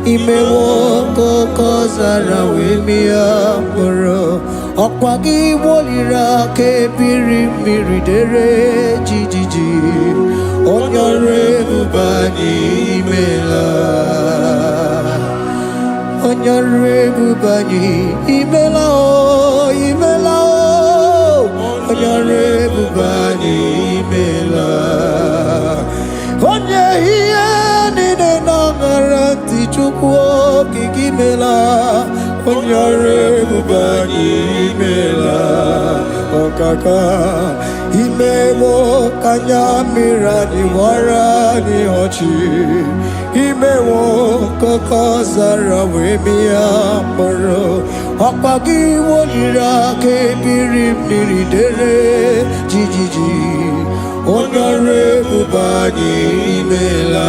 Imewo koko zara wemia moro Okwagi wolira ke biri miridere jijiji Onyore bubani imela Onyore bubani imela o imela o Onyore bubani imela Onye hiye nine nangaranti chukwo kikimela Onyore bubani imela Okaka Imewo kanyamira ni wara ni hochi Imewo koko zara wemia moro Okwagi wolira ke biri miridere jijiji Onyore bubani imela.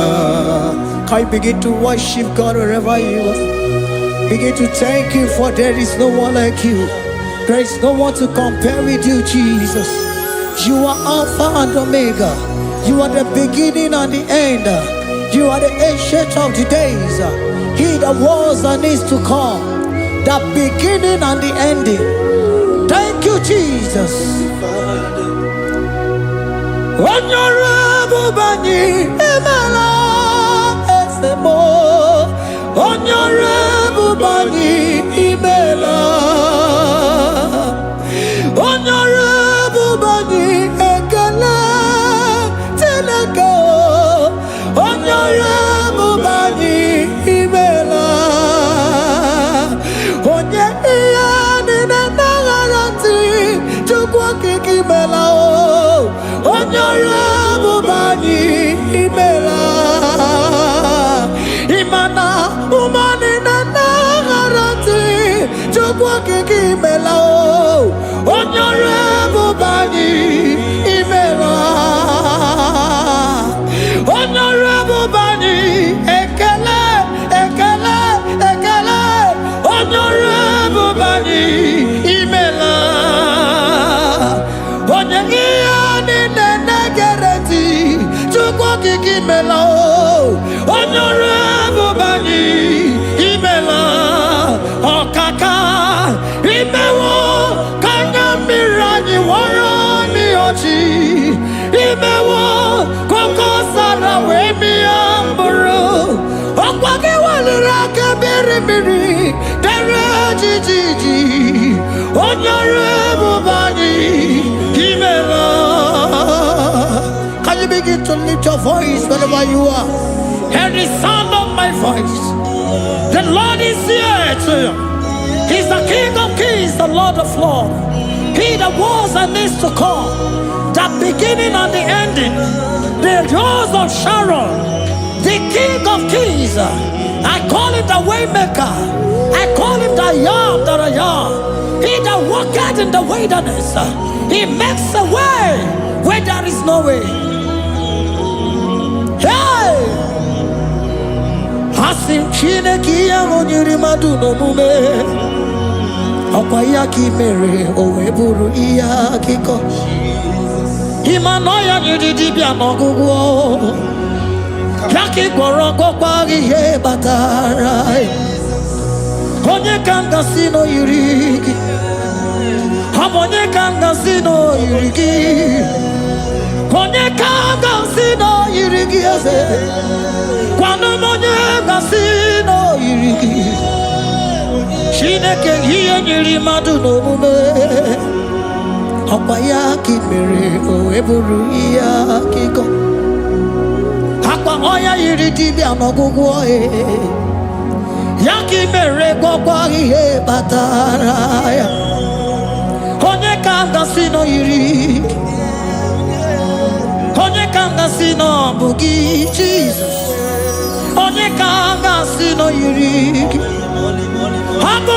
Can you begin to worship God wherever you are? Begin to thank Him, for there is no one like you. There is no one to compare with you, Jesus. You are Alpha and Omega. You are the beginning and the end. You are the ancient of the days. He that was and is to come. The beginning and the ending. Thank you, Jesus. Onyore bubani imela esemo. Onyore bubani imela. Onyore bubani ekele teleko. Onyore bubani imela. Onye iya nina nangaranti chukwa kikimela o. Onyore bubani imela. Imana umani nangaranti chukwa kikimela o. Onyore bubani imela. Onyore bubani ekele ekele ekele. Onyore bubani imela. Onye iya nine negereti chukwa kikimela o. Onyore bubani imela. Okaka imewo kanyamira ni wara ni ochi. Imewo koko sara wemia mburu. Okwagi walira ke biri biri dere jijiji. Onyore bubani imela. Can you begin to lift your voice wherever you are? Hear the sound of my voice. The Lord is here to you. He's the King of Kings, the Lord of Lords. He that was and is to come, the beginning and the ending, the Rose of Sharon, the King of Kings. I call him the Waymaker. I call him the Yam that I am. He that walketh in the wilderness, he makes a way where there is no way. Hey! Hasim Chineki Yamonyuri Maduno Mume. Okwayaki mere oweburu iya kiko. Imanoya nyidibia nogugo. Yaki gorogo kwagi ye batara. Onye kanga sino yurigi. Onye kanga sino yurigi. Onye kanga sino yurigi ase. Kwano onye kanga sino yurigi. Chineke hiye nyiri madu n'omume. Akwa ya kimere oweburu iya kiko. Akwa oya yiri dibia n'ọgwụgwọ ya kimere gwọkwa ihe batara ya. Onye ka m gasị nọ yiri. Onye ka m gasị nọ bụ gị Jesus. Onye ka m gasị nọ yiri gị.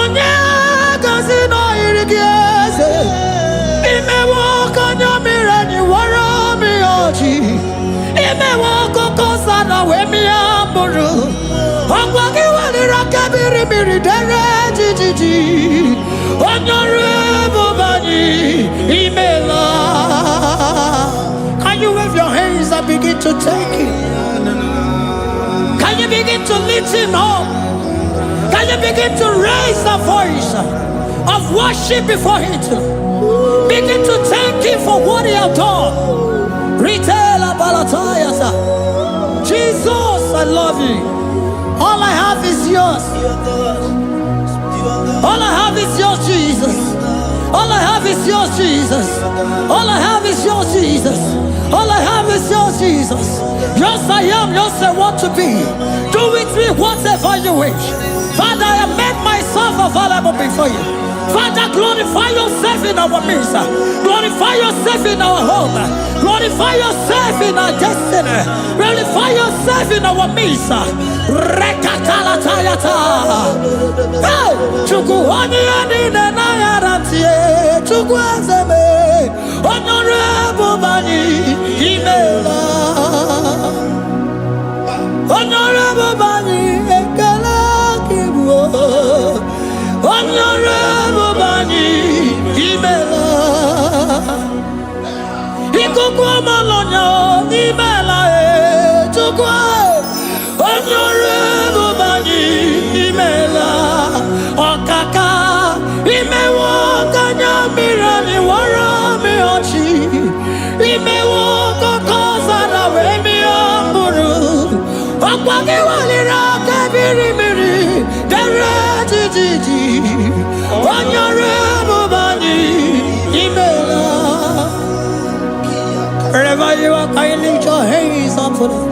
Onye gasị nọ yiri gị eze. Imewo kanyamira ni wara mi oji. Imewo koko sana we mi amburu. Okwagi walira kabiri miri dere jijiji. Onyore bubani imela. Can you wave your hands and begin to take it? Can you begin to lift him up? Can you begin to raise the voice of worship before Him? Begin to thank Him for what He has done. Retail Balatayasa. Jesus, I love You. All I have is Yours. All I have is Yours, Jesus. All I have is Yours, Jesus. All I have is Yours, Jesus. All I have is Yours, Jesus. Yours I am, yours I want to be. Do with me whatever You wish. Father, I have made myself available before You. Father, glorify Yourself in our midst. Glorify Yourself in our home. Glorify Yourself in our destiny. Glorify Yourself in our midst. Rekatalatayata. Hey! Chukwani anine na yarantie. Chukwazeme. Honorable Bani Imela. Honorable Bani Ekala Kibu. Honorable Bani Imela. Ikukwa Malonya Imela Chukwa. Honorable Bani Imela. Okaka Imewa Kanya Mirani Warami Ochi. Imewa Kokosa na Wemi Amburu. Okwaki Walira Kabiri Miri. Dere Titi. Honorable Bani Imela. Wherever you are, can you lift your hands up for them?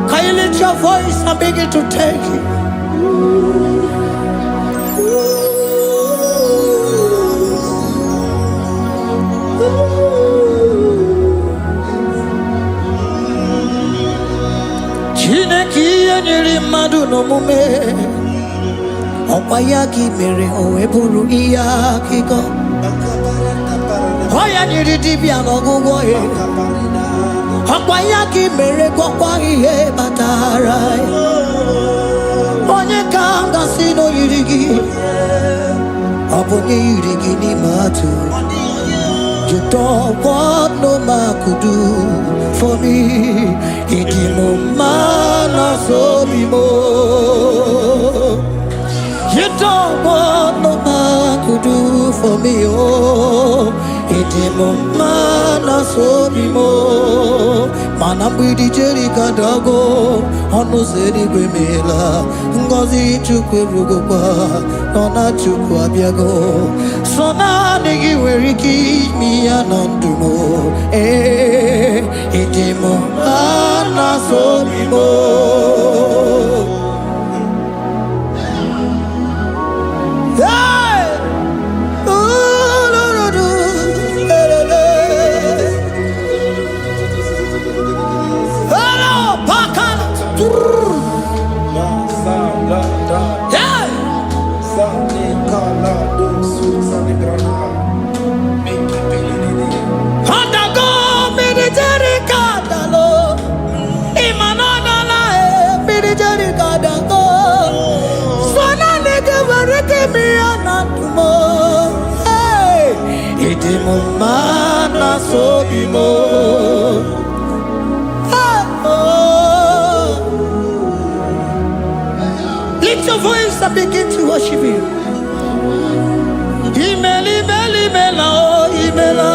Can you lift your voice and begin to thank Him? Chineki anyiri madu no mume. Okwayaki mere oweburu iya kiko. Oya nyiri dibia no gugo ye. Okwayaki mere kokwa ihe batara. Onye kanga sino yirigi. Obonye yirigi ni matu. You don't want no man could do for me. Idimo mana so bimo. You don't want no man could do for me. Oh, idimo mana so bimo. Manambidi jerika dago. Ono zeri gwemela. Ngozi chukwe rugokwa. Nona chukwa biago. Sona nigi weriki mi anandumo. Idimo mana so bimo. Mana so bimo. Lift your voice and begin to worship Him. Imeli meli mela, imela,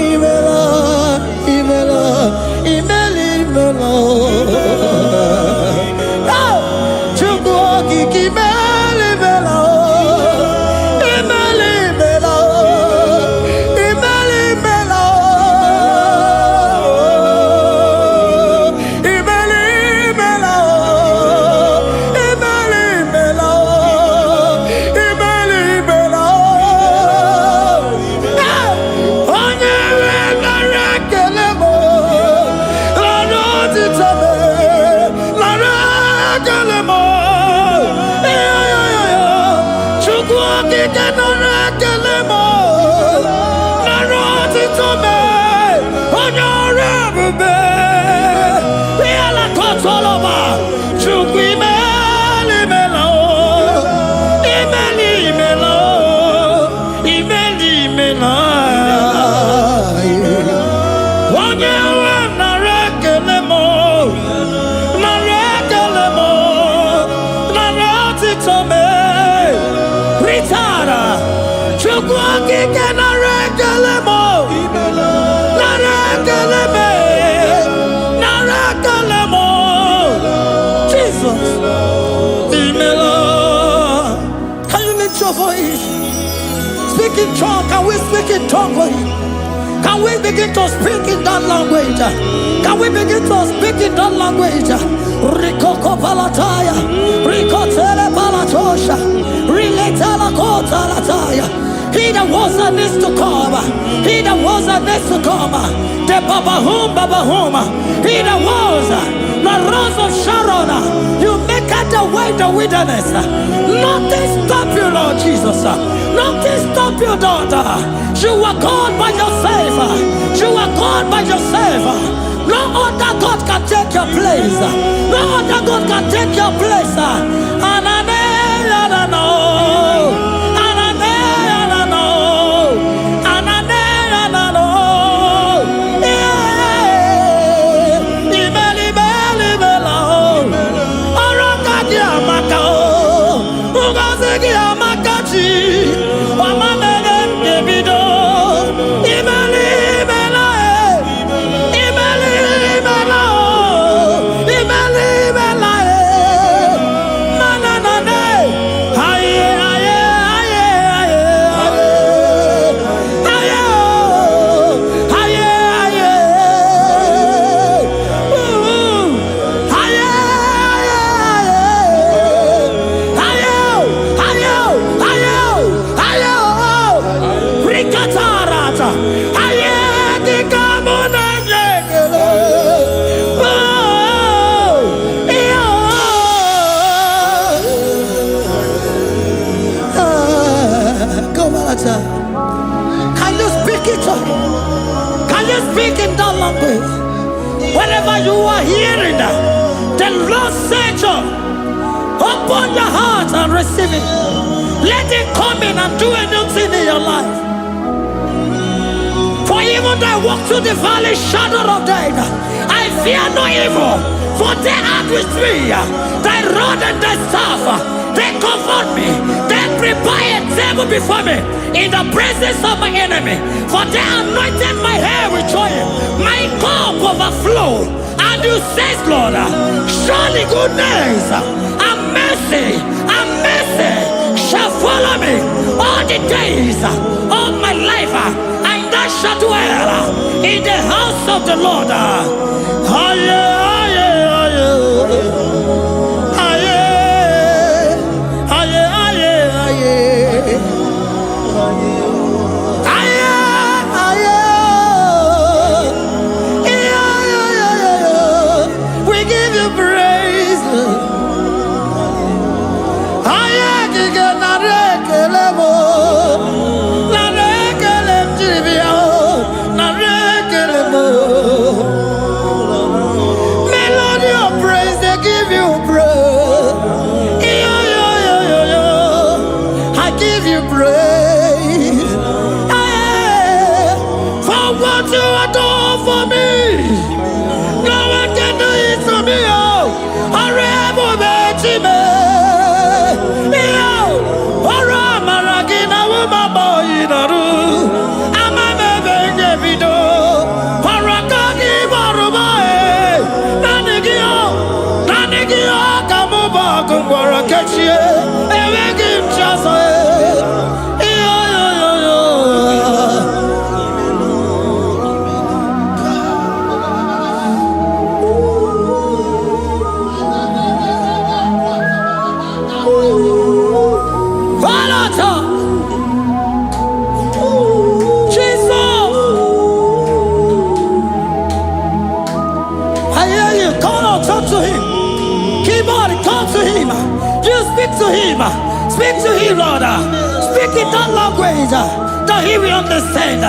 imela, imela, imeli mela. Chukwu kiki meli mela. speak in tongue? Can we speak in tongue with him? Can we begin to speak in that language? Can we begin to speak in that language? Rikoko palataya, rikotele palatosha, riletala kotalataya. He that was and needs to come, he that was and needs to come, the Babahum, he that was, the rose of Sharon, you make out the way in the wilderness. Nothing stop you, Lord Jesus. Nothing stop you, daughter. You are God by yourself. You are God by yourself. No other God can take your place. No other God can take your place. Can you speak it? Can you speak in that language? Wherever you are hearing that, the Lord said, open your heart and receive it. Let it come in and do a new thing in your life. For even though I walk through the valley shadow of death, I fear no evil, for they are with me. Thy rod and thy staff, they comfort me. They prepare a table before me in the presence of my enemy. For they anointed my hair with oil, my cup overflow. And you say, Lord, surely goodness and mercy shall follow me all the days of my life, and I shall dwell in the house of the Lord. We give you praise. Melody of praise, they give you praise. I give you praise. For what you are doing for me, no one can do it for me. Speak to him, Lord. Speak in that language that he will understand.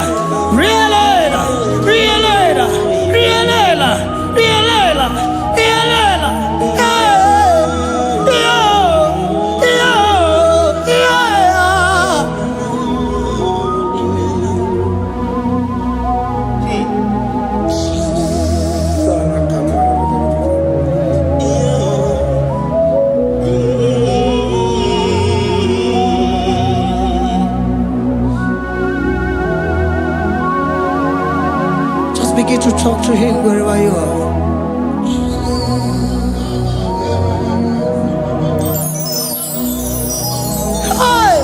Begin to talk to him wherever you are. Hey!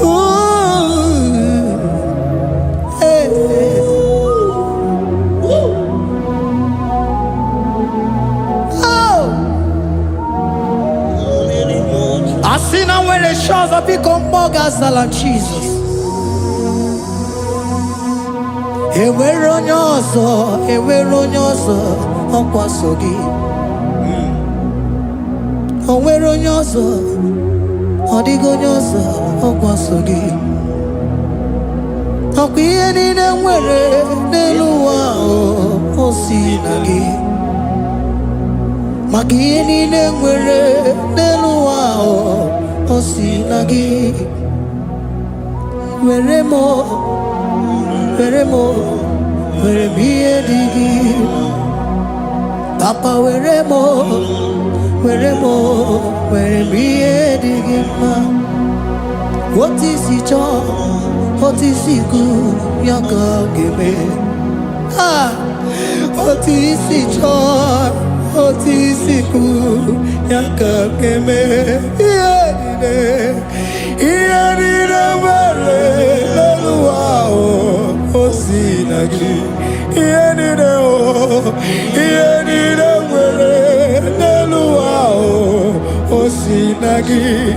Ooh. Oh, Gazala Jesus. Eweronyoso, okwasogi. Oweronyoso, odigonyoso, okwasogi. Okwiye nine nwere neluwa osinagi. Makiye nine nwere neluwa osinagi. Weremo, were biye digi. Papa weremo, were biye digi ma. What is it all? What is it good? Yaka give ah, what is it all? What is it good? Yaka give Osinagi, Osinagi,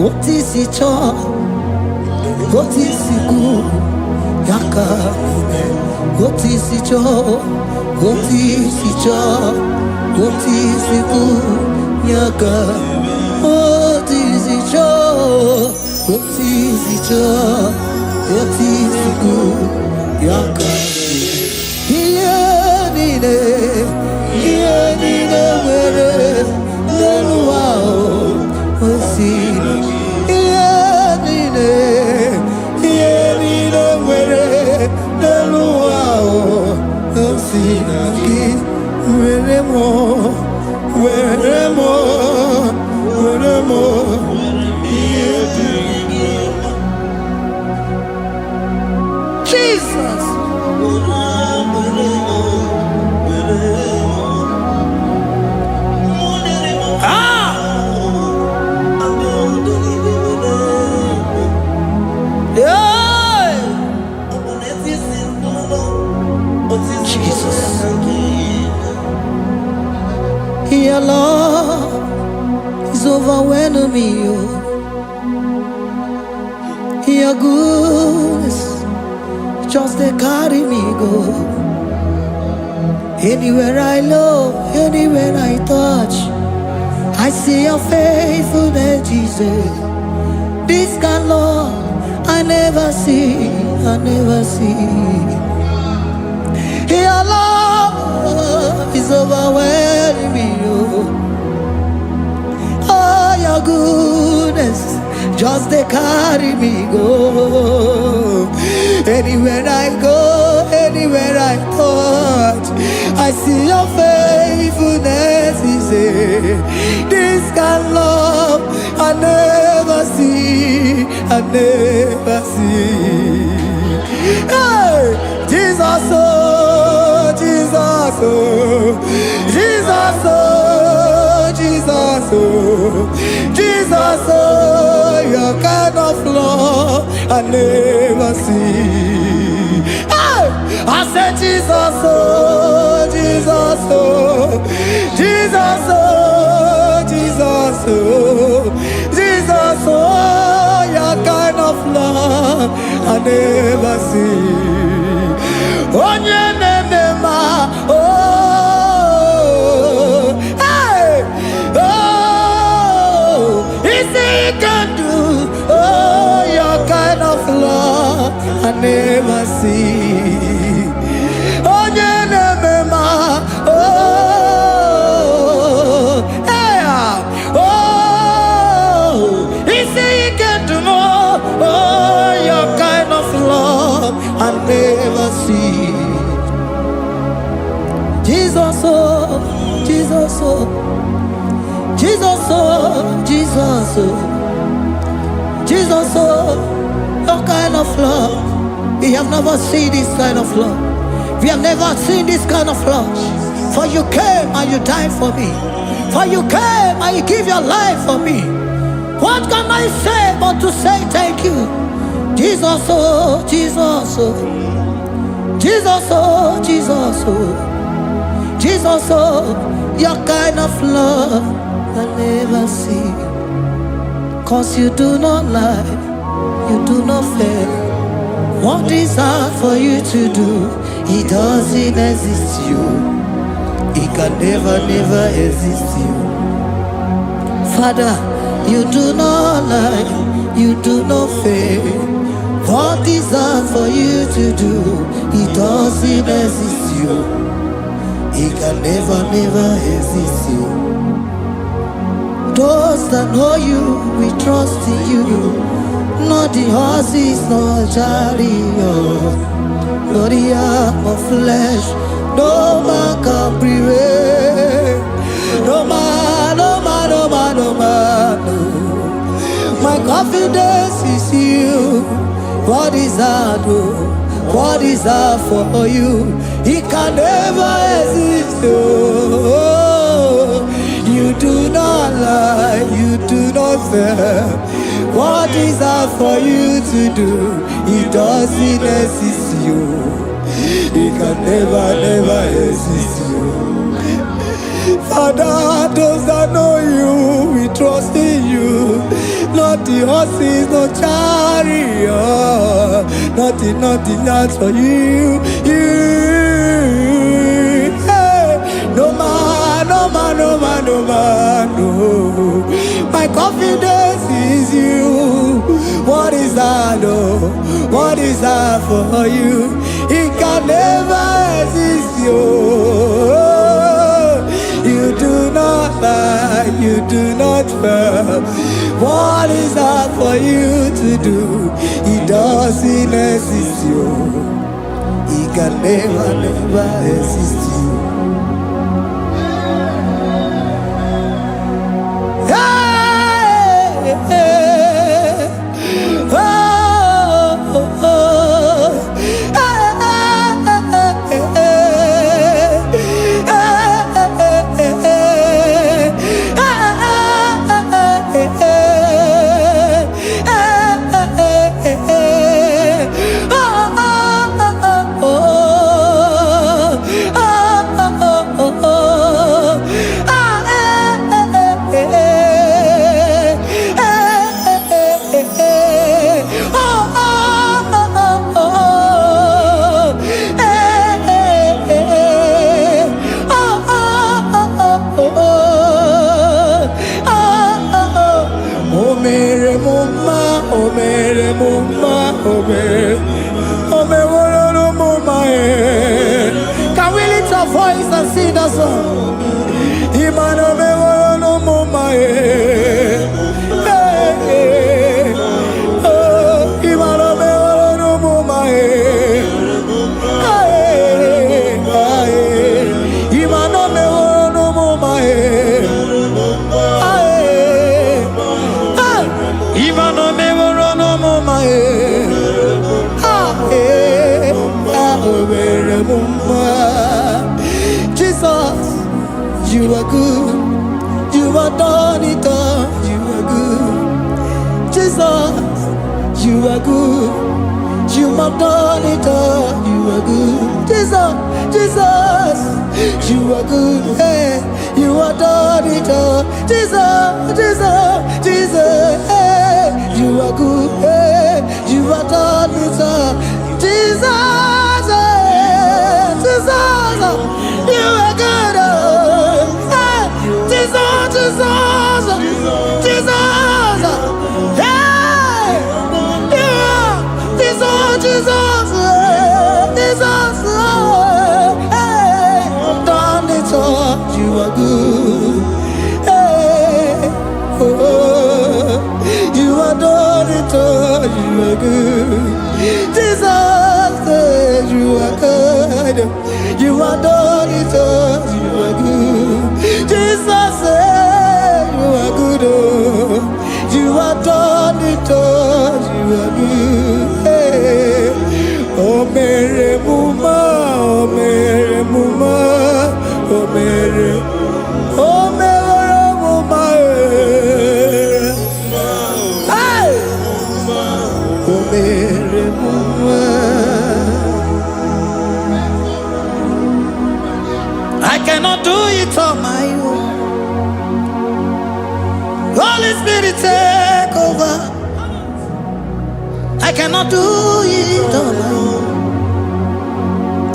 what is it all? What is it good? Yaka. What is it all? What is it all? What is it good? Yaka. What is it all? What is it all? What is it good? Yaka. Here nine were neluwa osinagi. Jesus. Your love is overwhelming me. Your goodness just they carry me go. Anywhere I look, anywhere I touch, I see your faithfulness, Jesus. This kind of love I never see, I never see. Your love is overwhelming me. Oh, your goodness just they carry me go. Anywhere I go, anywhere I touch, I see your faithfulness. This kind of love I never see, I never see. Hey, Jesus, oh, Jesus, oh, Jesus, oh, Jesus, oh, Jesus, oh, your kind of love I never see. Hey, I said Jesus, oh, Jesus, oh, Jesus, oh, Jesus, oh, Jesus, oh, your kind of love I never see. Oh, hey, oh, easy can do. Oh, your kind of love I never see. Oh, oh, hey, oh, easy can do more. Oh, your kind of love I never see. Jesus, oh, Jesus, oh, Jesus, oh, Jesus, oh, Jesus, oh, your kind of love. We have never seen this kind of love. We have never seen this kind of love. For you came and you died for me. For you came and you give your life for me. What can I say but to say thank you? Jesus, oh, Jesus, oh, Jesus, oh, Jesus, oh, Jesus, oh, your kind of love I never see. 'Cause you do not lie, you do not fail. What is hard for you to do, it doesn't exist you. It can never, never exist you. Father, you do not lie, you do not fail. What is hard for you to do, it doesn't exist you. It can never, never exist you. Those that know you, we trust in you. Not the horses, not chariot, not the arm of flesh. No man can prevail. No man, no man, no man, no man, no. My confidence is you. What is hard, oh? What is hard for you? It can never exist, oh. You do not lie, you do not fail. What is hard for you to do, it doesn't exist you. It can never, never exist you. Father, those that know you, we trust in you. Not the horses, no chariot. Nothing else for you. Hey, no man, no man, no man, no man, no. My confidence is you. What is that, oh? What is that for you? It can never exist you. You do not lie, you do not fail. What is that for you to do? It doesn't exist you. It can never, never exist you. Hey, hey, oh, oh, oh. Can we lift our voice and sing that song? Jesus, you are good. You are done it all. You are good. Jesus, you are good. You have done it all. You are good. Jesus, Jesus, you are good. Hey, you have done it all. Jesus, Jesus, Jesus, hey, you are good. Hey, you have done it all. Jesus, hey, Jesus, you are good. Hey, Jesus, Jesus, Jesus, hey, yeah, Jesus, Jesus, Jesus, hey, done it all. You are good. Hey, oh, you are done it all. You are good. Jesus, you are good. You are done it all. You are good. Jesus, you are good. Oh, you are done it all. You are good. Hey, oh, Mary Muma, oh, Mary Muma, oh, Mary, oh, Mary Muma, hey, oh, Mary Muma. I cannot do it on my own. Holy Spirit, take over. I cannot do it on my own.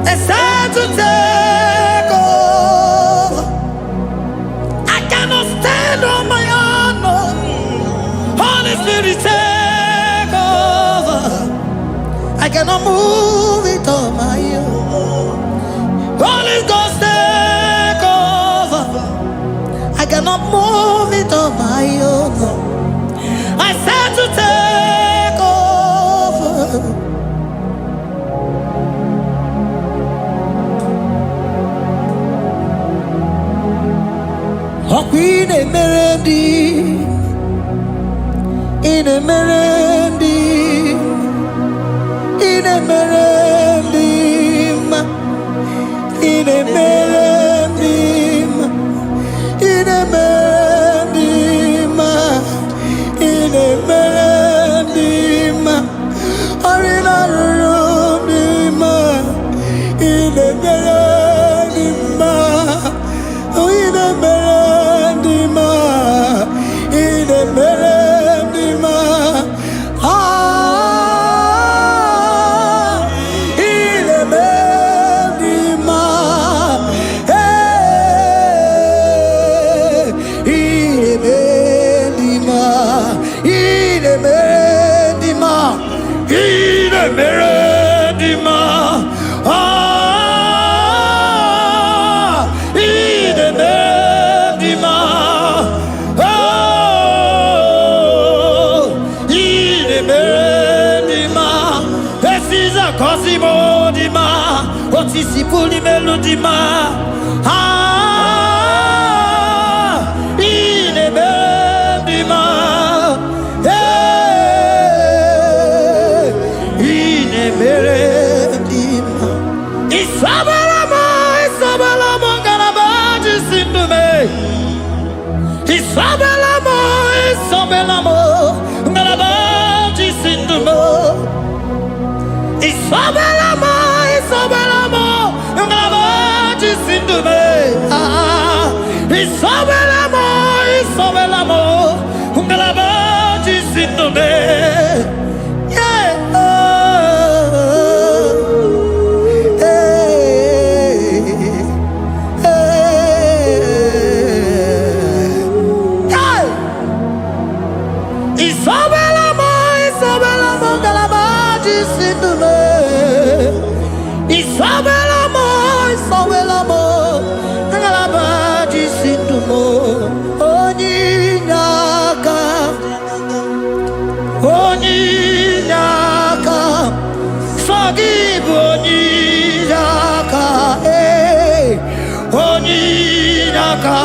It's time to take over. I cannot stand on my own. No. Holy Spirit, take over. I cannot move it on my own. Holy Ghost, take over. I cannot move it on my own. I said to take over. In a melody, in a melody, in a melody, in a melody, in a melody, in a melody, arena room, in a melody, in a melody, in a melody, in a melody, hey, in a melody, in a melody, in a melody, ah, in a melody, oh, in a melody, this is a cosimo dima, what is the fully melody, ah, in a melody, hey, in a melody, Isabelamo, Isabelamo, Garabaji, Sindume, Isabelamo, Isabelamo, Garabaji, Sindume, Isabelamo, Isabelamo, Garabaji, Sindume, Isabelamo, Isabelamo, Garabaji, Sindume, yeah. Isabelamo, Isabelamo, Galabaji, Sindume. Isabelamo, Isabelamo, Galabaji, Sindume. Oninyaka, Oninyaka, forgive Oninyaka, hey, Oninyaka.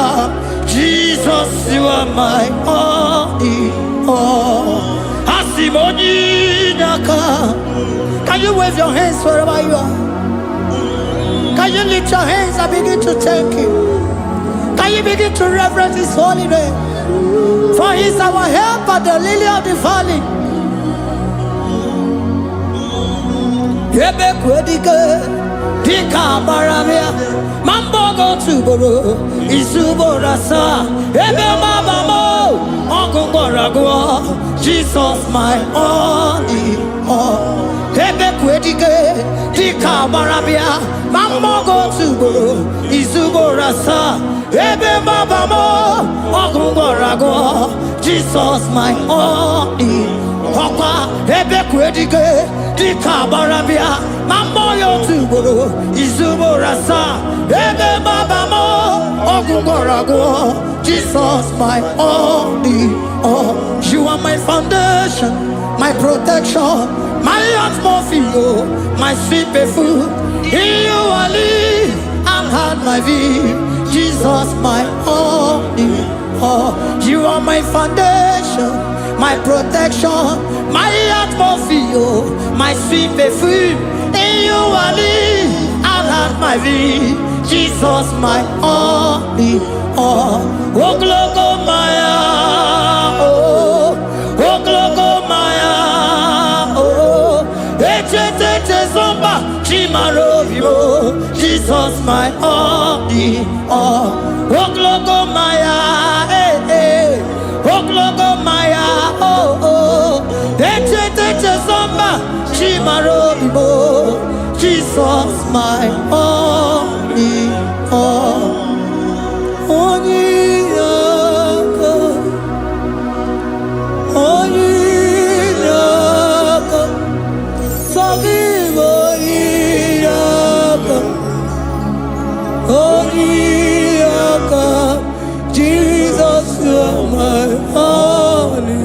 Jesus, you are my only. Can you wave your hands wherever you are? Can you lift your hands and begin to thank Him? Can you begin to reverence His holy name? For He is our help at the lily of the valley. ebe kwedike dika baramia mambogo tuboro isuborasa ebe mabamo ogungorago Jesus my only ebe kwedike dika baramia mambogo tuboro isuborasa ebe mabamo ogungorago Jesus my only Papa ebe kwedike dika baramia Mamoyo tuboro izuborasa ebe babamo ogungorago Jesus my only you are my foundation, my protection, my atmosphere, my sweet perfume. In you I live and had my view. Jesus my only you are my foundation, my protection, my atmosphere, my sweet perfume. In you I live and have my vie. Jesus my only Oglogo Maya Oglogo Maya Echete Zomba Chimarovio Jesus my only Oglogo Maya Oglogo Maya Echete Zomba Chimarovio Jesus my only Jesus you are my only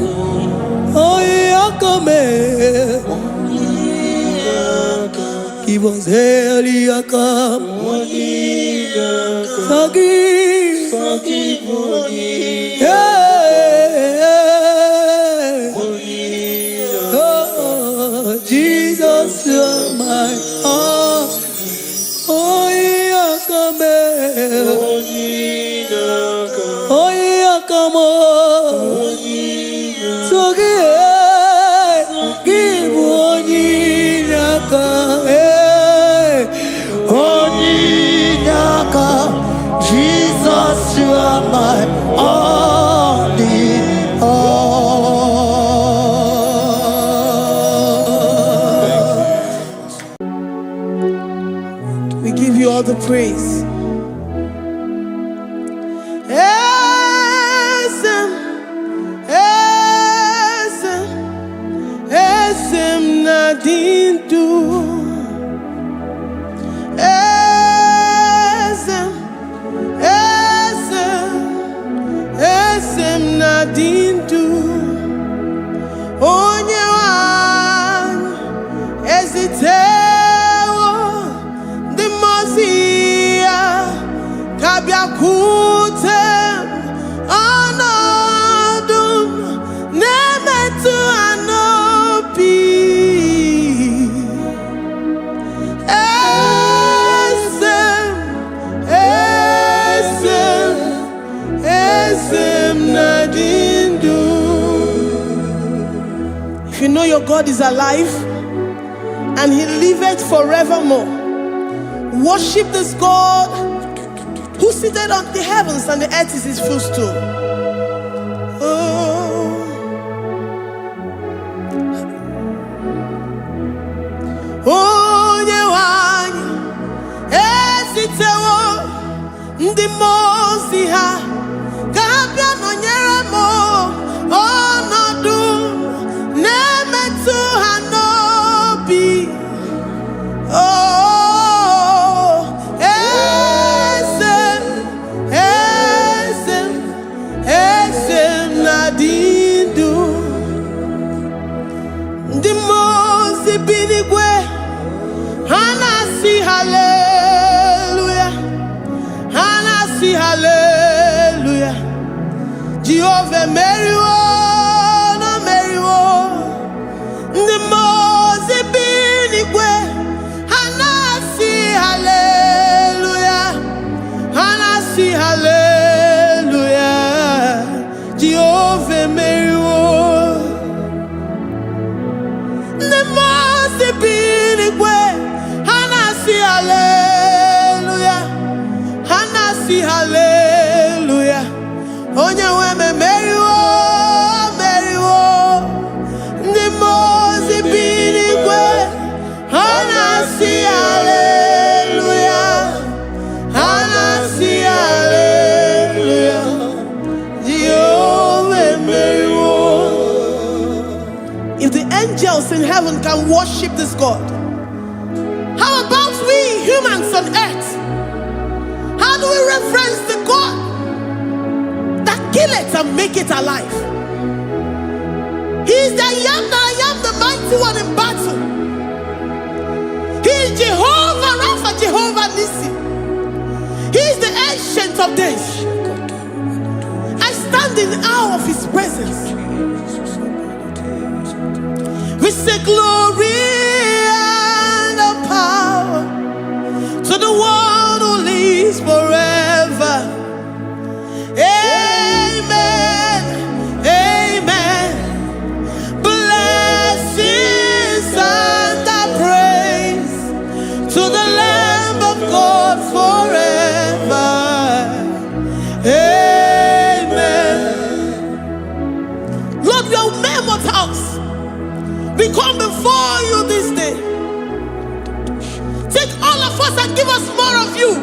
He was Eliakam. Forgive. Yeah. Oh, Jesus, you're my heart. Oh, Yakam. Oh, Yakam. Jesus, you are my only We give you all the praise. Esem nadintu Dindu Onyewan Ezitewo Dimozia Kabiakutem Anodum Nemetu Anopi Esem Nadindu. If you know your God is alive and He liveth forevermore, worship this God who seated on the heavens and the earth is His footstool. Oh, Nyewani, Esitewo, Ndimozi ha, Kabia no nyeremo, Onodu, Nemetu hanobi. Oh, Esem Nadindu, Ndimozi binigwe, Hanasi hallelujah, Hanasi hallelujah. Jehovah Meriwo, no Meriwo, Ndimozi binigwe, Hanasi hallelujah, Hanasi hallelujah. Jehovah Meriwo, Ndimozi binigwe. heaven can worship this God? How about we humans on earth? How do we reference the God that kill it and make it alive? He is the I am the mighty one in battle. He is Jehovah Rapha, Jehovah Nissi. He is the ancient of days. I stand in awe of his presence. We say glory and the power to the one who lives forever. Amen. Amen. Blessings and the praise to the Lamb of God forever. Amen. Lord, we are mere mortals. We come before you this day. Take all of us and give us more of you,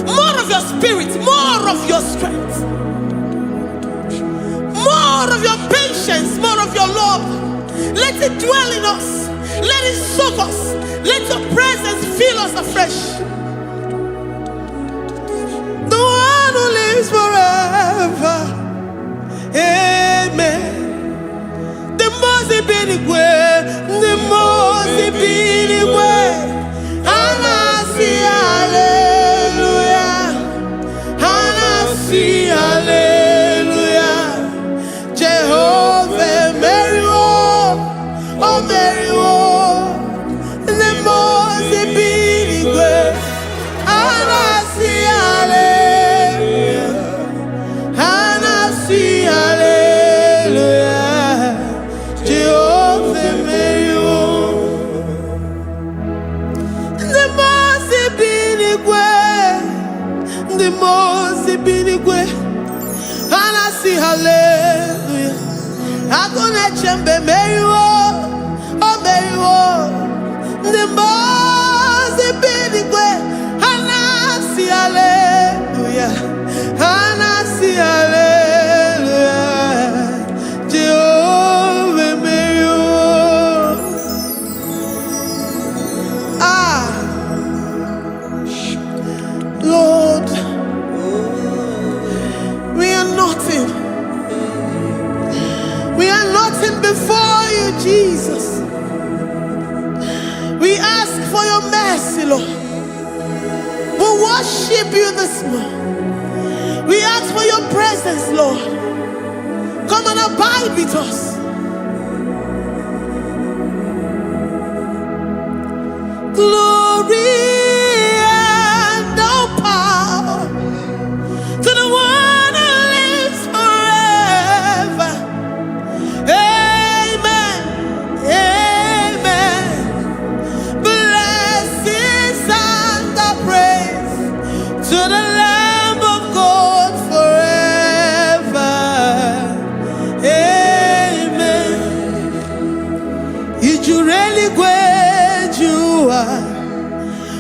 more of your spirit, more of your strength, more of your patience, more of your love. Let it dwell in us. Let it soak us. Let your presence fill us afresh. The one who lives forever. Amen. The most way. Anasi, hallelujah. Anasi, hallelujah. Jehovah, Mary, oh Mary, the most way. Anasi, hallelujah. Anasi, hallelujah. Jehovah, Mary, the most binigwe, and I see hallelujah. I'm gonna chamber Mary, oh Mary, the most binigwe, and I see hallelujah, and I see hallelujah. Jehovah Mary, Lord, we are nothing. We are nothing before you, Jesus. We ask for your mercy, Lord. We worship you this morning. We ask for your presence, Lord. Come and abide with us. Glory.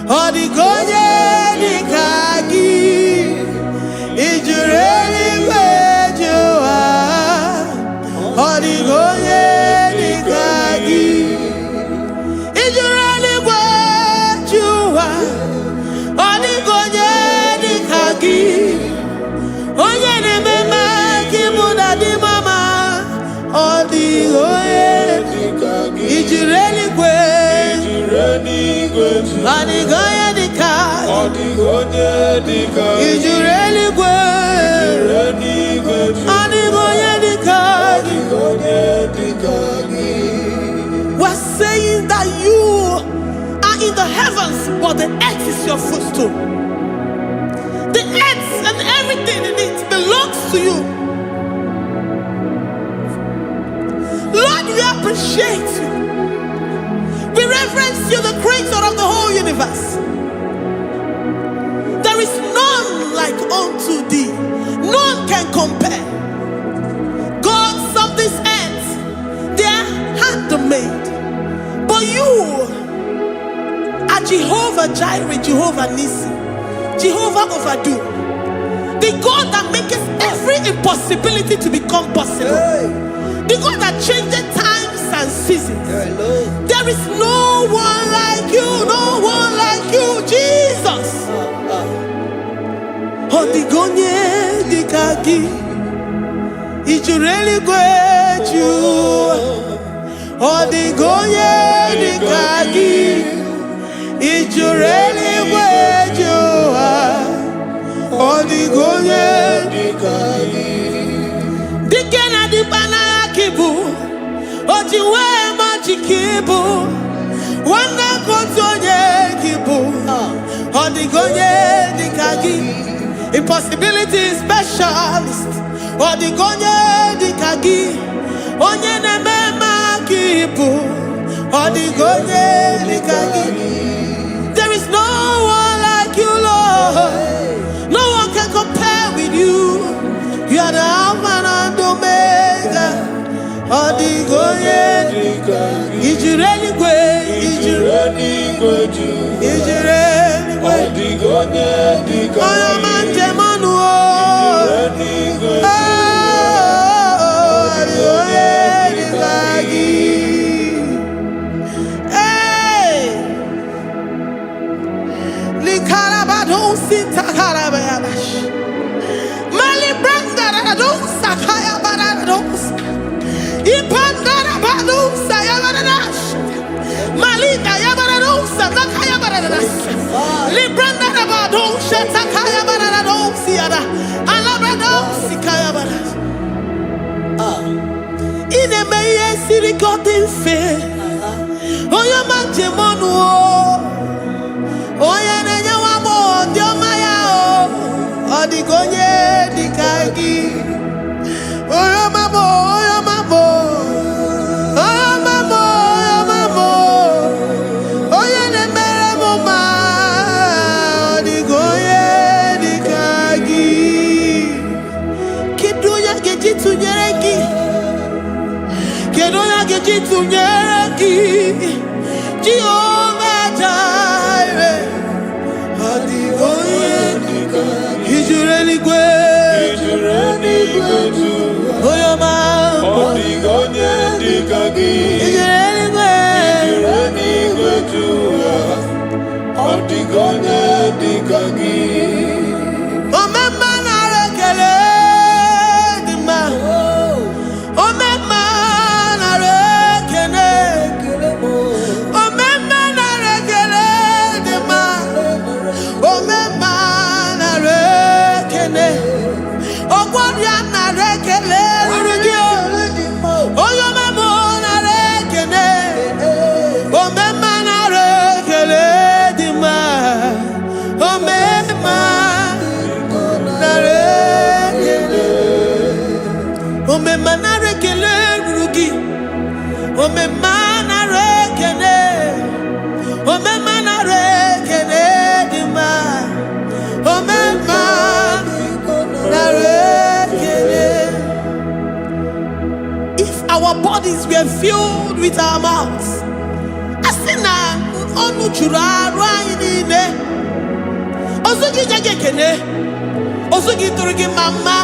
Odigonye nikagi, ijureli wejoa. Odigonye nikagi, ijureli wejoa. Odigonye nikagi, onye ne mema kimuda di mama. Odigonye nikagi, ijureli wejoa. Odigonye nikagi, ijureli Odigonye nikagi. We're saying that you are in the heavens, but the earth is your footstool. The earth and everything in it belongs to you. Lord, we appreciate you. We reverence you, the creator of the whole universe. There is none like unto thee. None can compare. Gods of this earth, they are handmade. But you are Jehovah Jireh, Jehovah Nissi, Jehovah Overdo. The God that makes every impossibility to become possible. The God that changes times and and seasons. There is no one like you, no one like you, Jesus. Odigonye dikagi, ijureli gweju. Odigonye dikagi, ijureli gweju. Odigonye dikagi. Dikena dibana kibu, ojiwe majikibu, wana kontonye kibu. Odigonye dikagi. Impossibility specialist. Odigonye dikagi. Onye nemema kibu. Odigonye dikagi. There is no one like you, Lord. No one can compare with you. You are the Alpha and Omega. Odigonye dikagi. Ijureli gwe. Ijureli gwe. Ijureli gwe. Odigonye dikagi. Sirigotin fe, oya manje monu o, oya nenya wamo diomaya o, odigonye dikagi, oya mamo, oya mamo, oya mamo, oya mamo, oya nemere moma, odigonye dikagi, kiduya gejitu nyeregi. Kedoya gejitu nyereki, Jehovah Jireh. Odigonye dikagi, ijureli gwe, oyo mambo. Odigonye dikagi, ijureli gwe, odigonye dikagi. Omema na rekele dima, omema. If our bodies were filled with our mouths, asina onu chura rainine, osugi jagekene, osugi turigi mama.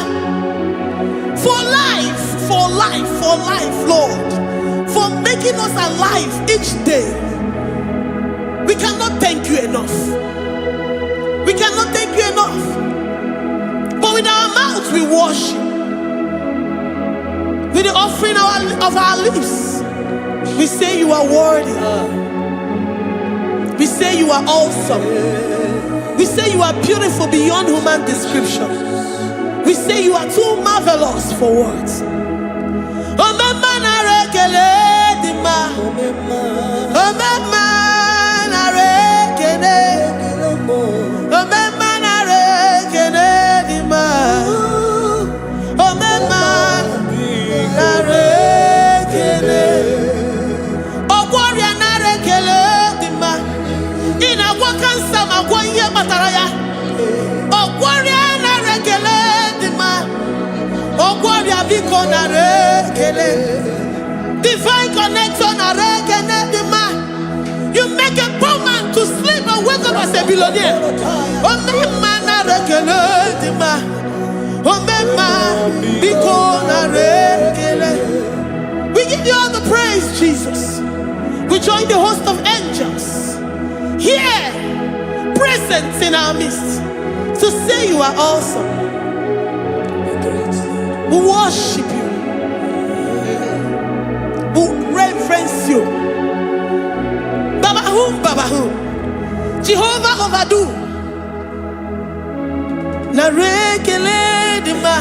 For life, Lord, for making us alive each day. We cannot thank you enough. We cannot thank you enough. But with our mouths we worship. With the offering of our lips, we say you are worthy. We say you are awesome. We say you are beautiful beyond human description. We say you are too marvelous for words. Divine connection. You make a poor man to sleep and wake up as a billionaire. We give you all the praise, Jesus. join the host of angels here, present in our midst, to say you are awesome. We worship you. We reverence you. Baba who? Jehovah overdo. Na rekele dima.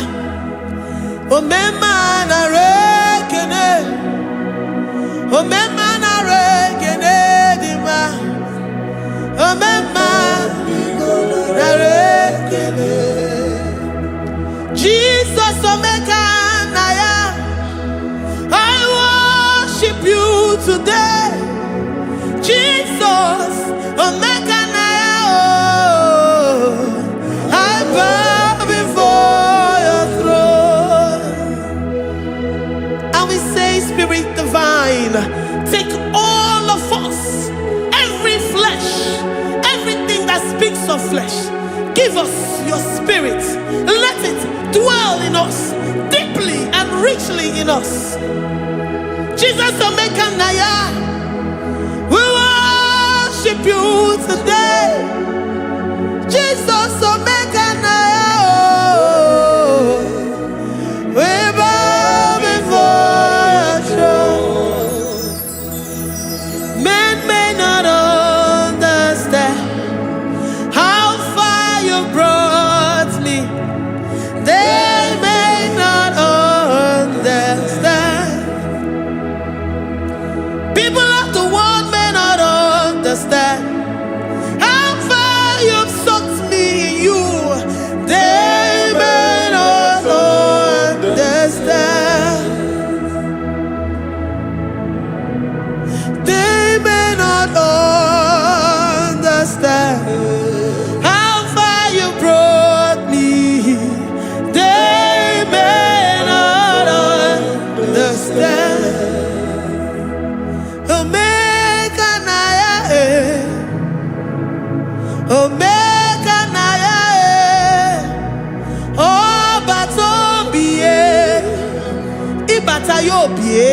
Omema na rekele. Omema na rekele dima. Omema na rekele. Jesus Omega Naya, I worship you today. Jesus Omega Naya, oh, I bow before your throne. And we say, Spirit Divine, take all of us, every flesh, everything that speaks of flesh. Give us your spirit. Let it dwell in us, deeply and richly in us. Jesus Omega Naya, we worship you today. Jesus Omega Naya, oh, we bow before your throne. Men may not understand how far you brought me. They may not understand. People of the world may not understand how far you've sucked me in you. They may not understand. They may not understand how far you brought me. They may not understand. Omega Naya, Omega Naya, oh Batobie, Ibatayobie.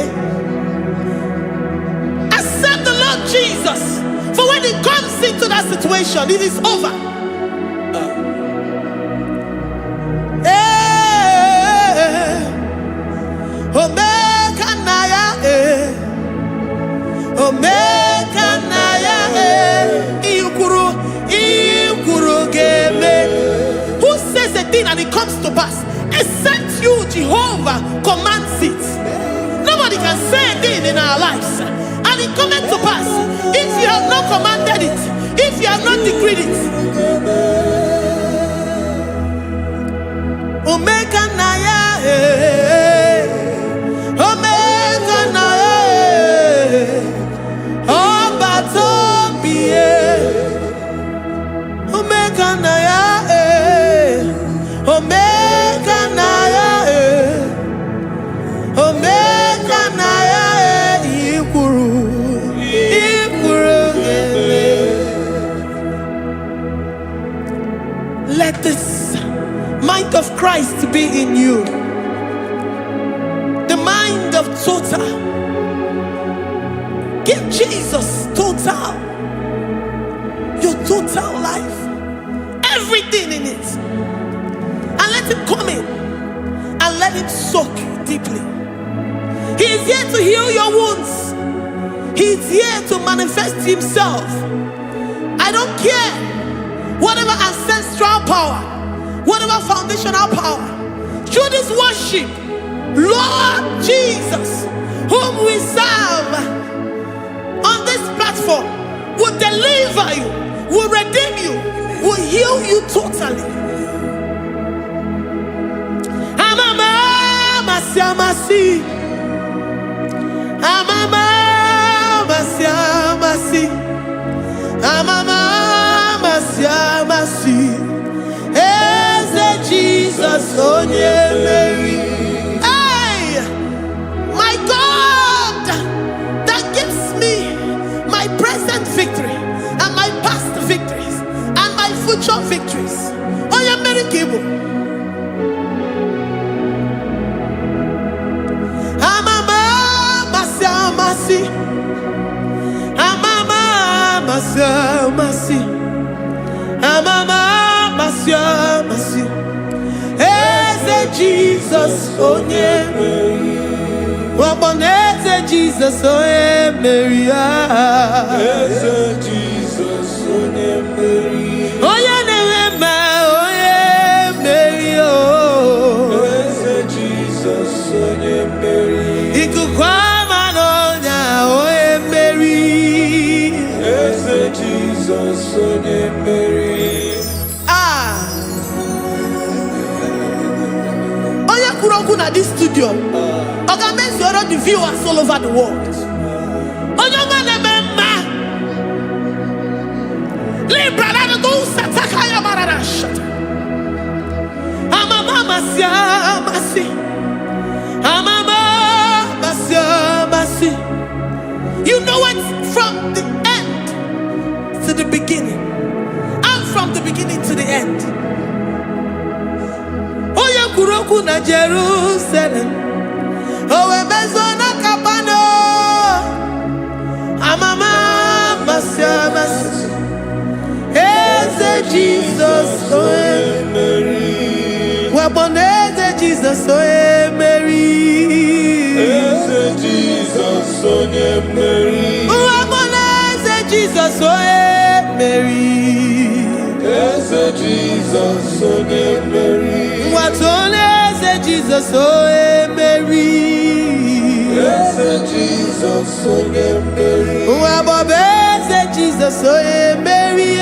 Accept the Lord Jesus, for when He comes into that situation, it is over. Omega Naya, Omega Naya, Ikuru Game. Who says a thing and it comes to pass? Except you, Jehovah, commands it. Nobody can say a thing in our lives and it comes to pass if you have not commanded it, if you have not decreed it. Omega Naya, Omega Naya, oh Batobie, Omega Naya, Omega Naya, Omega Naya, Ikuru. Let this mind of Christ be in you. The mind of total. Give Jesus total. Your total life. Everything in it. And let Him come in. And let Him soak you deeply. He is here to heal your wounds. He is here to manifest Himself. I don't care. Whatever ancestral power, whatever foundational power, through this worship, Lord Jesus, whom we serve on this platform, will deliver you, will redeem you, will heal you totally. Amama masiamasi, amama masiamasi, amama masiamasi. Jesus, onye Mary. Hey, my God, that gives me my present victory and my past victories and my future victories. Onye Mary Kibu. Amama masi amasi, masi. Amama masya masi. Eze Jesus onye Mary. Waboneze Jesus onye Mary. Eze Jesus onye Mary. Onye na-eme onye Mary. Eze Jesus onye Mary. Ikuku ama n'ọnya onye Mary. Eze Jesus onye Mary. Onye kwuru okwu na this studio, ọ ga-emezuoro the viewers all over the world. Onye ọma na-eme mma. Libra na go sataka ya marara shata. Amama masya masi. Amama masya masi. You know it from the end to the beginning. And from the beginning to the end. Oye kuroku na Jerusalem. Owe bezo na kapano. Amama masya masi. Eze Jesus oye Mary. Waboneze Jesus oye Mary. Eze Jesus onye Mary. Waboneze Jesus oye Mary. Eze Jesus onye Mary. Watoneze Jesus oye Mary. Eze Jesus onye Mary. Wabobeze Jesus oye Mary.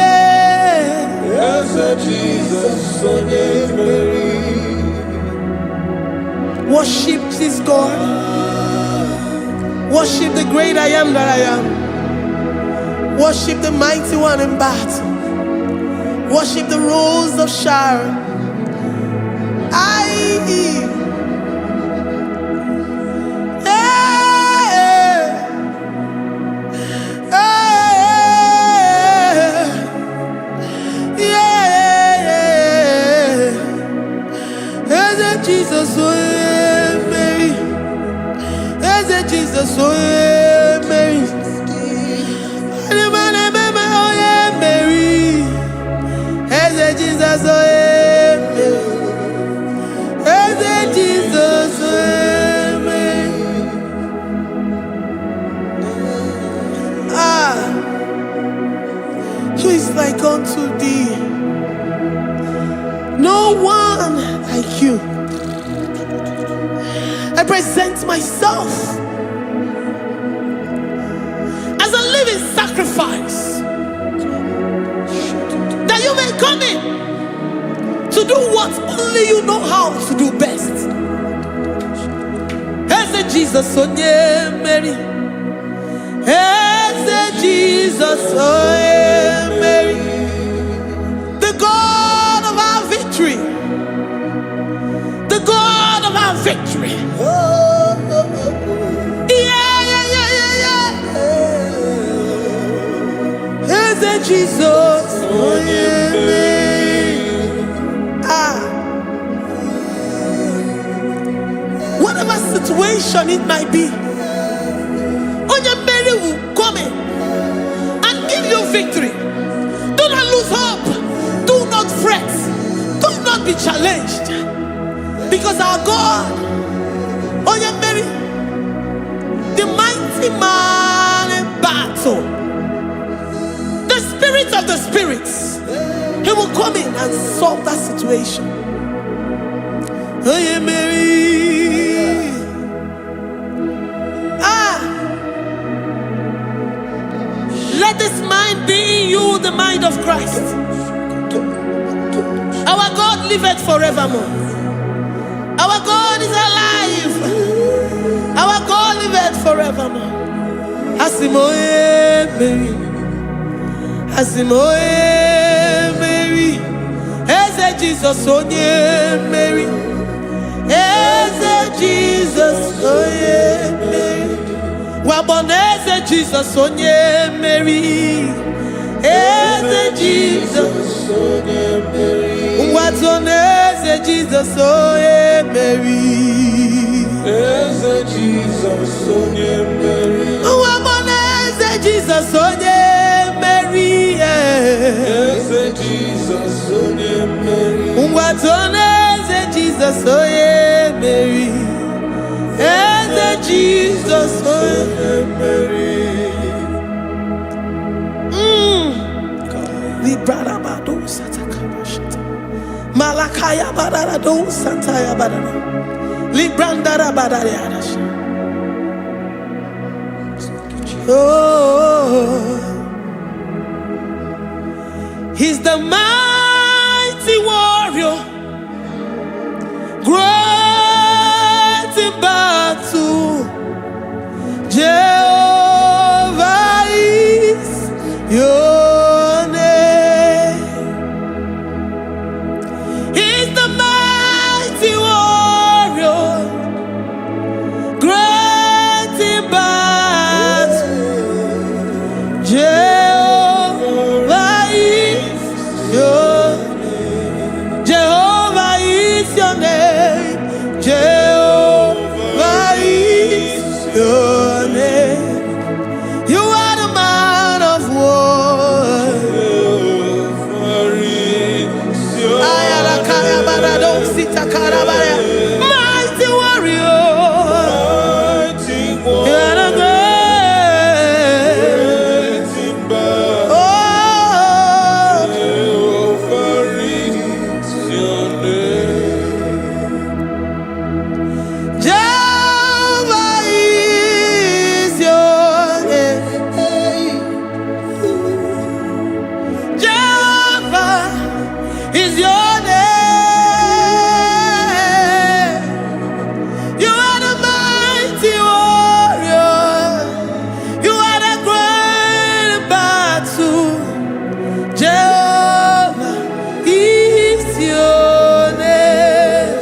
Eze Jesus onye Mary. Worship this God. Worship the great I am that I am. Worship the mighty one in battle. Worship the rose of Sharon. Jesus, oh Mary. Jesus, oh Mary. Mary. Jesus, oh Mary. Jesus, oh Mary. Who is like unto thee? No one like you. I present myself as a living sacrifice, that you may come in to do what only you know how to do best. Eze Jesus onye Mary. Eze Jesus onye Mary. The God of our victory. The God of our victory. Eze Jesus, oh whatever situation it might be, Onye Mary will come in and give you victory. Do not lose hope. Do not fret. Do not be challenged, because our God, Onye Mary, the mighty man in battle, the spirit of the spirits, he will come in and solve that situation. Onye Mary. Let this mind be in you, the mind of Christ. Our God liveth forevermore. Our God is alive. Our God liveth forevermore. Asimoye Mary. Asimoye Mary. Eze Jesus onye Mary. Eze Jesus onye Mary. Waboneze Jesus onye Mary. Eze Jesus onye Mary. Watoneze Jesus onye Mary. Eze Jesus onye Mary. Waboneze Jesus onye Mary. Eze Jesus onye mmeri. Ngwatone eze Jesus onye mmeri. Eze Jesus onye mmeri. Librada bado satakaba shata. Malakaya badara do sataya badara. Librandara badara yadash. Oh, he's the mighty warrior, great in battle. Jehovah is your name. He's the mighty warrior, great in battle. Jehovah is your name. Jehovah is your name. Jehovah is your name. You are the man of war. Jehovah is your Ayarakaya barado sita karabaya. Mighty warrior. mighty You one. are the great. Great in battle. Oh, Jehovah is your name. Jehovah is your name. Jehovah is your name. You are the mighty warrior. You are the great battle. Jehovah is your name.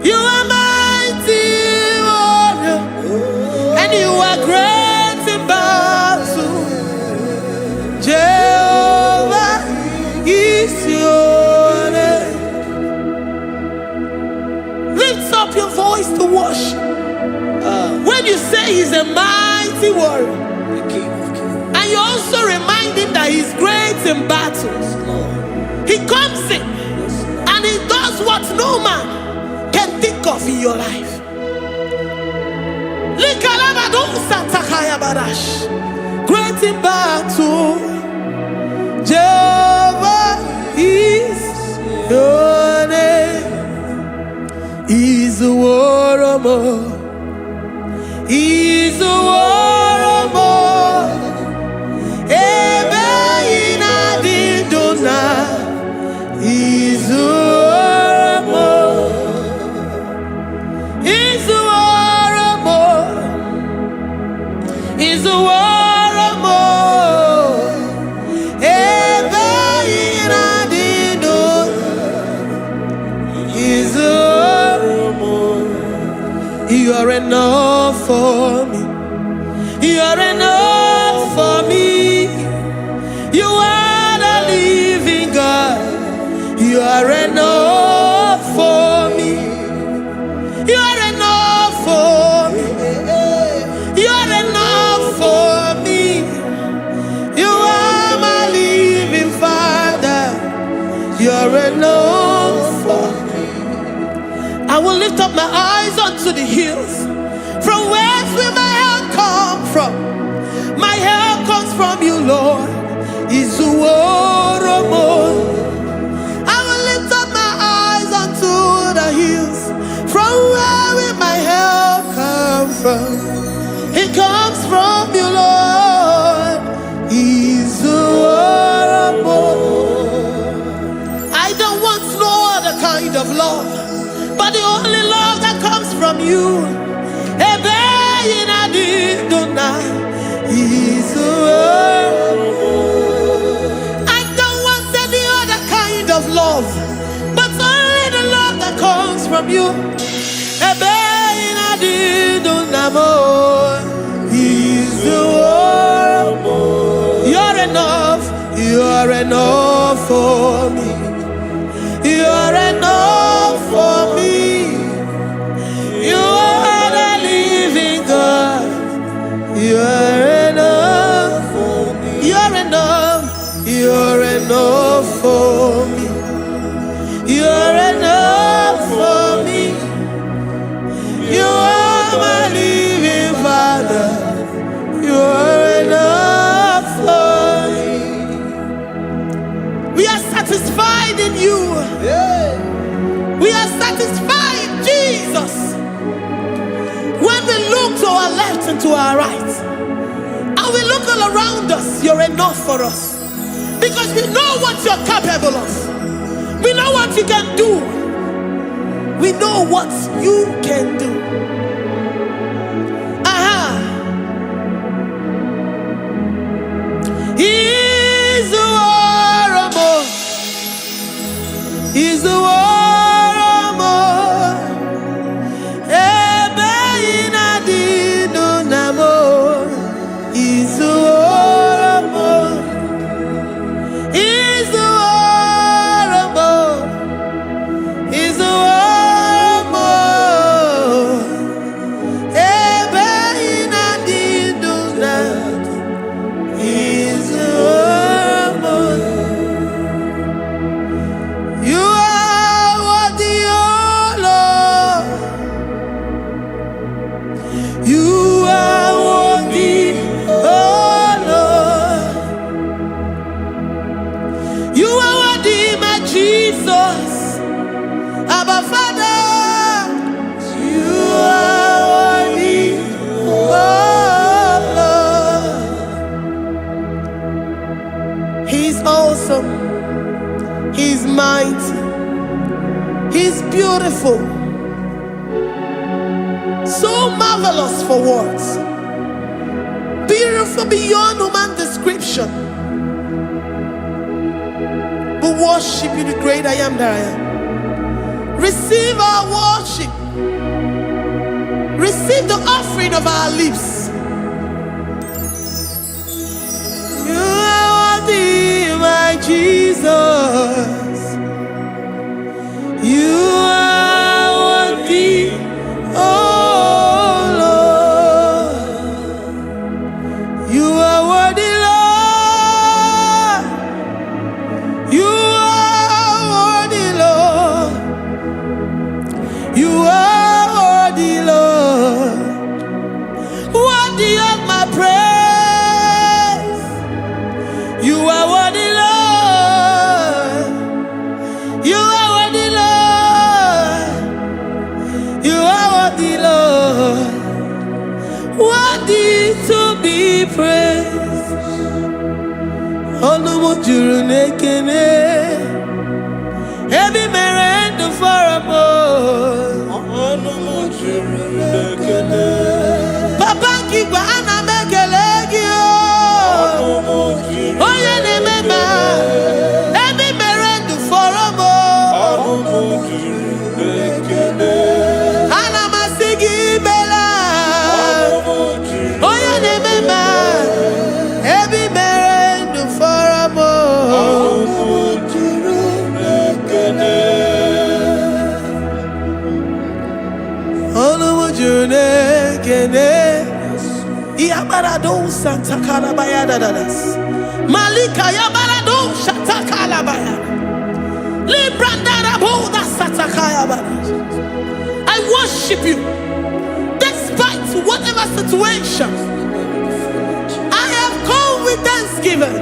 You are mighty warrior, and you are great in battle. Jehovah is your name. Lift up your voice to worship. When you say he's a mighty warrior, and you also remind him that he's great in battles, he comes in and he does what no man can think of in your life. Great in battle, Jehovah is your name. He's a warrior, he's a warrior. Ebe inadidona, he's a warrior. He's a warrior. He's a warrior. Ebe inadidona, he's a warrior. You are enough for me. You are enough for me. You are the living God. You are enough for me. You are enough for me. You are enough for me. You are my living Father. You are enough for me. I will lift up my eyes unto the hills. From whence will my help come from? My help comes from you, Lord. Is the word of God. I will lift up my eyes unto the hills. From where will my help come from? It comes from you, Lord. Is the word of God. I don't want no other kind of love, but the only love that comes from you. I don't want any other kind of love, but only the love that comes from you. You're enough. You're enough for me. You're enough for me. You are the living God. You're enough for me. You're enough. And we look all around us, you're enough for us. Because we know what you're capable of. We know what you can do. We know what you can do. He's the warrior. He's the warrior. He's the warrior. He's the warrior. He's the Jesus, Abba Father, you are worthy, oh Lord. He's awesome, He's mighty, He's beautiful, so marvelous for words, beautiful beyond human description. We worship you, the great I am that I am. Receive our worship. Receive the offering of our lips. You are worthy, my Jesus. You are worthy, oh Lord. You are worthy, Lord. You are worthy, Lord. You are worthy, Lord. Worthy of my praise. You are worthy, Lord. You are worthy, Lord. You are worthy, Lord. Worthy to be praised. Onumujuru nekene, ebi merendo faramo. Onumujuru nekene, Papa kigwa ana mekelegi o. Oye ne mema, ebi merendo faramo. Onumujuru nekene, ana masigi bela. Oye ne mema, ebi merendo faramo. Yabarado Santa Calabaya Dadas Malika Yabarado Shatakalabaya Librandara Boda Satakaya. I worship you despite whatever situation. I have come with thanksgiving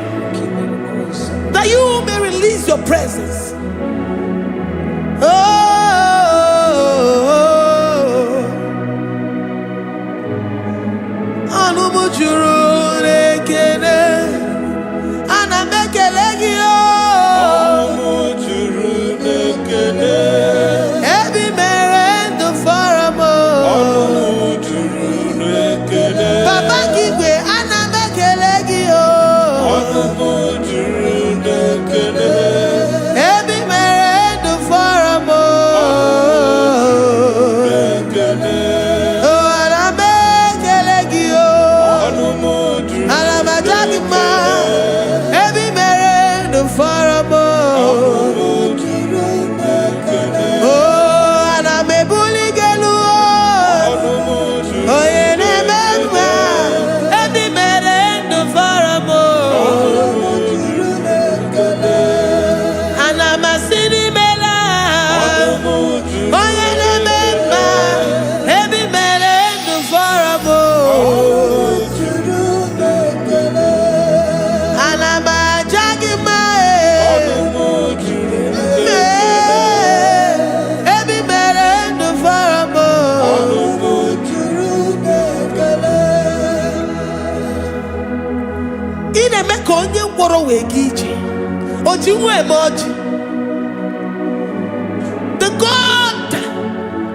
that you may release your presence. Anumujuru nekene, anamekelegi o. Anumujuru nekene, ebi merendo faramo. Anumujuru nekene, Papa kigwe anamekelegi o. Anumujuru nekene, ebi merendo faramo. Nekene. ị na-eme ka onye ngwọrọ wee ga ije. O ji nwa eme ọjị. The God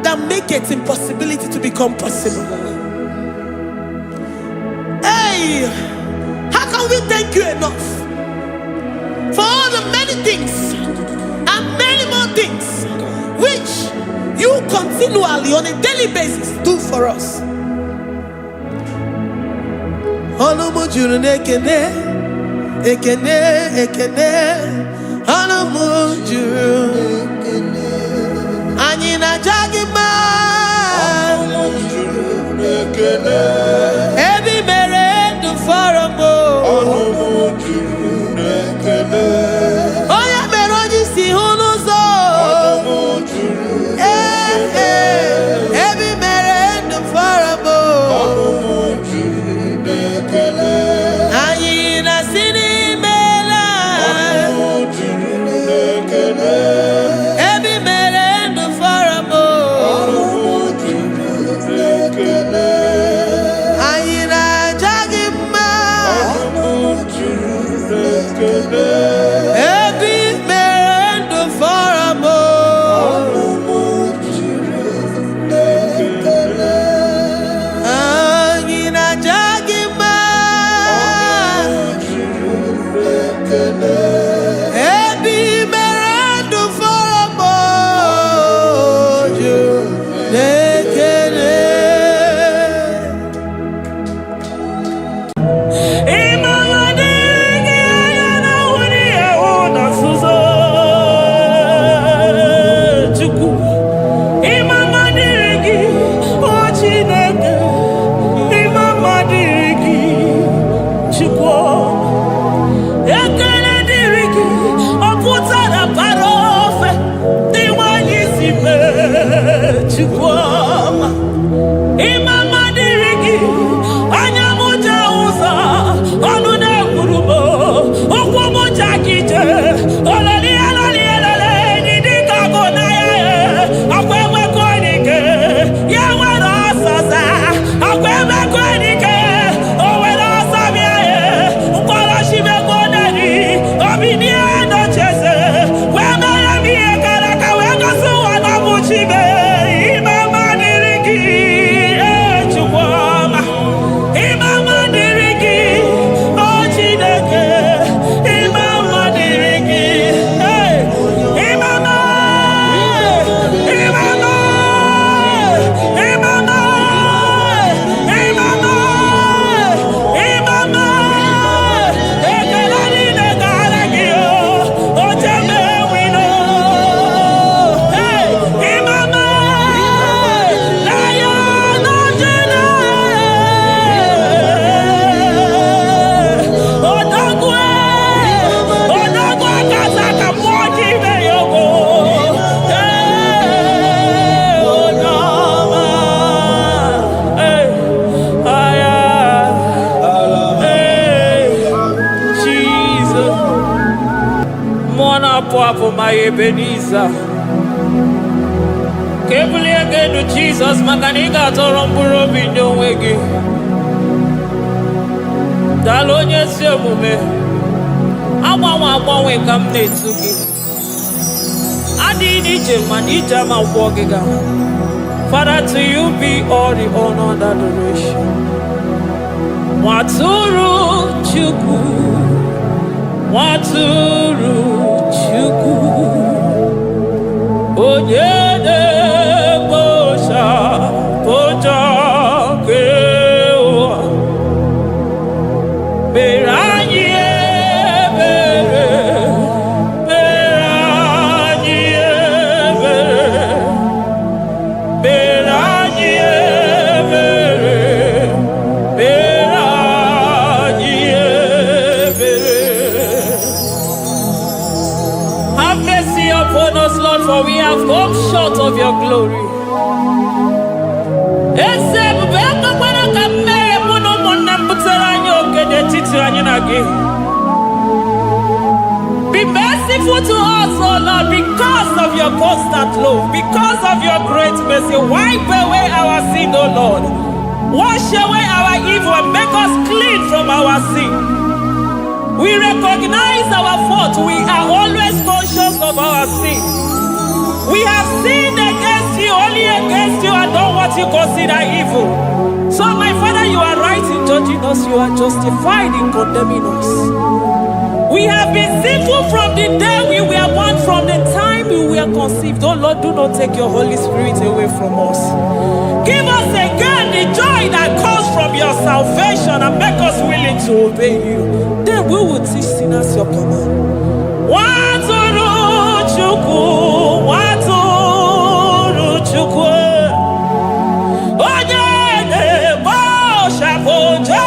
that makes impossibility to become possible. Hey, how can we thank you enough for all the many things and many more things which you continually on a daily basis do for us? Olumu juru n'ekene, ekene, ekene. Olumu juru. Anyị na-aja gị mma. Olumu juru n'ekene. Ebi mere ndụ fọrọ m. Olumu juru n'ekene. Onye mere onye isi hụ n'ụzọ. Olumu juru n'ekene. Ebi mere ndụ fọrọ m. Olumu juru n'ekene. Anyị na-asị n'imela. Olumu juru n'ekene. Ebi mere ndụ fọrọ m. Olumu juru n'ekene. Anyị na-aja gị mma. Olumu juru n'ekene. Ebi mere ndụ fọrọ m. Olumu juru n'ekene. Anyị na-aja gị mma. Ebi mere ndụ fọrọ m. Juru n'ekele. Papa, my Ebenezer. Kebuli again to Jesus, Makaniga Toromburo Bindo Wegi. Dalonya Semume. Awa we come Netsuki. Adi Manija Mawagiga. Father, to you be all the honor and adoration. Waturu Chuku. Waturu Chuku Onyede Bosha Boja Kewa Beranye Bere Beranye Bere Beranye Bere Beranye Bere. Have mercy upon us, Lord, for we have come short of your glory. Be merciful to us, oh Lord, because of your constant love, because of your great mercy. Wipe away our sin, oh Lord. Wash away our evil and make us clean from our sin. We recognize our fault. We are always conscious of our sin. We have sinned against you, only against you, and done what you consider evil. So, my Father, you are right in judging us. You are justified in condemning us. We have been sinful from the day we were born, from the time we were conceived. Oh Lord, do not take your Holy Spirit away from us. Give us again the joy that comes from your salvation and make us willing to obey you. Then we will teach sinners your command. Waturu Chukwu, Waturu Chukwu. Onye na-ebo shafoja.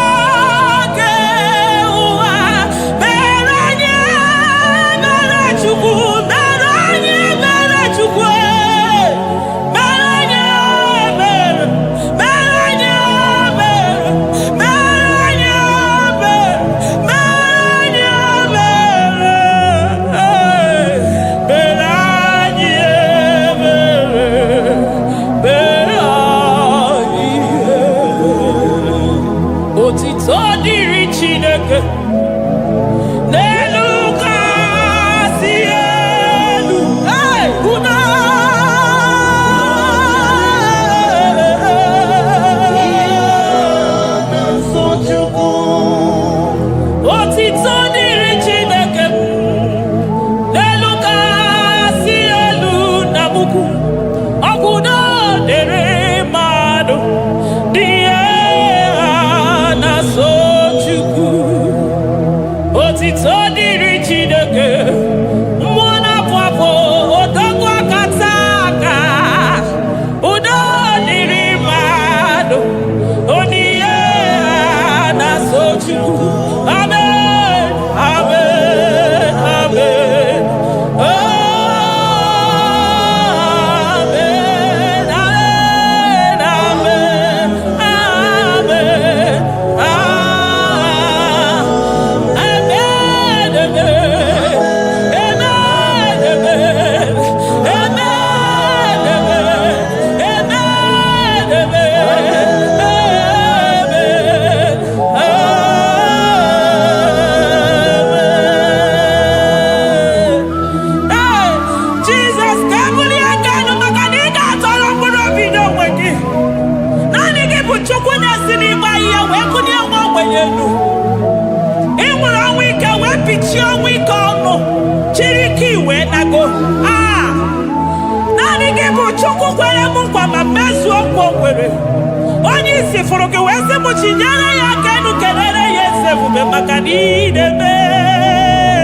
Onye isi fụrụ gị wee sị m chinyere ya aka enu kelere ya eze ebube maka na idebe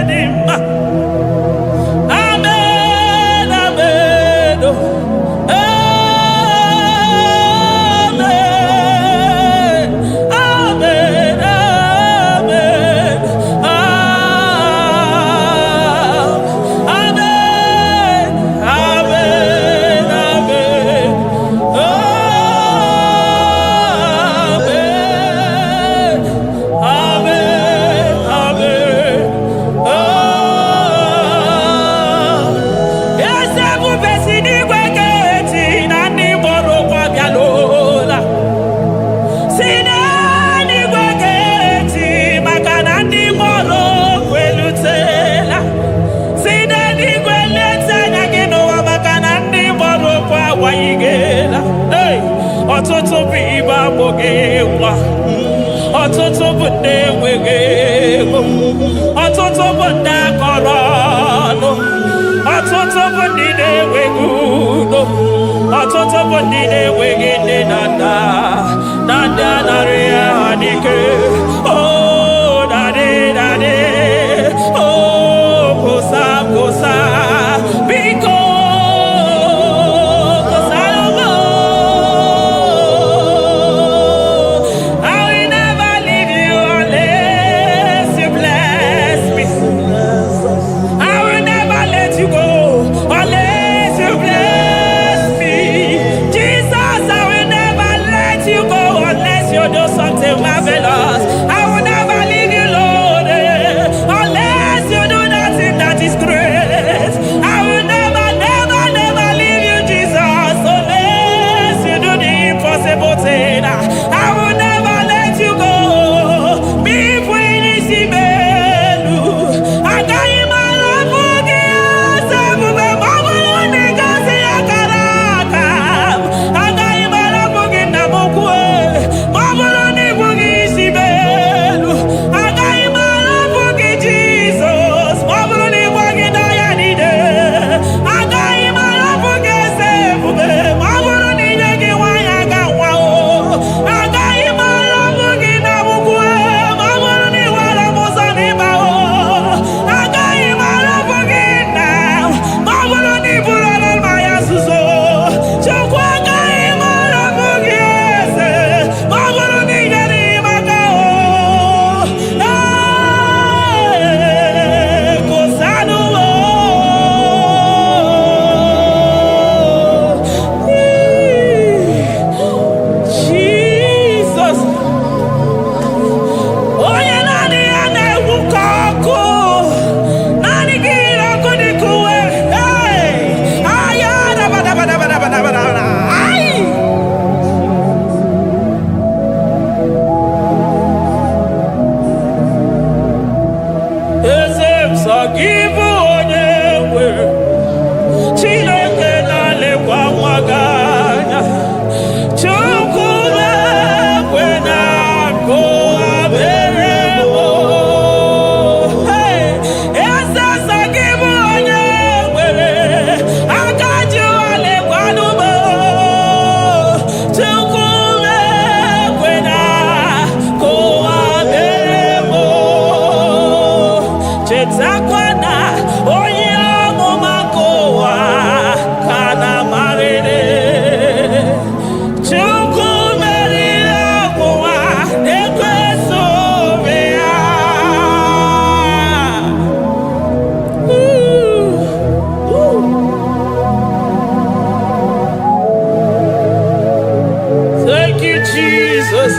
dị mma. Amen, amen, amen, amen, amen, amen, amen, amen. Ọtụtụ bụ ibe agbụghị nwa, ọtụtụ bụ ndị enweghị ego, ọtụtụ bụ ndị akọrọ ọnụ, ọtụtụ bụ ndị na-enweghị udo, ọtụtụ bụ ndị na-enweghị nne na nna, na ndị anarị ya n'ike. Oh, daddy, daddy, oh, kosa, kosa, biko. Do something marvelous. sọ gị bụ onye nwe Chineke na-elekwa nwa gị anya Chukwu na-ekwe na nkụwa mere eze sọ gị bụ onye nwere aka ji alekwa n'ugbo Chukwu na-ekwe na nkụwa mere chetakwa na onye ọmụma nke ụwa ka na-amarịrị Chukwu meriri ọnwụnwa na-ekweso obe ya. Thank you, Jesus.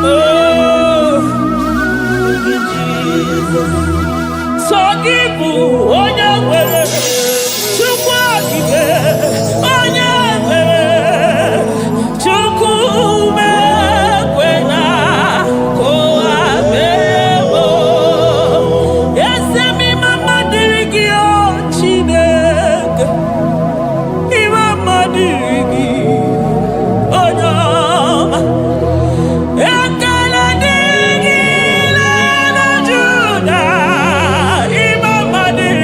Oh, thank you, Jesus. Sọ gị bụ onye nwere Chukwu okike onye nwere Chukwu mekwe na kụwa mebo eze m ime mma dịrị gị o Chineke ime mma dịrị gị onye ọma ekele dịrị gị na Juda ime mma dịrị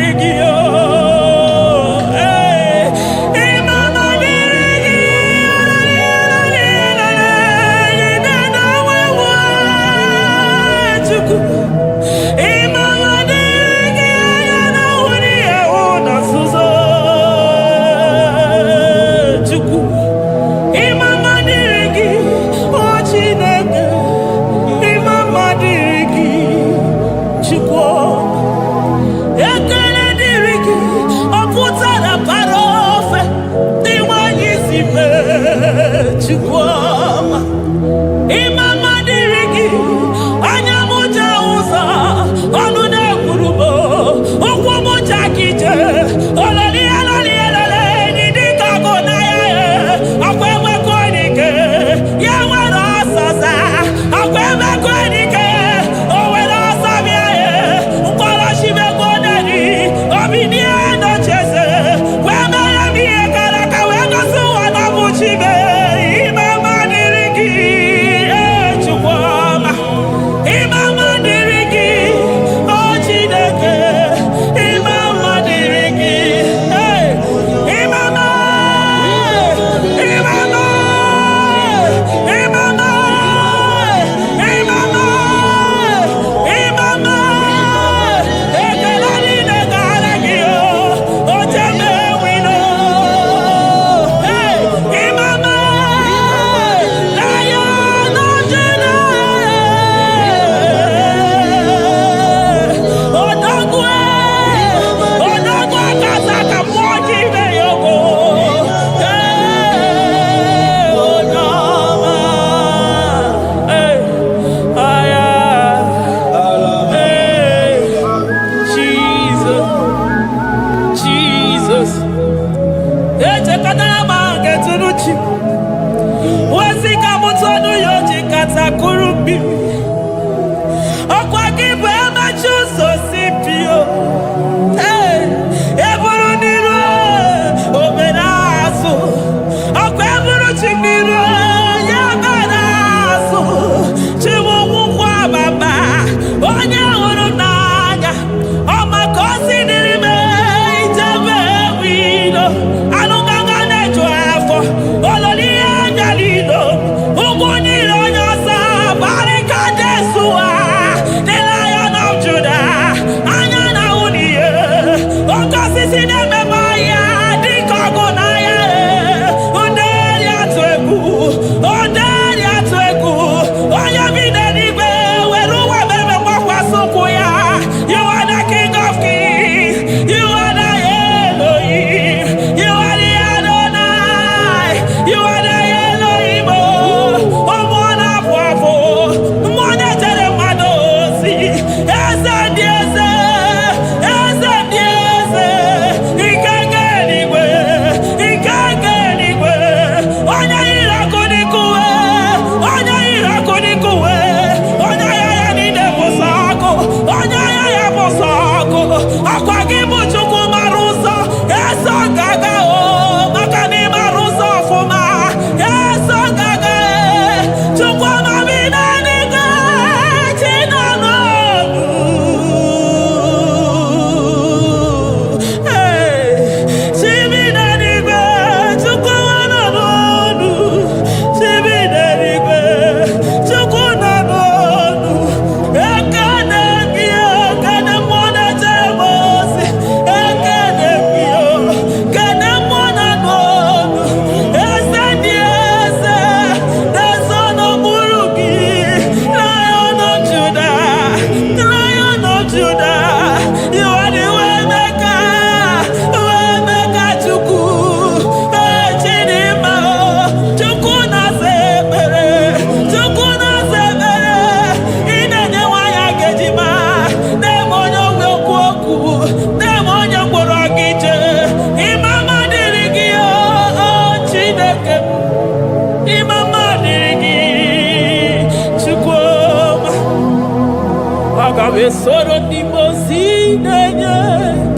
Abesoro di mosine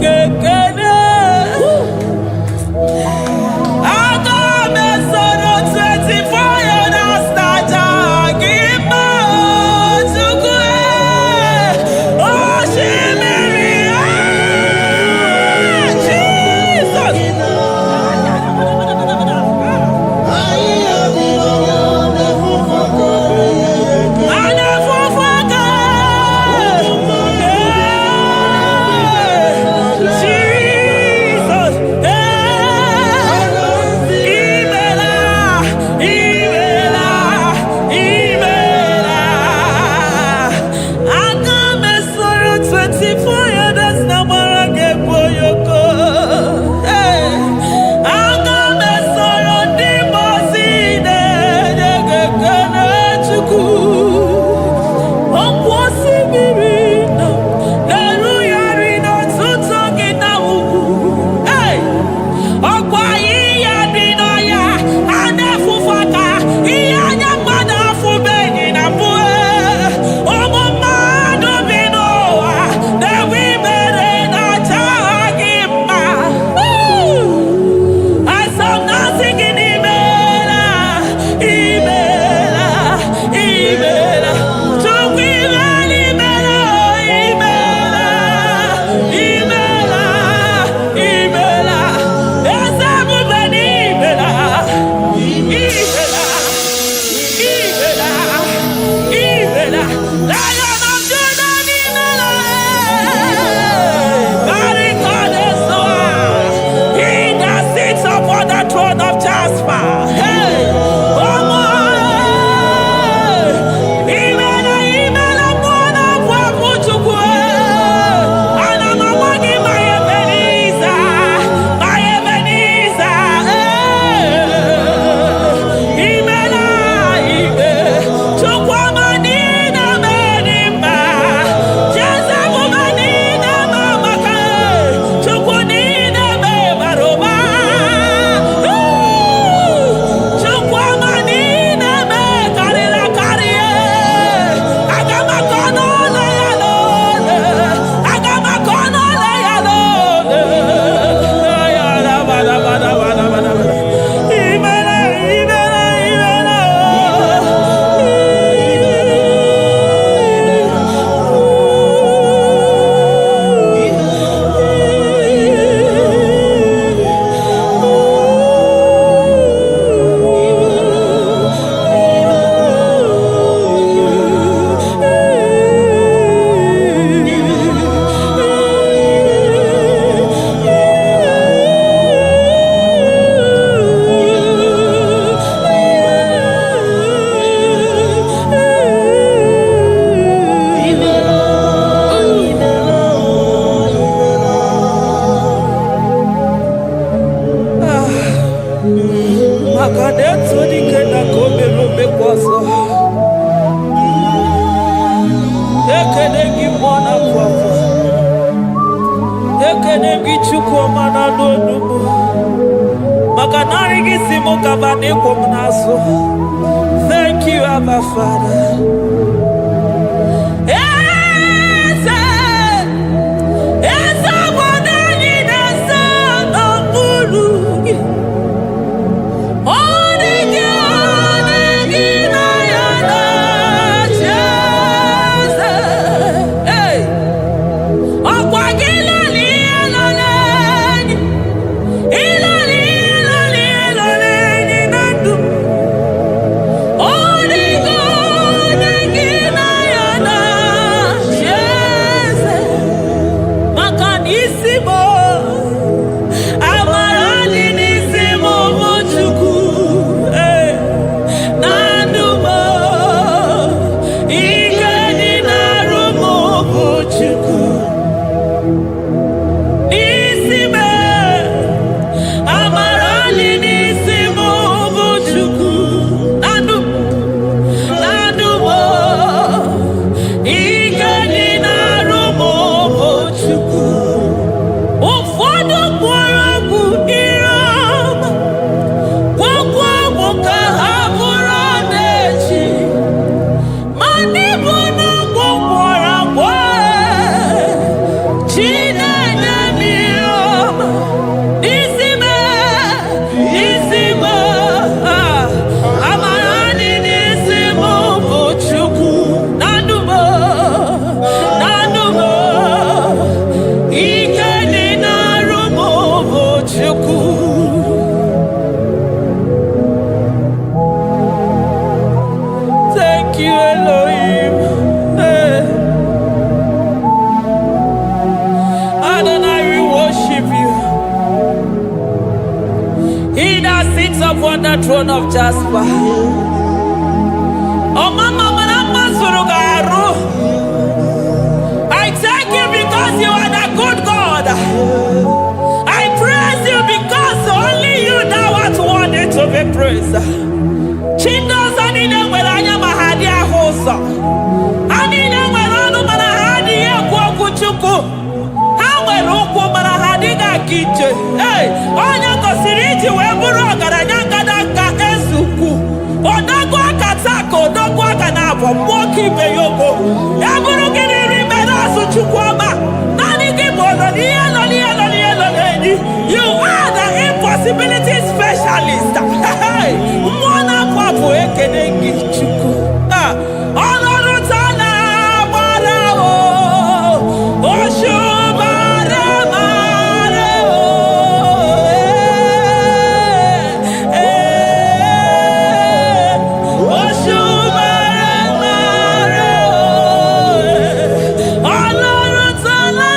kekene. Aga mesoro 24 years staja gima tukwe. Oh shimiri Jesus. Thank you, Abba Father. He that sits upon the throne of Jasper. Oh, Mama, I thank you because you are the good God. I praise you because only you thou art worthy to be praised. Chindos anine weranya mahadi ahosa. Anine weranu marahadi yekwo kuchuku. Hawe rukwo marahadi ga kiche. Hey, onya kosiriti weburu ogaranya kadaka esuku. Odagwa katako, odagwa kanabo, mwoki beyoko. Eburu gini rimena suchukwama. Nani kibono, you are the impossibility specialist. Mwana papu ekenengi chuku. Honoru tana barao. Oshubare mareo. Oshubare mareo. Honoru tana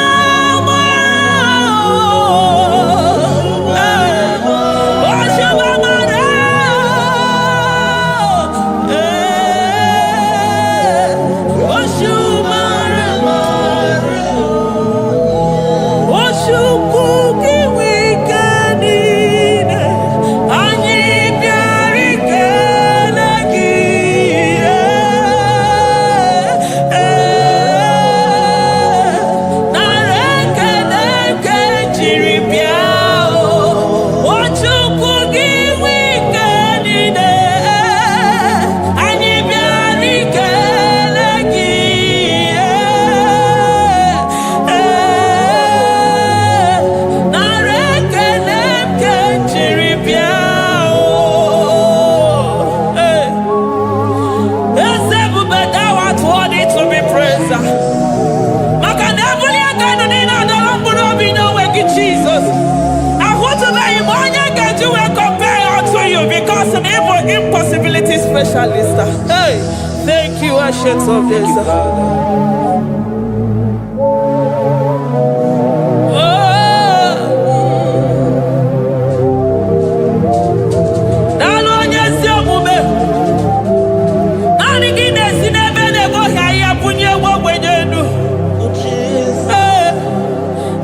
impossibility specialist. Hey, thank you, Ancient of Days.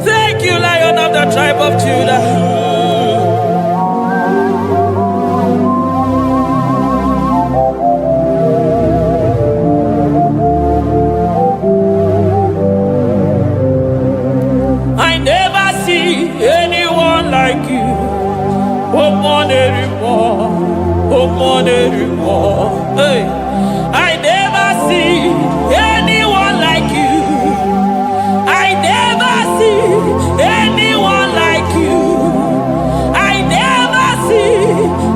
Thank you, Lion of the tribe of Judah. Hey, I never see anyone like you. I never see anyone like you. I never see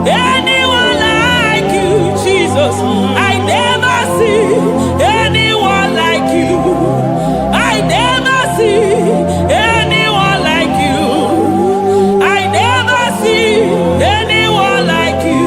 anyone like you, Jesus. I never see anyone like you. I never see anyone like you. I never see anyone like you.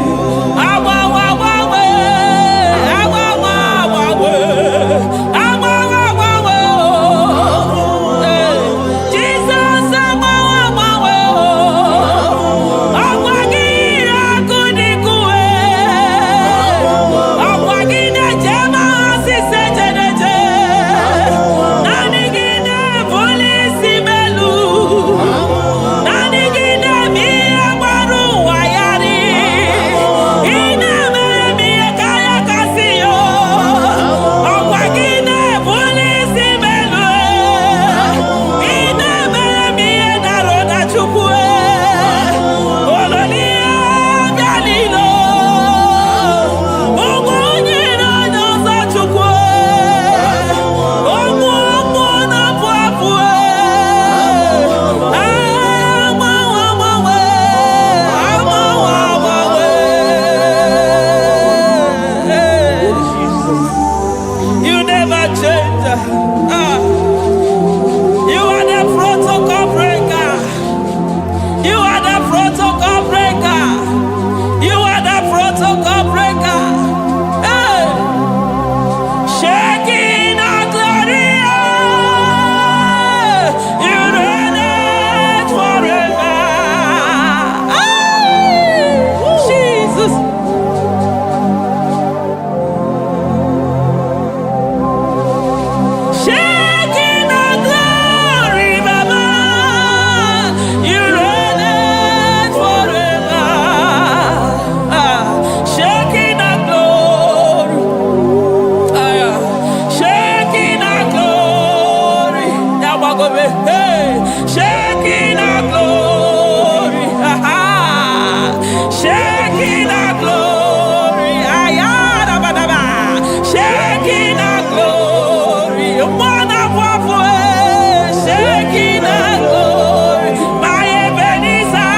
glory. Hey, Shekinah glory. Shekinah glory. Ayadabadaba. Shekinah glory. Wonderful. Shekinah glory. My Ebenezer.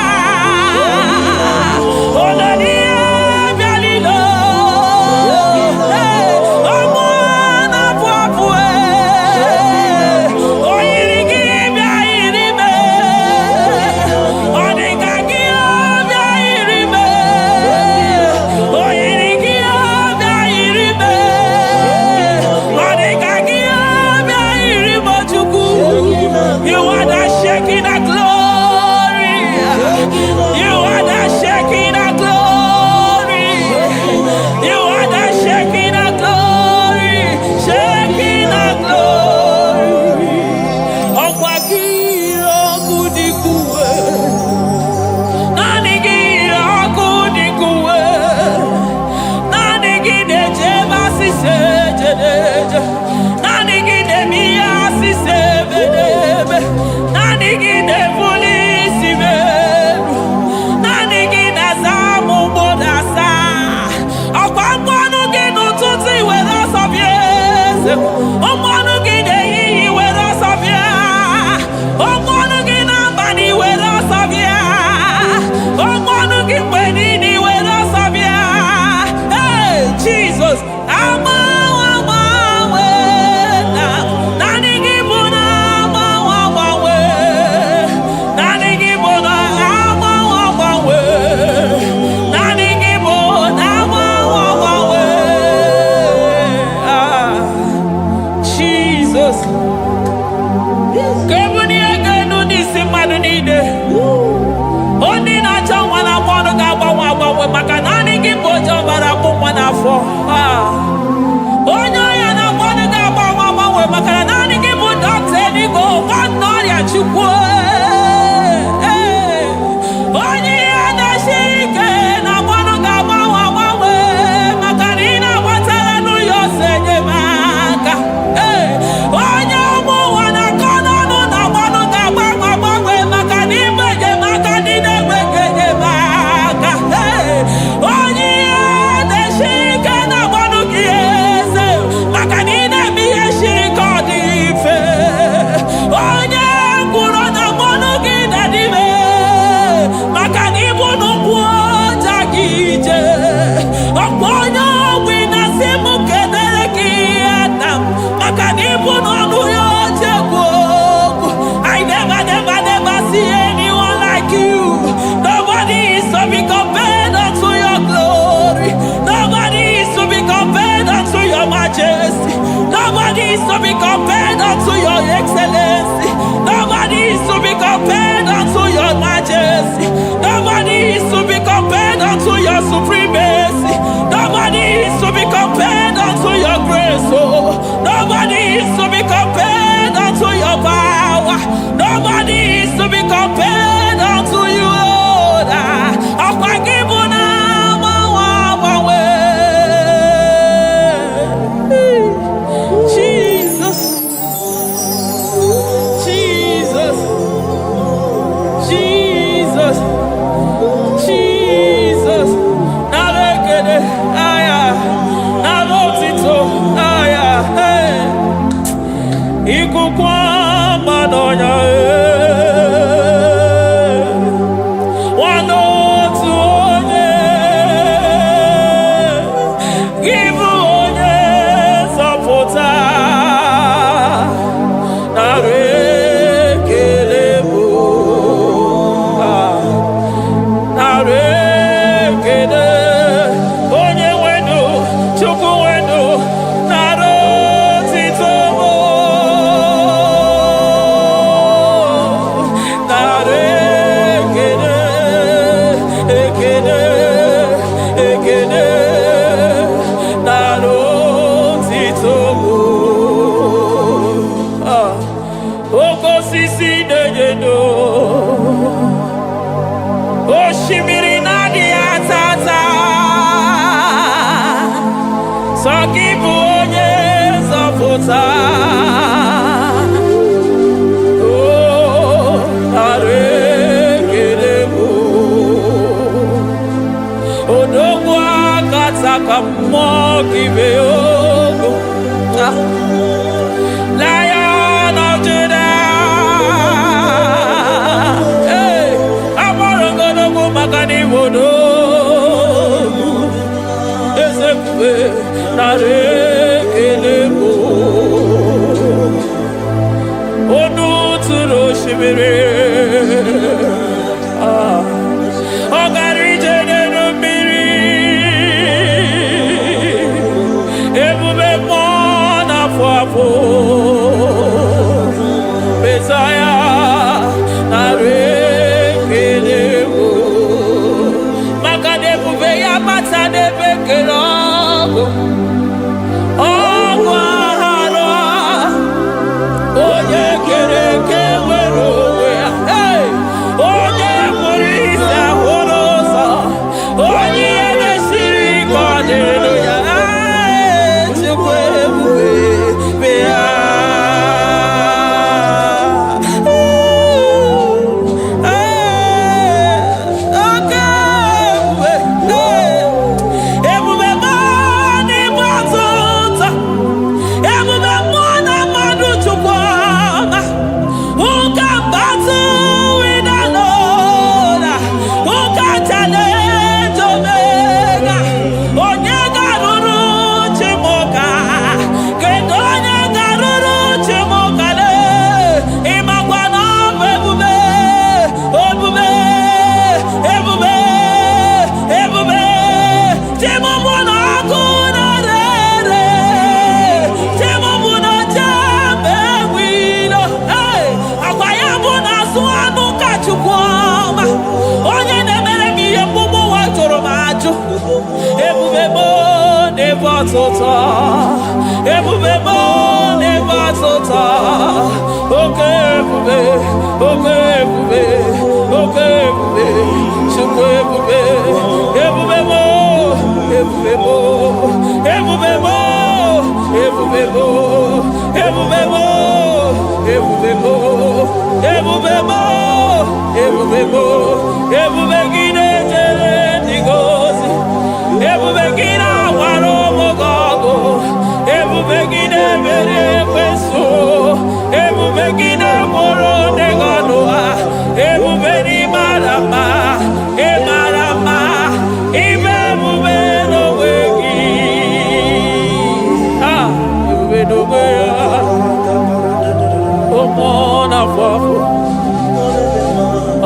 You are the Shekinah glory. You are the Shekinah glory. You are the Shekinah glory. Shekinah glory. Okwakiro kudikuwe. Nanigiro kudikuwe. Nanigide jeba sisejedeje. Nanigide miya sisebedebe. Nanigide polisi beru. Nanigide zamu bodasa. Okwakonu ginu tuti wera sobiese. Okwanu gide yiyi wera sobia. Okwanu gina bani wera sobia. Okwanu gipwenini wera sobia. Hey, Jesus. Maka nani kipojo bara kumwana fo. Onyo ya na kwani ga mama maka nani kipojo teni go one nori ya chukwu. Onyo ya na shike na kwani ga mama maka nina watara nu yosenye maka. Onyo mu wana kono nu na kwani ga mama maka nimeje maka ninemeje maka. Onye na shike na kwani kiese maka nina miye shike odife. Onye kwuru na kwani gina dime maka nibu nukwu jagije. Onye wina simu kedere ki Adam maka nibu nonu yo jegwo. I never see anyone like you. Nobody is to be compared unto your glory. Nobody is to be compared unto your majesty. Nobody is to be compared unto your excellency. Nobody is to be compared unto your majesty. Nobody is to be compared unto your supremacy. Nobody is to be compared unto your grace. Oh, nobody is to be compared unto your power. Nobody is to be compared unto you, Lord. Jesus, Jesus, Jesus, Jesus. Narekede, aya, narotito, aya, hey. Ikukwa madonya, Lion of Judah, hey, Amorogodogo Magani Wodo, Ezekwe, Narekelebo, Onu Turo Shimere, Ogarije Nenumiri, Ebube Mona Fwapo, Messiah, Narekelebo, Makadebube Yamata Debekerogo, Ogwahara, Oye Kereke Werowe, hey, Oye Murisa Horosa, Oye Nesiri Kodeluya, Chukwebuwe, Bea. Ebubebo never tota. Okay, ebube, okay, ebube, okay, ebube, chukwu ebube, ebubebo, ebubebo, ebubebo, ebubebo, ebubebo, ebubebo, ebubebo, ebubebo, ebubegide jere ndigozi, ebubegide waro mogogo, ebubegide mere kweso, ebubegide moro neganoa, ebubeni marama, emarama, ibe ebube no wegi, ebube no wegi, omona fafo,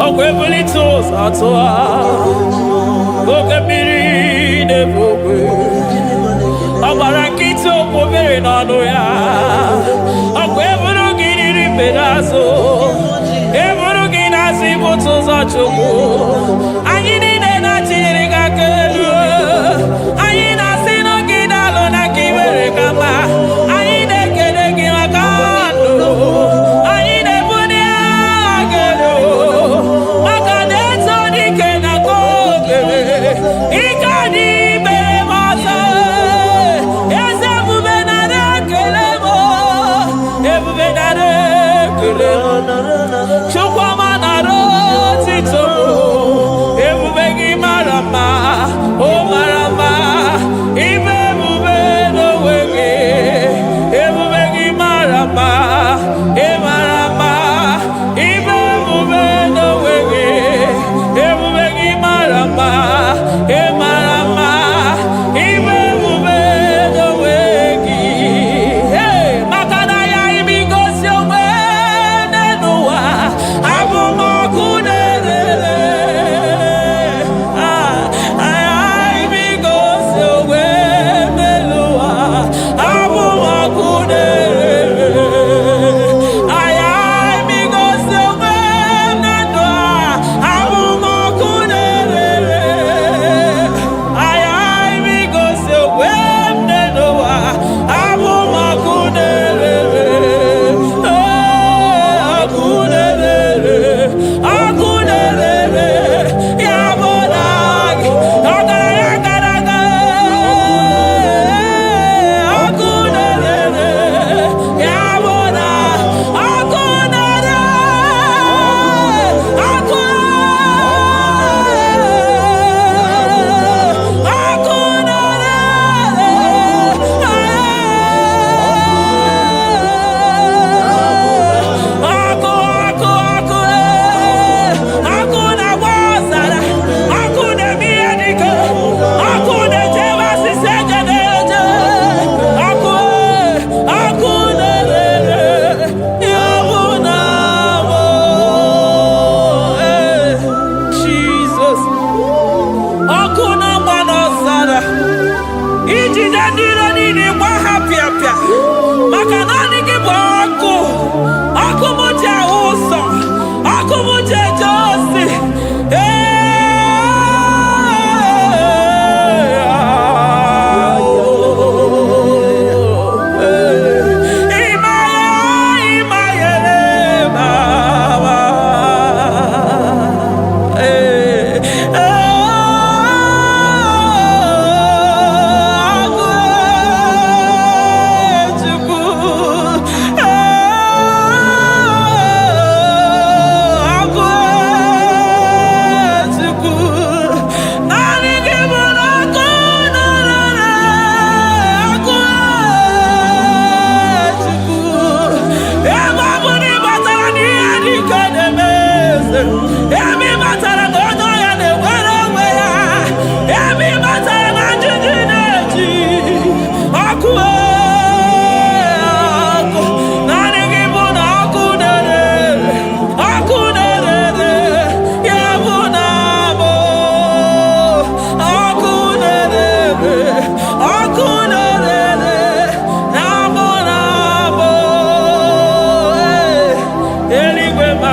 okwebulitoz atoa, okebiri nebogwe. Ọgbara nkịtị okwobere n'ọnụ ya, ọkwa eburu gị riri mberazụ, eburu gị na-asị bụtụ ụzọ Chukwu. Anyị niile na-achịrị gị aka elu, anyị na-asị n'oge na-alụ na ka iwere ka mma, anyị na-ekele gị maka ndụ, anyị na-ebuli agha gị elu, maka na eto dike na ka obere, ike adị ime ọzọ. Chukwama naro tito, ebube gị mara mma, o mara mma, ibe ebube n'onwe gị, ebube gị mara mma, ị mara mma, ibe ebube n'onwe gị, ebube gị mara mma, ị mara mma, ibe ebube n'onwe gị. Hey, maka na ya imigosi onwe n'ụwa,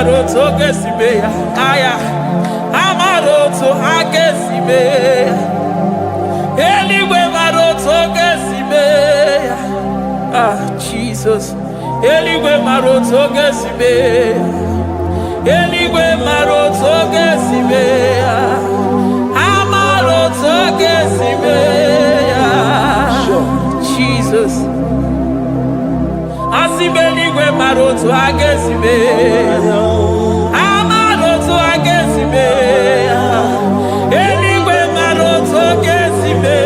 maroto gesibe aya amaroto agesibe eligwe maroto gesibe Jesus eligwe maroto gesibe eligwe maroto gesibe amaroto gesibe Jesus Asibeligwe maroto agesibe amaroto agesibe eligwe maroto gesibe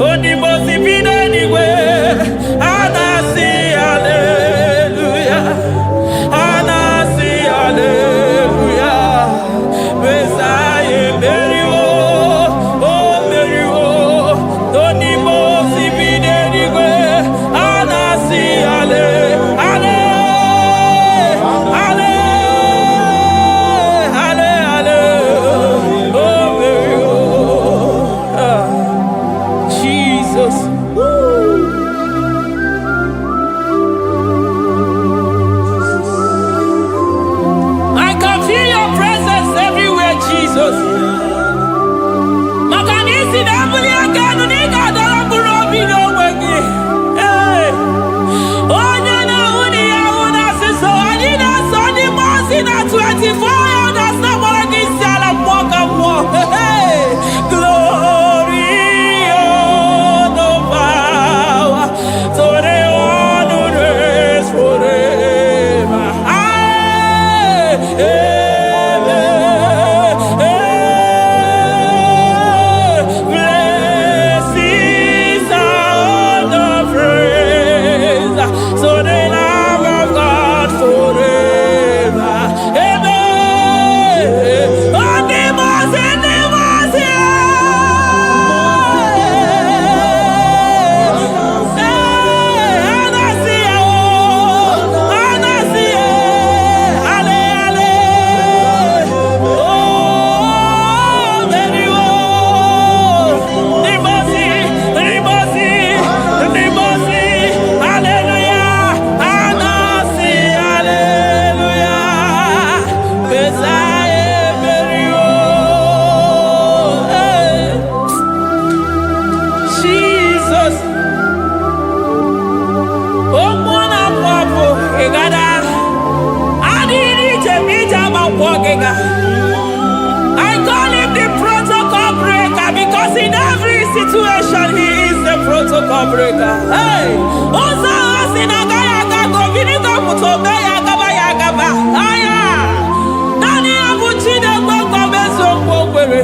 onimosibine eligwe anasi hallelujah anasi hallelujah Messiah meriwo oh meriwo onimosibine eligwe anasi ale ale ale ale ale oh meriwo Jesus I can feel your presence everywhere, Jesus. Makanisi dabuli aganu ni gadara burobi no wegi. Hey, onye na uni ya una siso ani na soni mosi na 24 elders na moragi siala mwaka mwo. Hey, glory, honor, power, to the one who reigns forever. Blessings are the praise, so the love of God forever. Amen. Jesus. Oh, mwana papo, egada. Adiri chemija makwogega. I call him the protocol breaker because in every situation he is the protocol breaker. Hey, Osa Osinagaya Gago Vinigo Mutobe Yagaba Yagaba. Aya, Nani Abuchide Gwagwa Meso Gwogwere.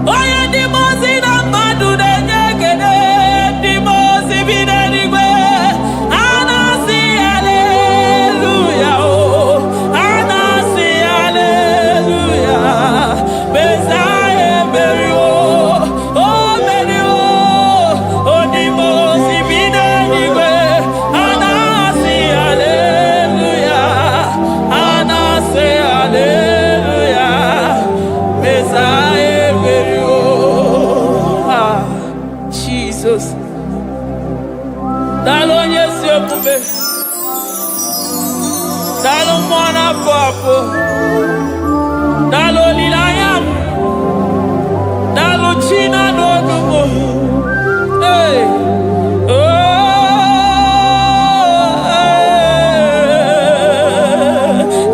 Oya di mozi na madu de nyegede, di mozi bidenigwe. Anasi hallelujah, oh, anasi hallelujah. Messiah merio, oh merio, oh di mozi bidenigwe. Anasi hallelujah, anasi hallelujah. Messiah merio. Jesus. Dalo nyesi okube. Dalo mwana papo. Dalo lilayam. Dalo china dogumo. Hey. Oh.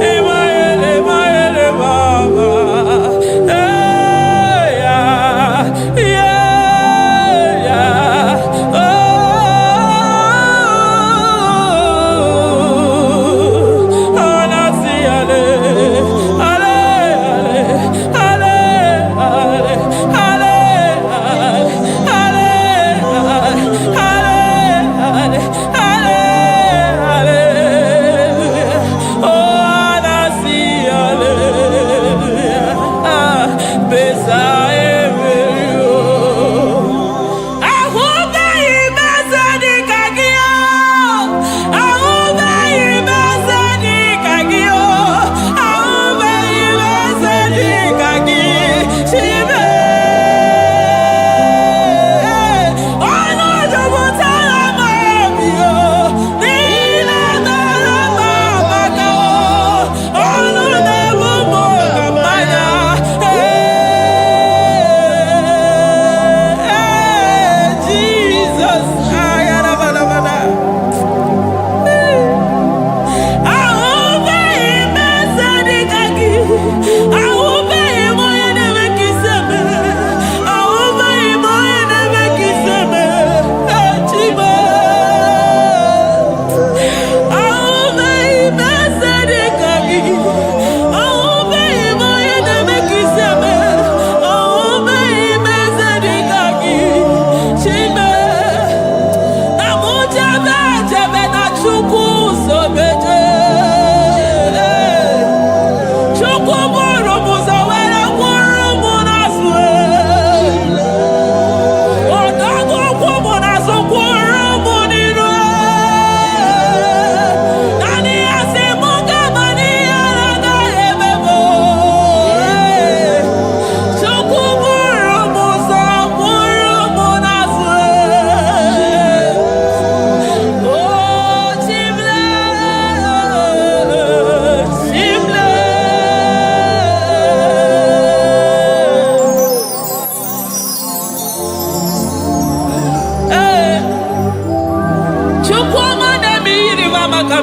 Emaele baba. Hey. Yeah. Oh. Anasi ale.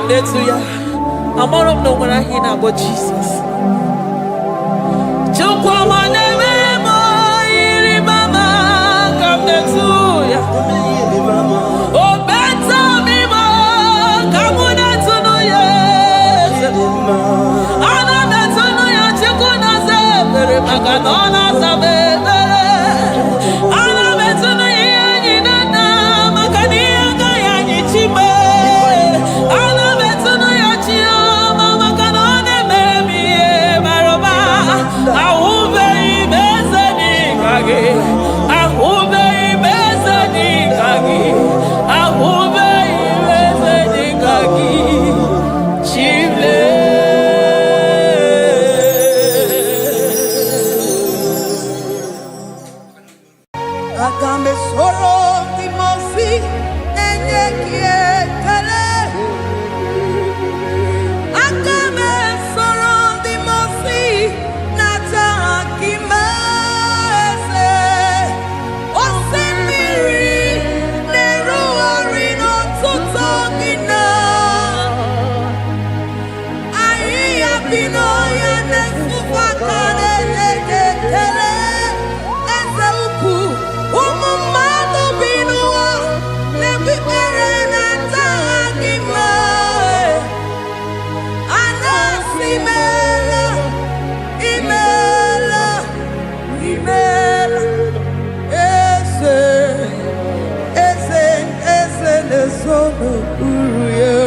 come there to ya. I'm all of no when I hear about Jesus. Come there to ya. Oh, better me more. Come on to know ya. Ana better know ya. Chikuna se bere maganona sabe. Ana better know ya ni nana magani anga ya ni chibe. Ana better know ya chia mama kanone baby maroba. Aube ibeze ni kage. Aube ibeze ni kage. Aube ibeze ni kage. Chible. Agambe soro timosi enye kietele. Agambe soro timosi nata kimese. Osemiri neru orino tutogina. Ayi abino ya nesufakane neketele. Eze ukwu umumado binuwa nebibere nata agima. Anasimela imela imela eze nezono uruye.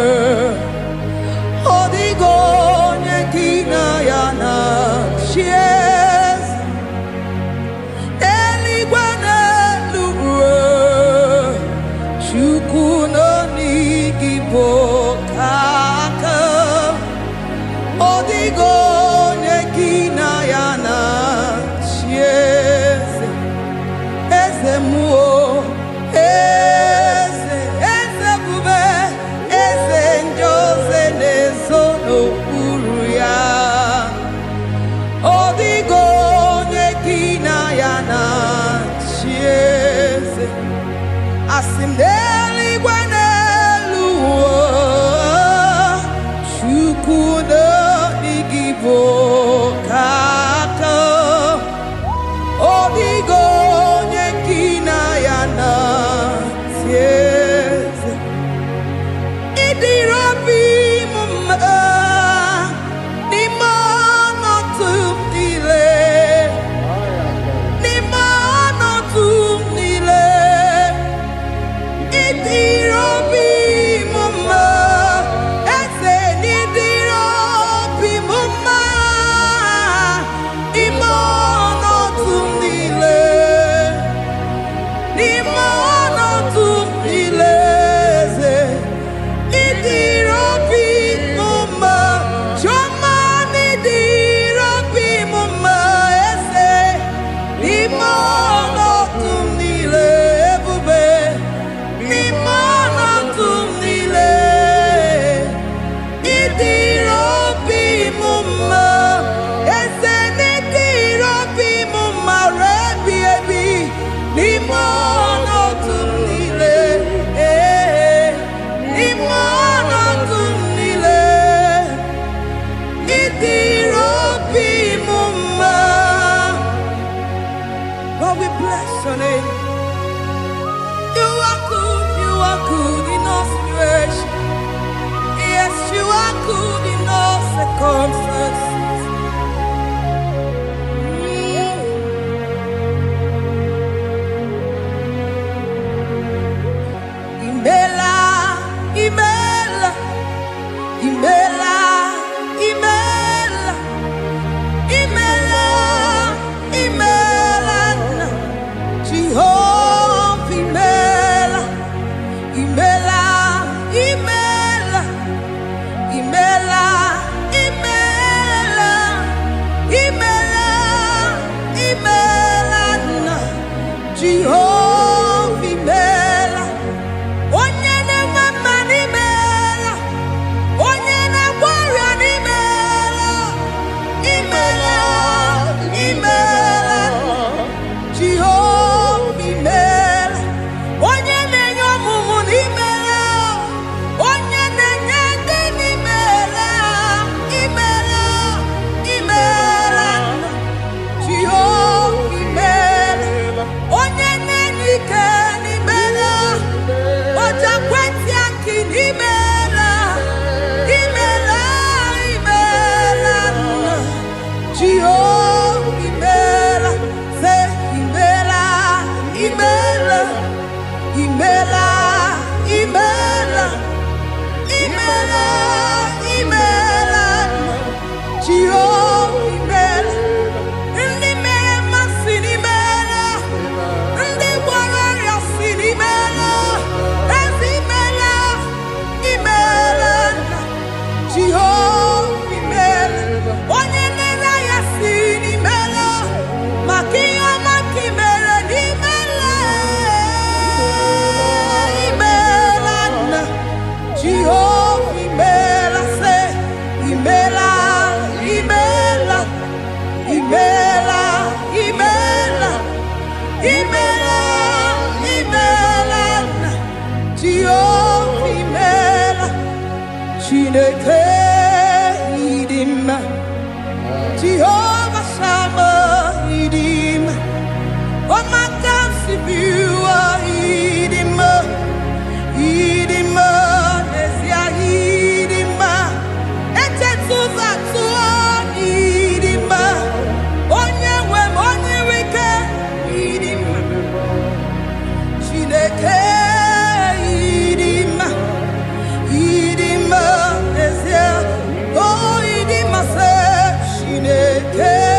Odigo nyekina yana chies eligwe n'eluigwe. Chukwu nọ n'Igbo kaka. Odigo nyekina yana chies eze muo eze bube eze njoze nezono uru ya. Odigo nyekina yana chieze asim n'eluigwe n'elu ụwa. Chukwu nọ n'Igbo kaka. Odigo nyekina yana chieze idirobi mumma n'ime ọnọdụ niile. N'ime ọnọdụ niile. Idirobi mumma eze n'idirobi mumma. N'ime ọnọdụ niile. N'ime ọnọdụ niile eze idirobi mumma. Chioma n'idirobi mumma eze. N'ime ọnọdụ niile ebube. N'ime ọnọdụ niile idirobi mumma eze n'idirobi mumma rebi ebi. N'ime ọnọdụ niile n'ime ọnọdụ niile idirobi mumma. Lord, we bless your name. You are good in all situations. Yes, you are good in all circumstances. Imela, imela, imela, imela, imela, imela, Jehovah, imela, imela, imela, imela, imela, imela, imela, Jehovah, imela. Onye na-enwe mma n'imela. Onye na-agwọ ọrịa n'imela. Imela, imela, Jehovah, imela. Onye na-enye ọmụmụ n'imela. Onye na-enye ndị Chineke idima, Jehovah Shammah idima, Omakansibua idima, idima, Nesia idima, Etetuzatuo idima, Onyewe Onyewike idima, Chineke idima, idima, Nesia, oh idima se Chineke.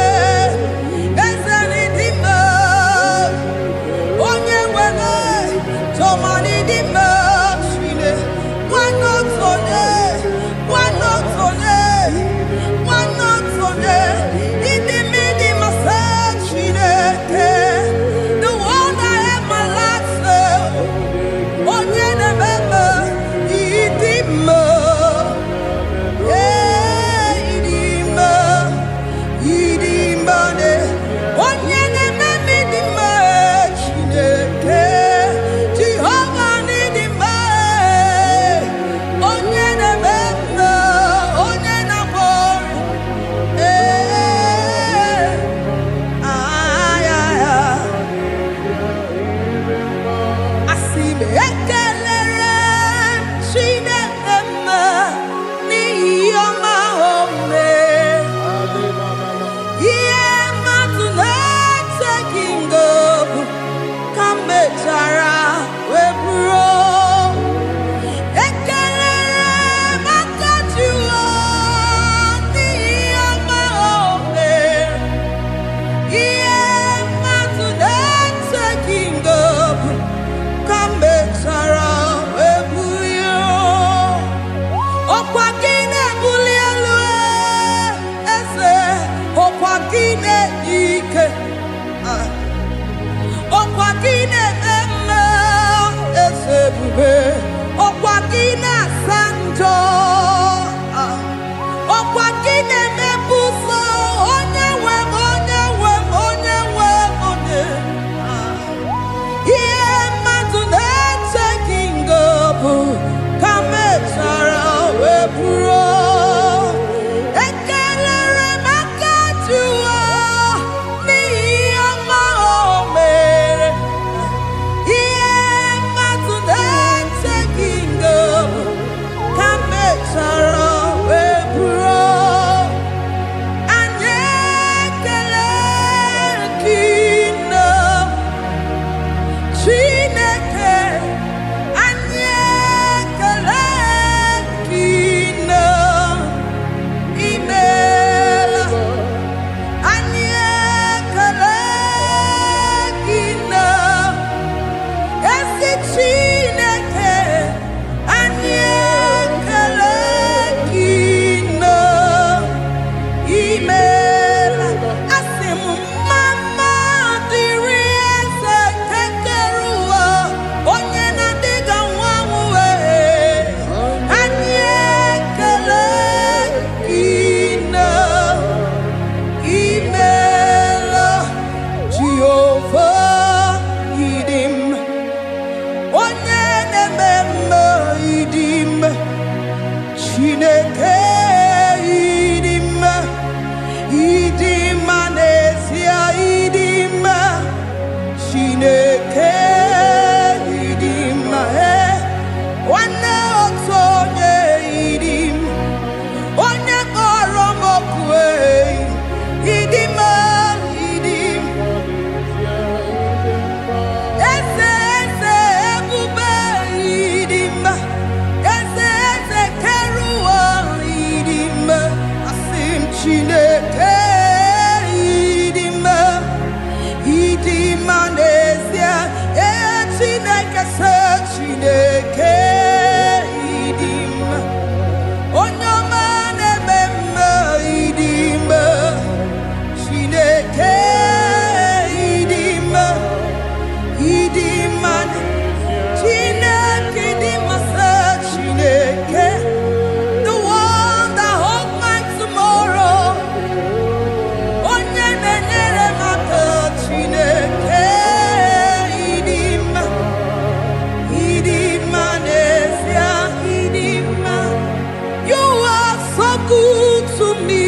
good to me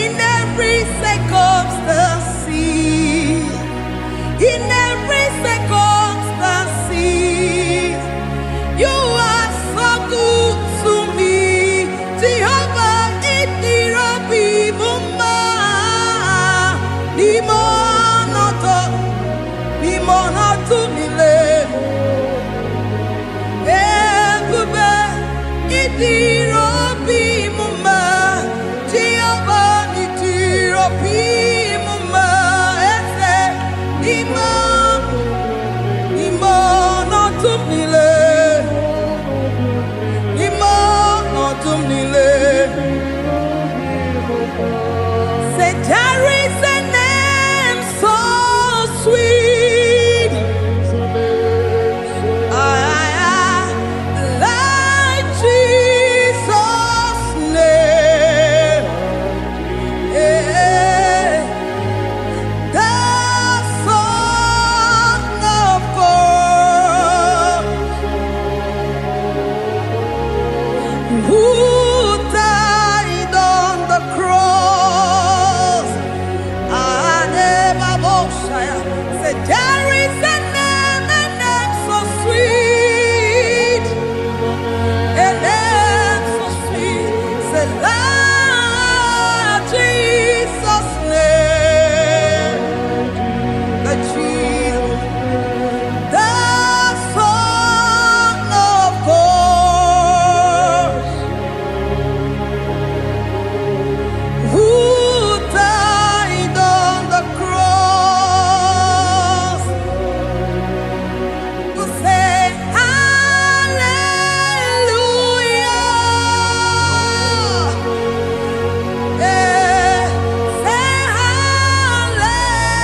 in every circumstance. In every circumstance, you are so good to me. Jehovah, it be mumma, limono to me le. Ebube, it be mumma, Jehovah, it be mumma. Limono to me le. Say there is a name so sweet, like Jesus' name, the Son of God, who died on the cross. Say there is a name so sweet, a name so sweet. Say Lord Jesus' name, the Jesus, the Son of God, who died on the cross. To say hallelujah, say hallelujah,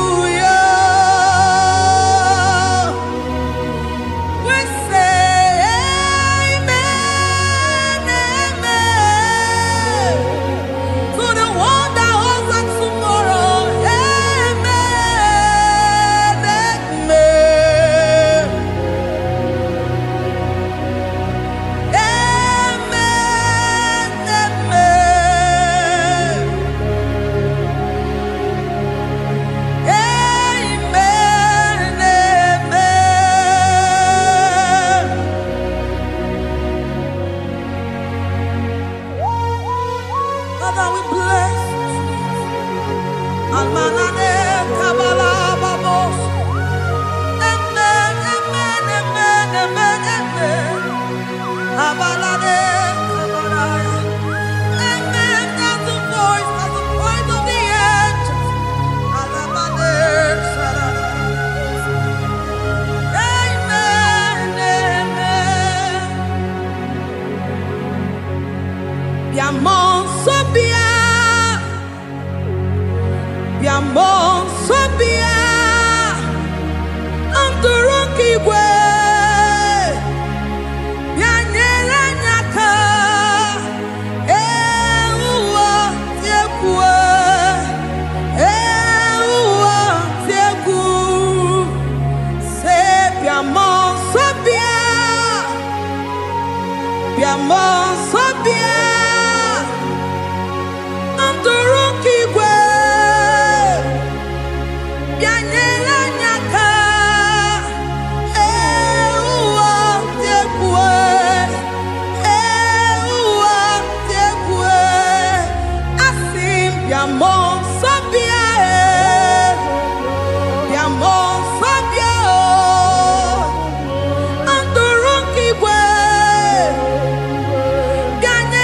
hallelujah. We say amen, amen, to the one that holds us tomorrow. Amen, amen, amen, amen. Father, we bless Almanane Kabala Babos. Amen, amen, amen, amen, amen. Abalade Kabalaya. Amen. That's the voice of the angels. Alabade Sarada. Amen, amen. Biamon Sobia, Biamon Sobia, Anturuki we, Bianyela Nyaka, Ewa Tiekwe, Ewa Tieku, Se Biamon Sobia, Biamon Sobia, Anturuki we, Bianyela Nyaka, Ewa Tiekwe, Ewa Tiekwe, Asim Biamon Sobia, Biamon Sobia, Anturuki we, Bianyela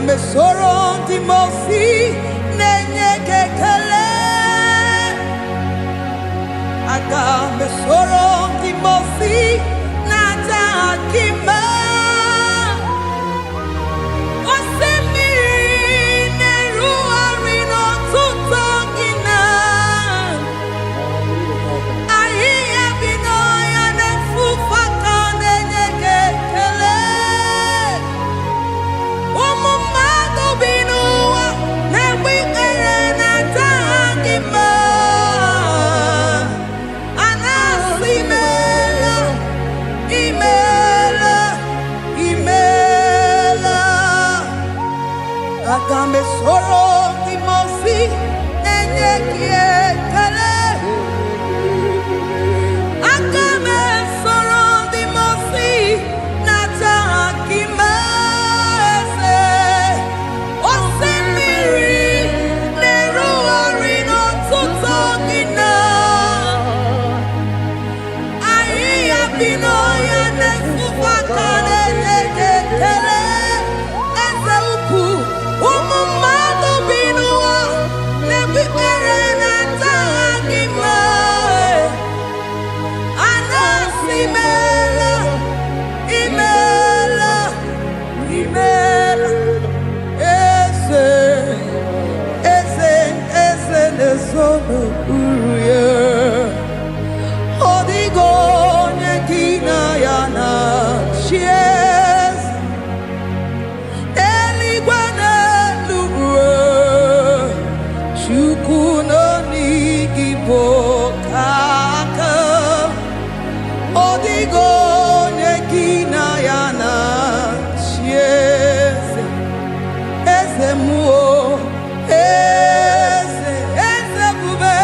me soro di mosi nenye kekele. Aga me soro di mosi nata akima. Osemiri neru arino tuto gina. Ahiya bino ya ne fufaka nenye kekele. Umumado binuwa newi erena tangima. Anasimela, imela, imela. Agame soro dimosi nenye kiekele. Agame soro dimosi nata akima. Osemiri neru arino tuto gina. Ahiya bino ya nefufa kane nekele. Eze ukwu umumado binuwa nebi erena tangima. Anasimela, imela, imela. Eze nezono uruye. Odigo nekina yana chies. Eligwe n'eluigwe. Chukwu nọ n'Igbo kaka. Odigo nekina yana chies. Eze muo, eze bube,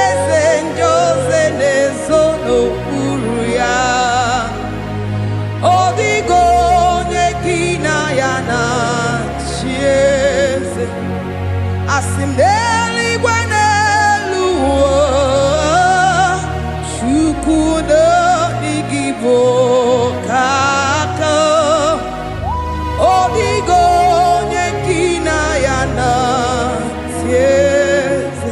eze njoze nezono uru ya. Odigo nekina ya na chieze. Asim n'eluigwe n'elu ụwa. Chukwu nọ n'Igbo kaka. Odigo nekina ya na chieze.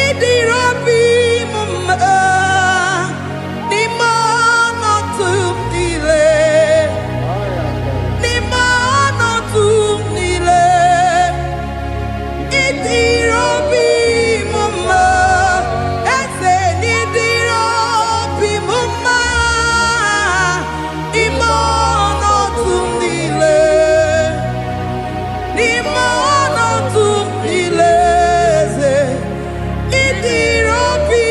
Idirabi mumma ni mono tumile. Ni mono tumile. Idirabi mumma. Ese ni idirabi mumma. Ni mono tumile. Ni mono tumile. Idirabi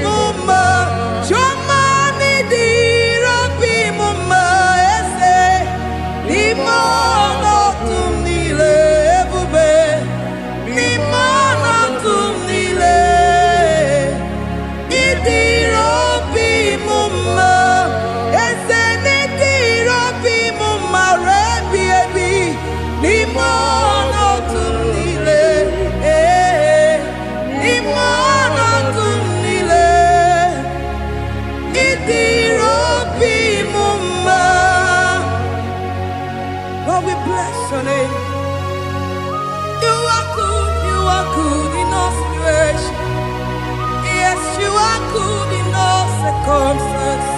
mumma. Choma ni idirabi mumma. Ese ni mono tumile. Ebube ni mono tumile. Idirabi mumma. Ese ni idirabi mumma. Rebi ebi ni mono tumile. Ni mono tumile. Idirabi mumma. Lord, we bless your name. You are good in all situations. Yes, you are good in all circumstances.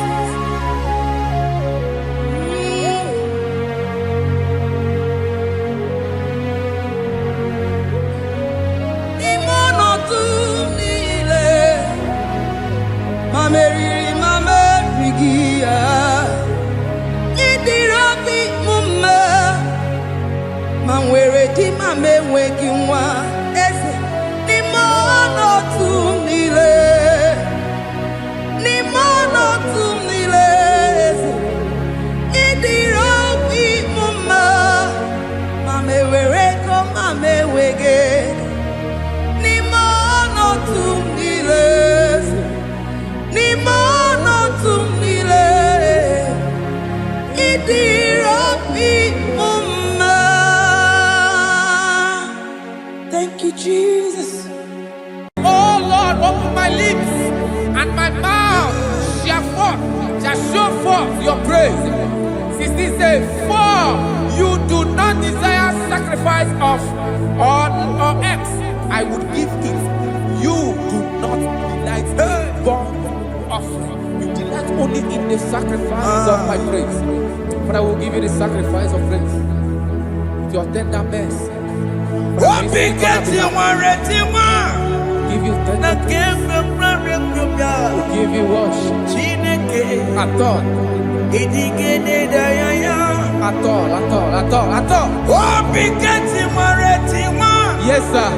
Ni mono tumile. Mameriri mamerigia. Idirabi mumma. Manwere di mamenwegi nwa. Eze ni mono tumile. Ni mono tumile. Eze idirabi mumma. Mamewere ko mamewege. Ni mono tumile. Ni mono tumile. Idirabi mumma. Thank you, Jesus. Oh Lord, open my lips and my mouth shall show forth your praise. 16 says, for You do not desire sacrifice of or eggs. I would give it. You do not delight in burnt offering. You delight only in the sacrifice of my praise. But I will give you the sacrifice of praise. With your tender mercy. Give you tender praise. Will give you worship. At all. At all. Yes, sir.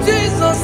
Jesus,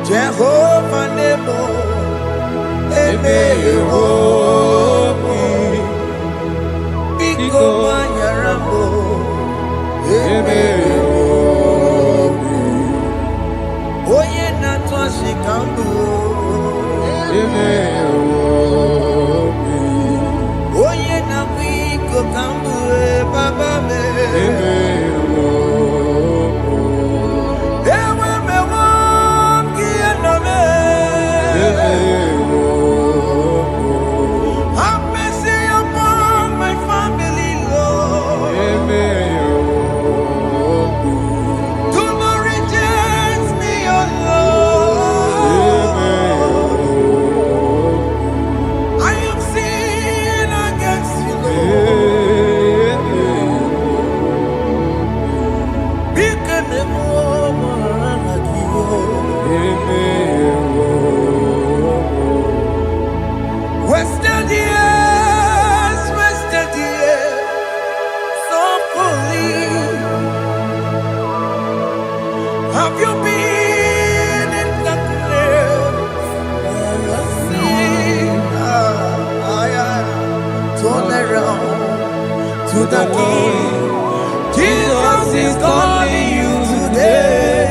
Jehovah Nebo, Biko Manyarambo, Oye Natwa Shikambu, Oye Nabiko Kambu, Baba me. Have mercy upon my family, Lord. Wasted years, so fully. Have you been in the place? Turn around to the King. Jesus is calling you today.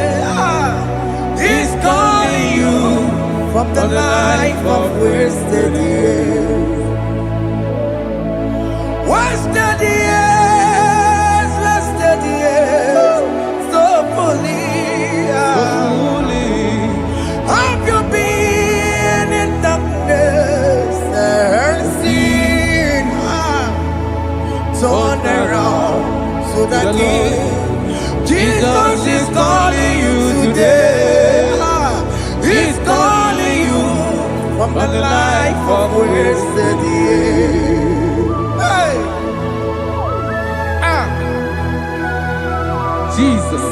He's calling you from the life of wasted years. Wasted years, so fully. Have you been in darkness and seen? Turn around to the King. Jesus is calling you today. He's calling you from the life of wasted years. Hey! Jesus.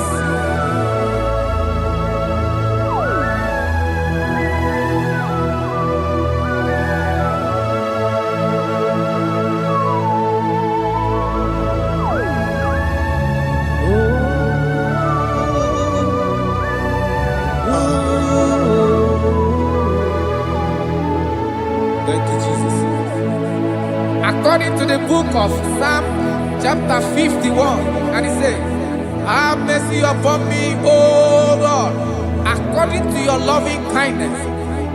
Thank you, Jesus. According to the book of Psalm chapter 51, and it says, have mercy upon me, O Lord, according to your loving kindness,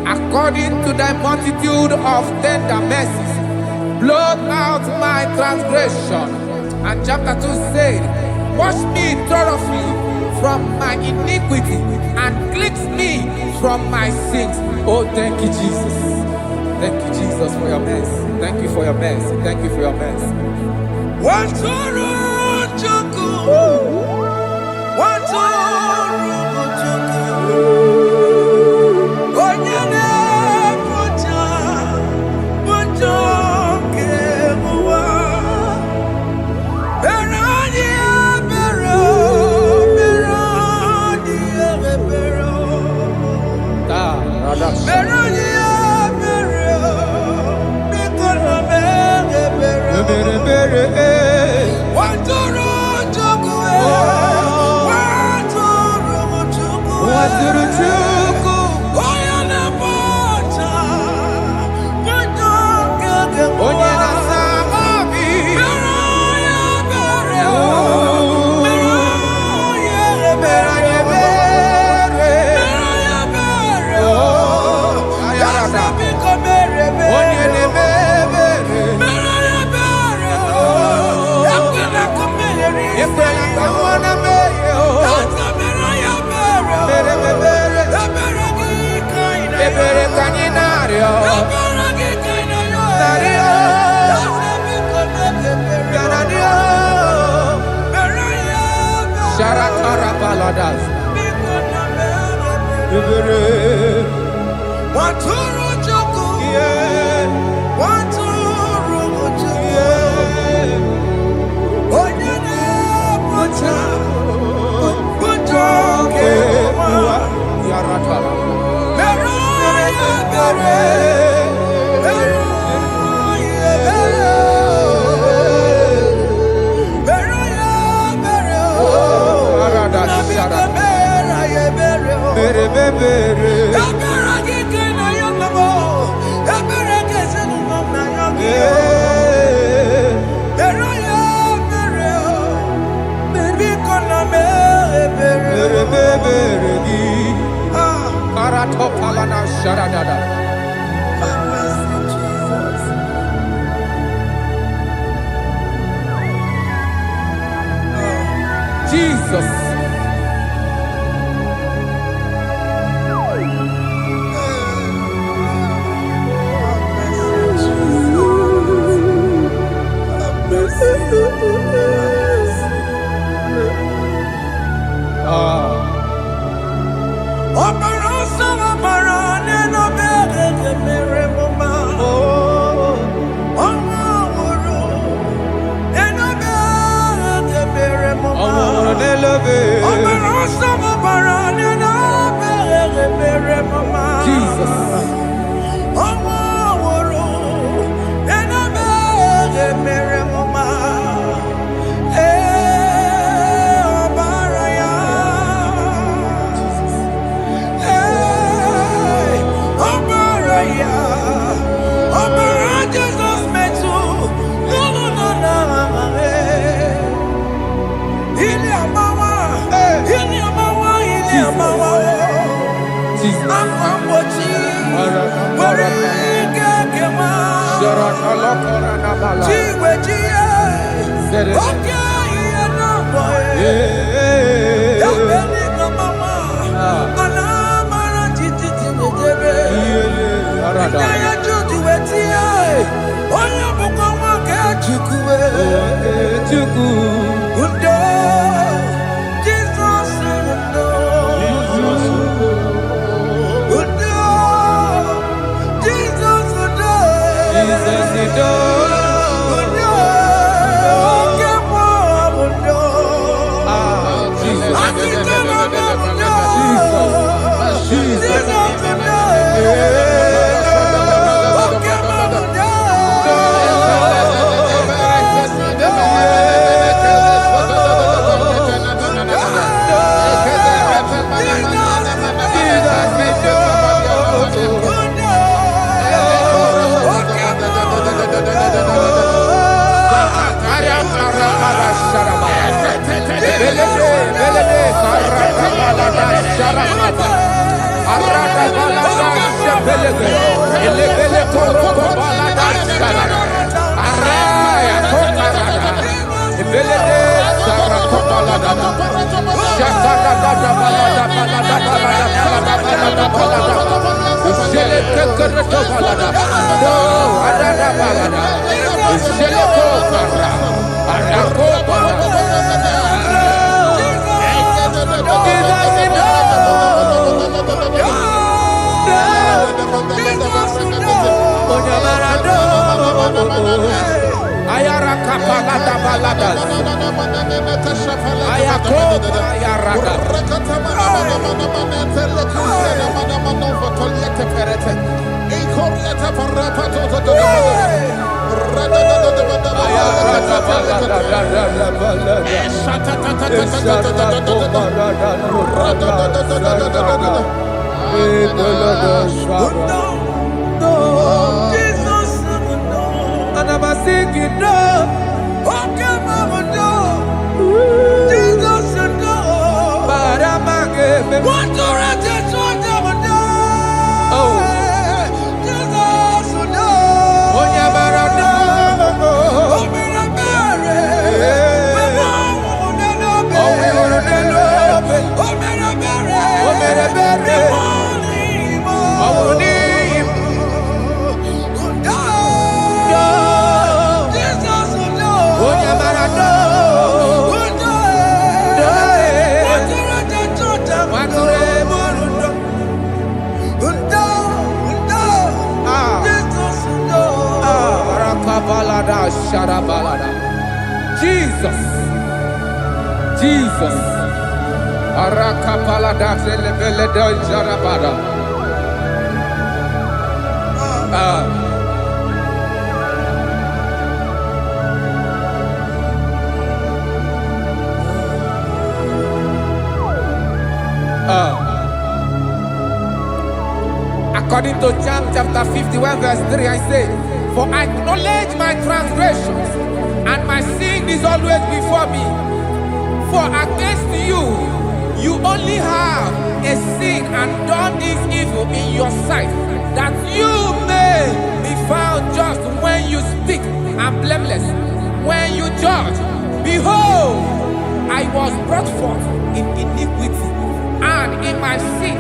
according to thy multitude of tender mercies, blot out my transgression. And chapter 2 said, wash me thoroughly from my iniquity and cleanse me from my sins. Oh, thank you, Jesus. Thank you, Jesus, for your mercy. Thank you for your mercy. Thank you for your mercy. Jesus. Love it. Jesus. Jesus. Arakapalada zelebeleda jarabada. According to John chapter 51 verse 3, I say, for I acknowledge my transgressions, and my sin is always before me. For against you, you only have a sin and done this evil in your sight, that you may be found just when you speak, and blameless when you judge. Behold, I was brought forth in iniquity, and in my sin,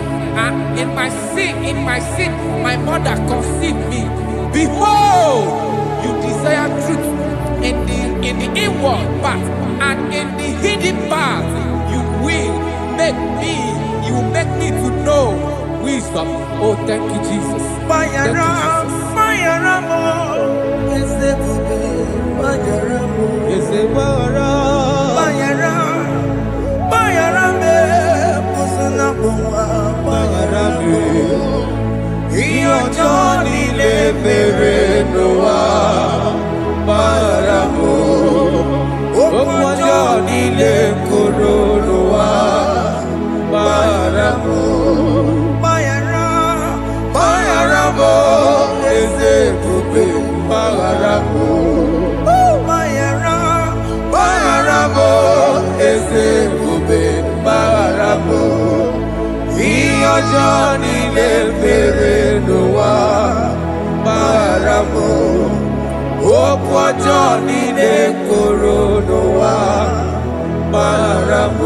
my mother conceived me. Behold, you desire truth in the inward part, and in the hidden part you will make me to know wisdom. Oh, thank you, Jesus. Thank you, Johnny mere n'ụwa gbara m okwu ọjọọ niile kwuru n'ụwa gbara m.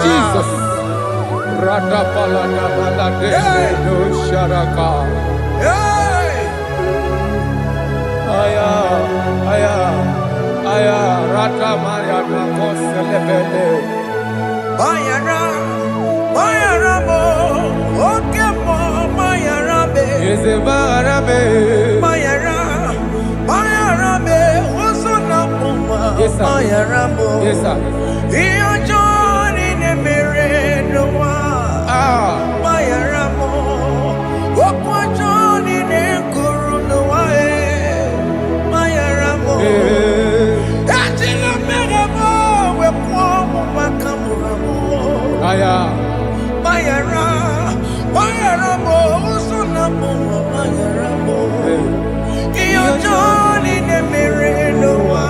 Jesus. No sharaka. Aya, aya, aya, rata maria na koselebele. Bayara mo, oke mo, bayara be. Eze bayara be, oso na puma. Bayara mo, yes sir. Iyo joni ne mere no wa. Bayara mo, okwa joni ne kuru no wa. Bayara mo, ajila mere mo, we kwa mo makamura mo. Aya, bayara mo, oso na puma. Bayara mo, iyo joni ne mere no wa.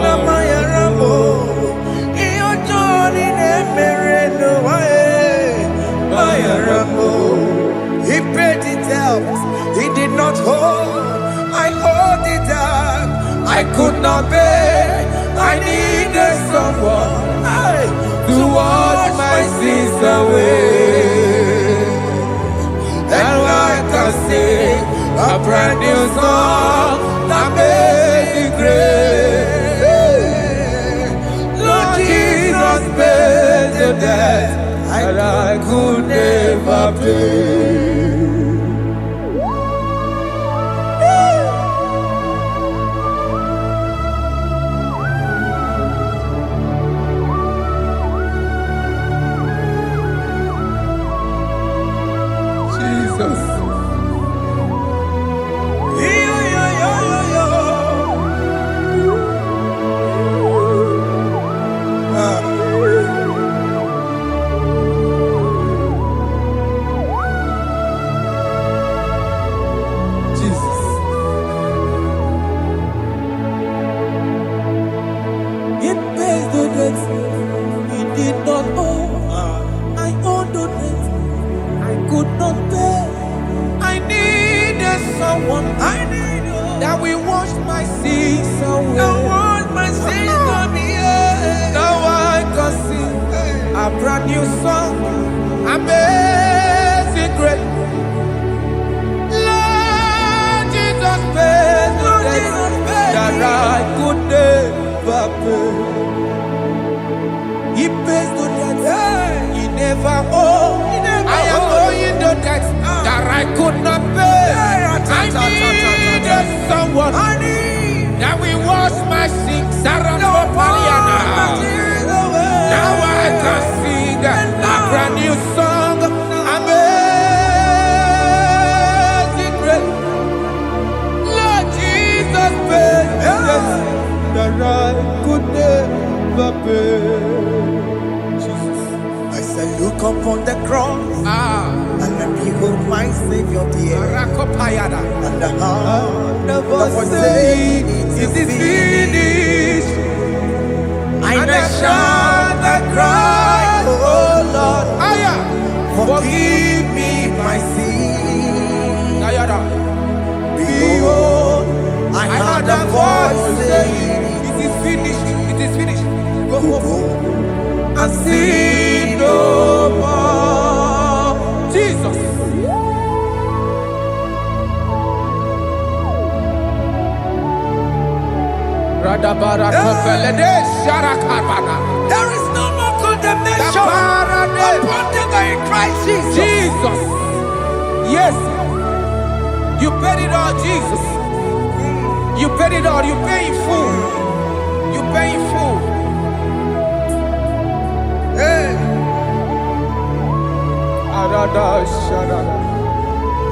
Na bayara mo, iyo joni ne mere no wa. Bayara mo, he paid it out, he did not hold. I owed it out, I could not pay. I needed someone to wash my sins away. And I can sing a brand new song, Amazing Grace. Lord Jesus paid the debt that I could never pay. Jesus. It pays the debt he did not owe. I owed the debt I could not pay. I needed someone that will wash my sins away. Now I can sing a brand new song, Amazing Grace. Lord Jesus paid the debt that I could never pay. He pays the debt he never owed. I am owing the debt that I could not pay. I needed someone that will wash my sins. Now I can sing a brand new song, Amazing Grace. Lord Jesus paid the debt that I could never pay. I said, look upon the cross and then behold my Savior there. And the heart of us saying, it is finished. I shall not cry, oh Lord, forgive me my sin. Behold, I heard a voice saying, it is finished, it is finished. go And sin no more. Jesus. There is no more condemnation upon them that in Christ Jesus. Jesus. Yes. You paid it all, Jesus. You paid it all. You pay in full. You pay in full. Hey,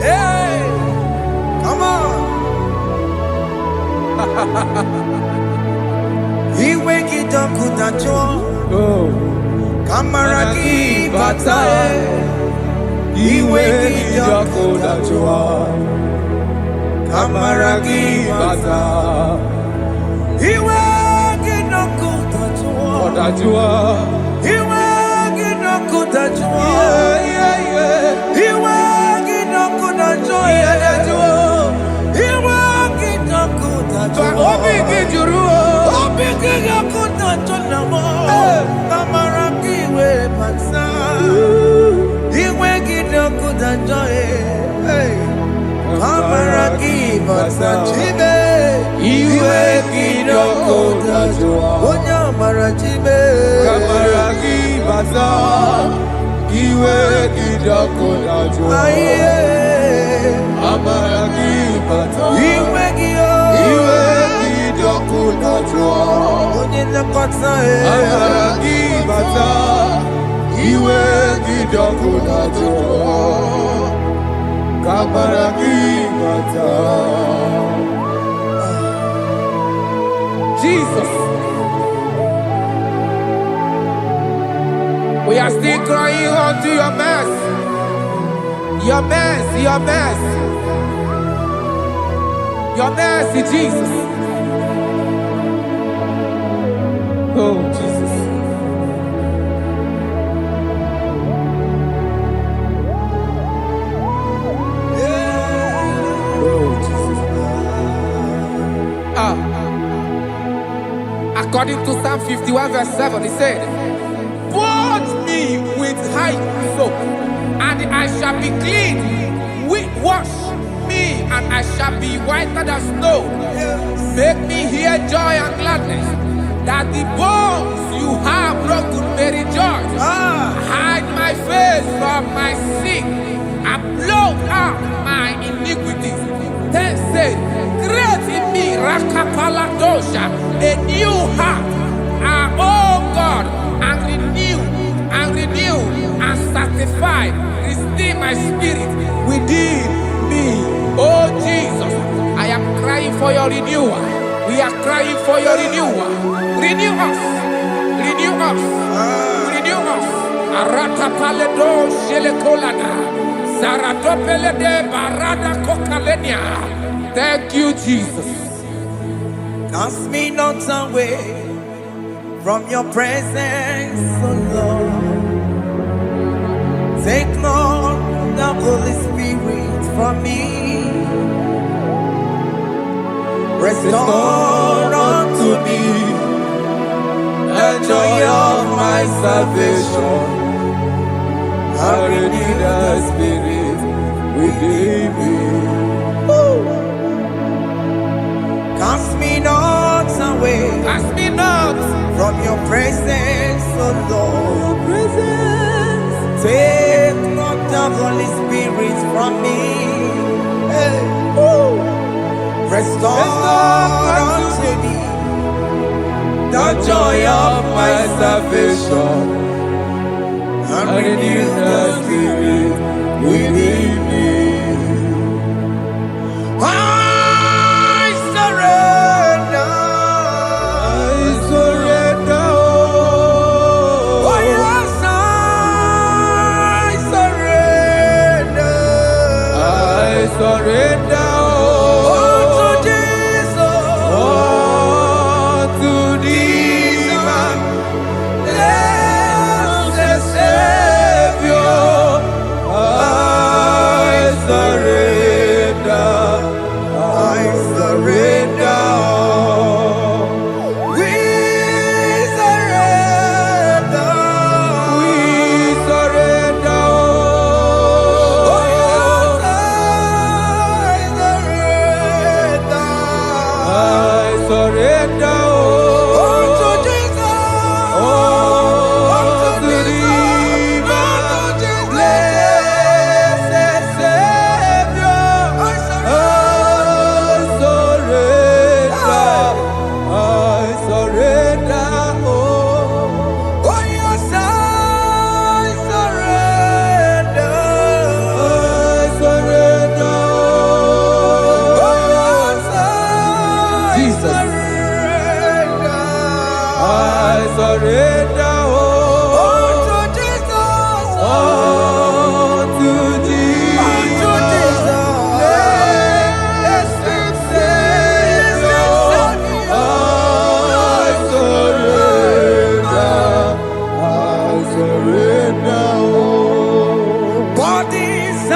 hey, come on. He wake it up, kutacho. Kamaraki batae. He wake it up, kutacho. Amaragi bata. Iwe ginoko tajua. Tajua. Iwe ginoko tajua. Iwe ginoko tajua. Iwe ginoko tajua. Obi gijuru. Obi ginoko tajua. Amaragi we bata. Iwe ginoko tajua. Amaragi bata. Chibe. Iwe ginoko tajua. Onya marachibe. Amaragi bata. Iwe ginoko tajua. Amaragi bata. Iwe ginoko tajua. Onye nakota. Amaragi bata. Iwe ginoko tajua. Kamaragi bata. Jesus, we are still crying unto your mercy, your mercy, your mercy, your mercy, Jesus. Oh, Jesus. According to Psalm 51 verse 7, he said, "Wash me with hyssop, soap, and I shall be clean. Wash me, and I shall be whiter than snow. Make me hear joy and gladness, that the bones you have broken may rejoice. Hide my face from my sin, and blot out my iniquities." Then said, "Create in me Rakapaladosha, a new heart, oh God, and renew, and sanctify, restore my spirit within me." Oh Jesus, I am crying for your renewal. We are crying for your renewal. Renew us, renew us, renew us. Aratapaledo shelekolada, zaratopelede barada kokalenia. Thank you, Jesus. Cast me not away from your presence, oh Lord. Take not the Holy Spirit from me. Restore unto me the joy of my salvation. I renew the spirit within me. Cast me not away. Cast me not from your presence, oh Lord. Take not the Holy Spirit from me. Hey. Restore unto me the joy of my salvation, and renew the spirit within me. surrender unto Jesus, unto thee, my blessed Savior.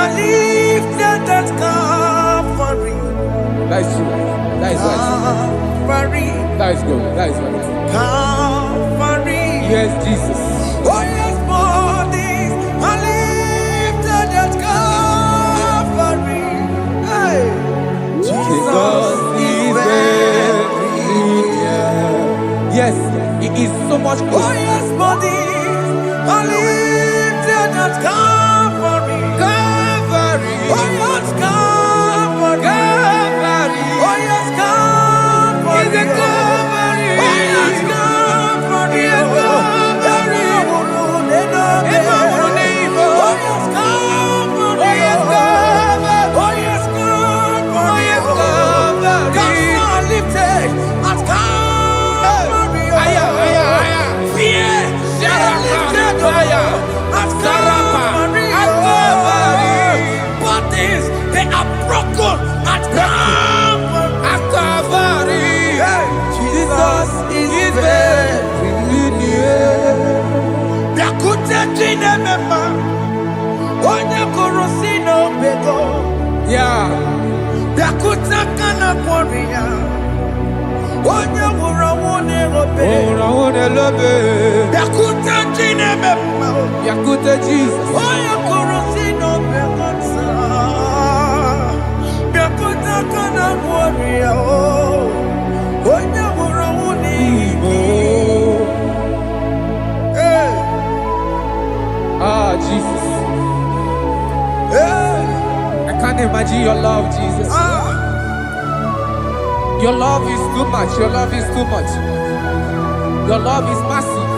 are lifted at Calvary. That is true. That is right. Calvary. That is good. That is right. Calvary. Yes, Jesus. Oh yes, bodies are lifted at Calvary. Hey. Jesus is very near. Yes, it is so much Oh good. yes, bodies are lifted at Calvary. Calvary. Oh yes, Calvary. Calvary. Oh yes, Calvary. Is it Calvary? Oh yes, Calvary. Yes, Calvary. Yeah. Yakute Jesus. Ah, Jesus. I can't imagine your love, Jesus. Your love is too much. Your love is too much. Your love is massive.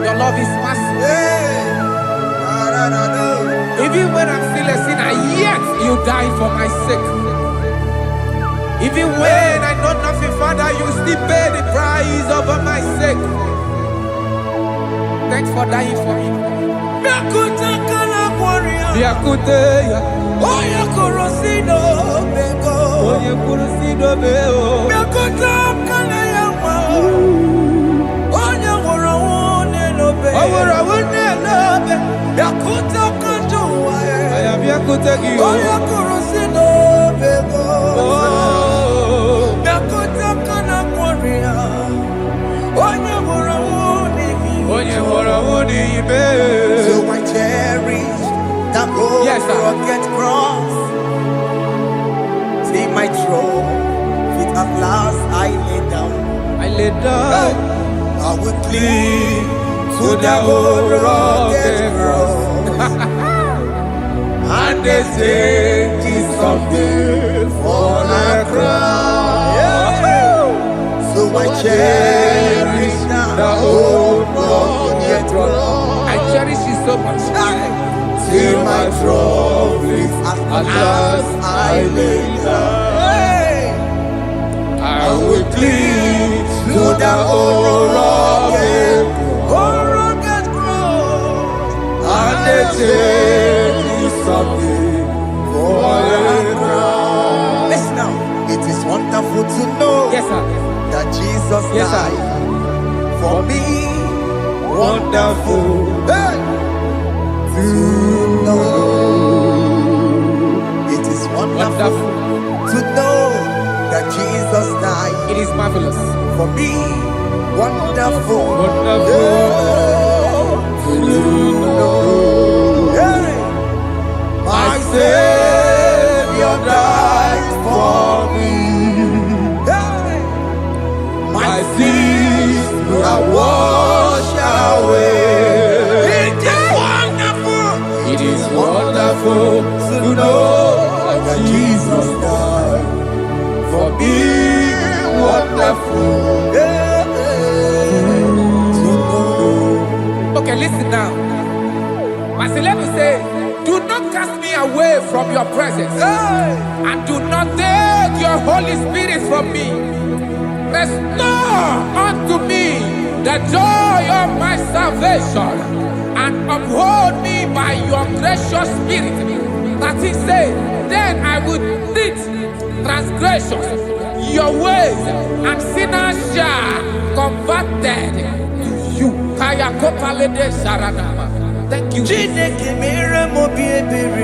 Your love is massive. Even when I'm still a sinner, yet you die for my sake. Even when I know nothing, Father, you still pay the price over my sake. Thanks for dying for me. So I cherish that rugged cross. See my throne, feet at last I lay down. I lay down. I will cling to the old rugged cross. And they say it's something for a crown. So I cherish the old rugged cross. I cherish you so much. Till my trophies at last I lay down. I will cling to the old rugged cross. And they take me something for a crown. Listen now, it is wonderful to know Yes, sir. that Jesus Yes, sir. died for me. Wonderful. Hey! To know. It is wonderful to know that Jesus died It is marvelous. for me. Wonderful. Wonderful. To know. Hey! My Savior died for me. Hey! My sins are washed away. It is wonderful to know that Jesus died for me. Wonderful to know. Okay, listen now. My celeb say, do not cast me away from your presence. And do not take your Holy Spirit from me. Restore unto me the joy of my salvation, and uphold me by your gracious spirit. That is said, then I would teach transgressions your ways, and sinners shall converted to you. Kaya kopalede saranama. Thank you. Chineke mere mo bi ebere.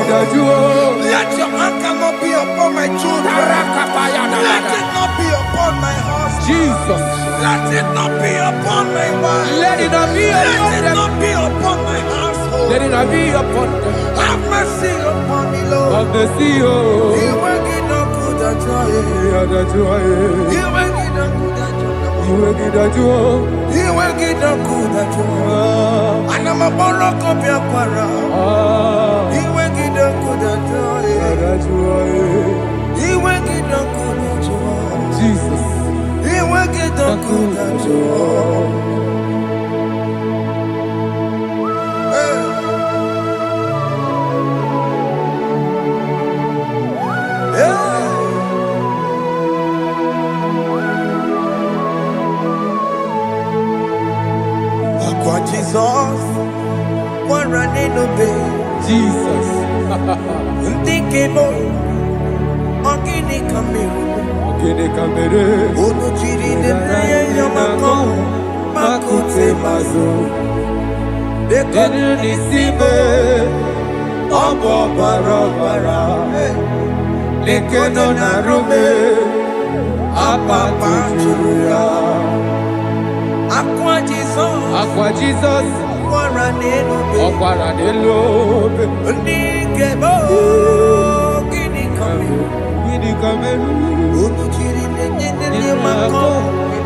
Let your anger not be upon my children. Let it not be upon my house. Jesus. Let it not be upon my wife. Let it not be upon Let it them. not be upon my household. Let it not be upon them. Have mercy upon me, Lord. Of the sea, oh. You will get no good at joy. Yeah, the joy. You will get no good at joy. You will get the joy. You will get no good at joy. And I'm a borrow copy of para. You will get no good at joy. The joy. You will get no good at joy. Jesus. You will get no good at joy. Jesus, one running obey. Jesus. Ndikebo, ogini kamiru. Ogini kamere. Ono chiri nebreye yamako, makute mazo. Denu nisibe, obo barabara. Lekeno narume, apa tujuya. Aqua Jesus, Aqua Jesus. Ọ̀pára nílò bẹ̀. Ndikebo, ogini kamiru. Gidi kamere. Ono chiri nebreye yamako,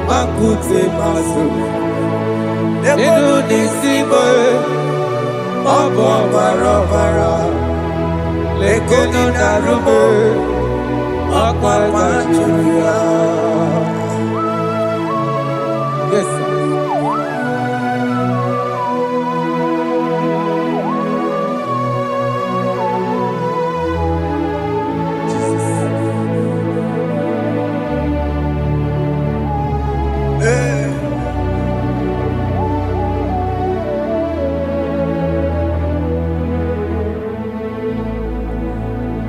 makute mazo. Inu nisibo Obo barabara Lekenu narubo Akwa machuya. Yes, sir.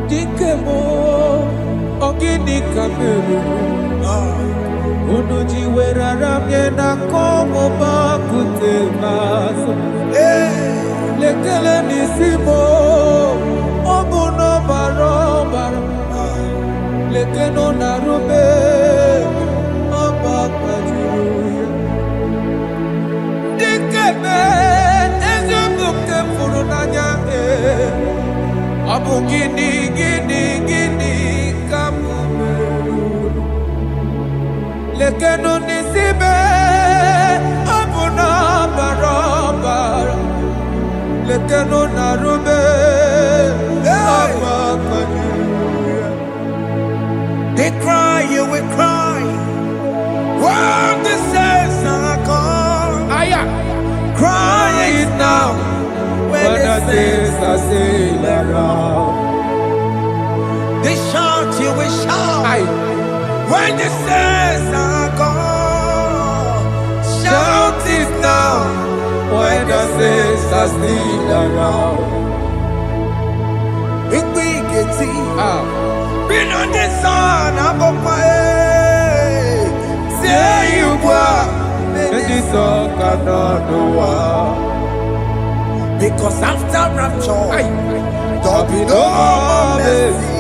Dikemo ogini kameru unuji weraramye na komo bakute maso lekele nisimo obuno barobara lekeno narube abakajuya dikeme ezobuke furunanya Abu gini kamu lekenu nisibe Abu na barabara lekenu narube They cry, you will cry when the saints are gone. Cry it now when the saints are still around. They shout, you will shout when the saints are gone. Shout it now when the saints are still around. Big been on the sun, I'm on my head. Say you are, and the sun cannot know why. Because after rapture, there'll be no more mercy.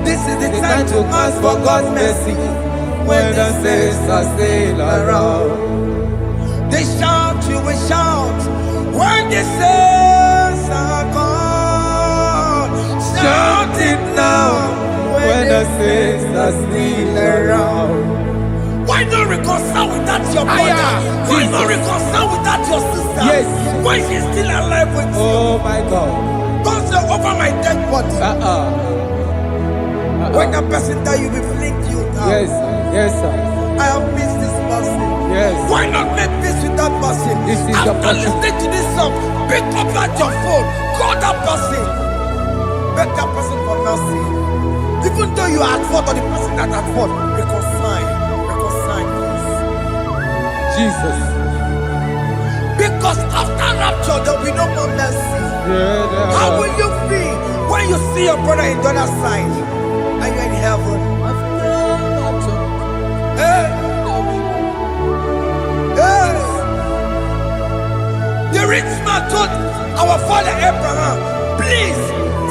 This is the time to ask for God's mercy when the saints are still around. They shout, you will shout when the saints are gone. Shout it now when the saints are still around. Why not reconcile with that your brother? Why not reconcile with that your sister? Yes. Why she's still alive with you? Oh my God. Don't say over my dead body. When the person that you will fling you down. Yes, yes, sir. I have missed this person. Yes. Why not make peace with that person? This is after listening to this song, pick up that your phone, call that person, beg that person for mercy. Even though you are at fault or the person that at fault, reconcile, please. Jesus. Because after rapture, there will be no more mercy. How will you feel when you see your brother in the other side and you're in heaven? Hey. Hey. The rich man told our father Abraham, please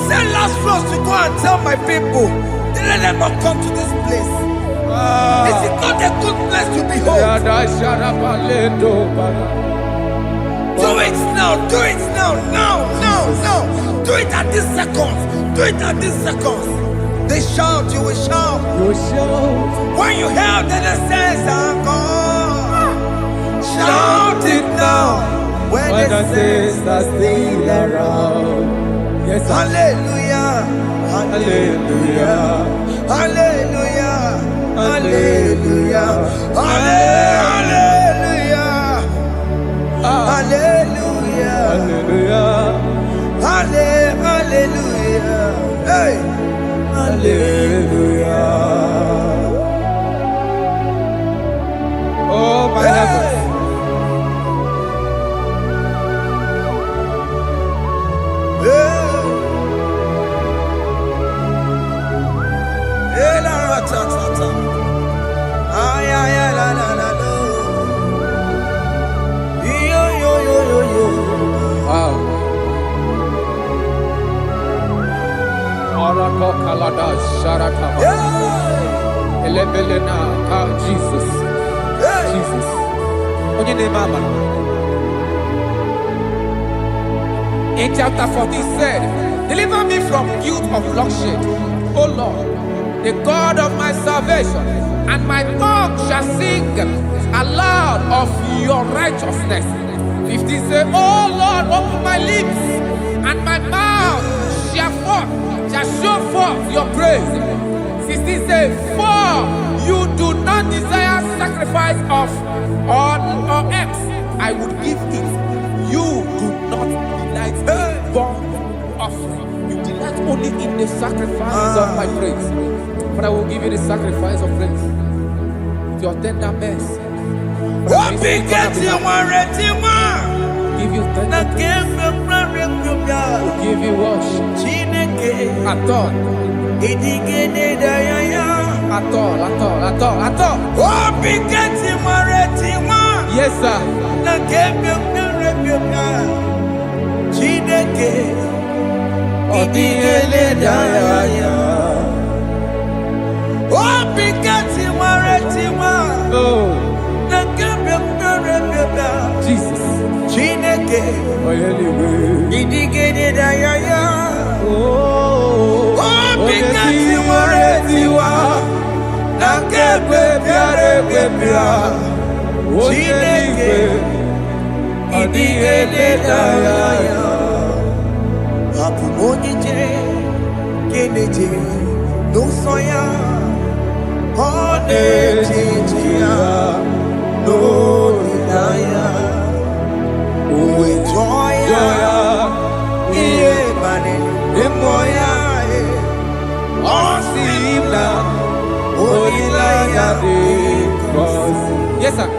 send Lazarus to go and tell my people, let them not come to this place. Is it not a good place to behold? Do it now, do it now, now. Do it at this second. Do it at this second. They shout, you will shout. When you hear that the saints are gone, shout it now. When the saints are still around. Yes, hallelujah, hallelujah, hallelujah, hallelujah, hallelujah, hallelujah, hallelujah, hallelujah, hey, hallelujah. Oh my heavens. Jesus. Jesus. In chapter 14 said, deliver me from guilt of bloodshed, O Lord, the God of my salvation, and my tongue shall sing aloud of your righteousness. 50 say, oh Lord, open my lips, and my mouth shall show forth your praise. 60 say, for you do not desire sacrifice of or eggs, I would give it. You do not delight in burnt offering. You delight only in the sacrifice of my praise. But I will give you the sacrifice of praise with your tender mercy. Give you tender praise. Give you worship. At all. Yes, sir. Jesus. Yes, sir.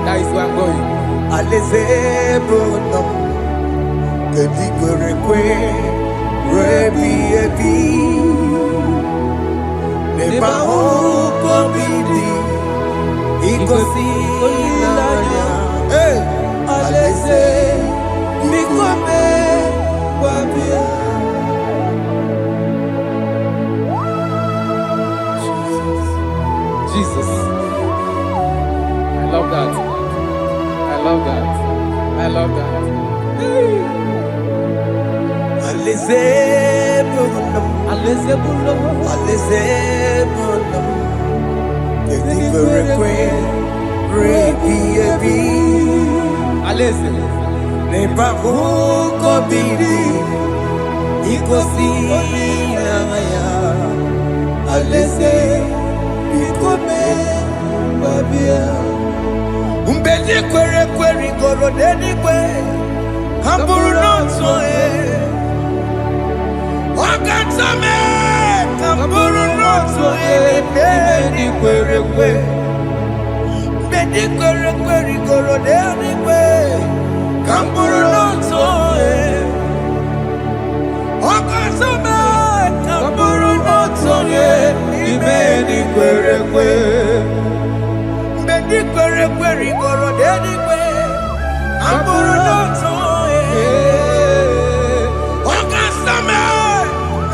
That is where I'm going. Jesus. I love that. I love that. I love that. Umbedi kwere goro dedi kwe Hamburu nonso Wakatame Hamburu nonso Umbedi kwere goro dedi kwe Hamburu nonso Wakatame Hamburu nonso Umbedi kwere goro dedi kwe Hamburu nonso Wakatame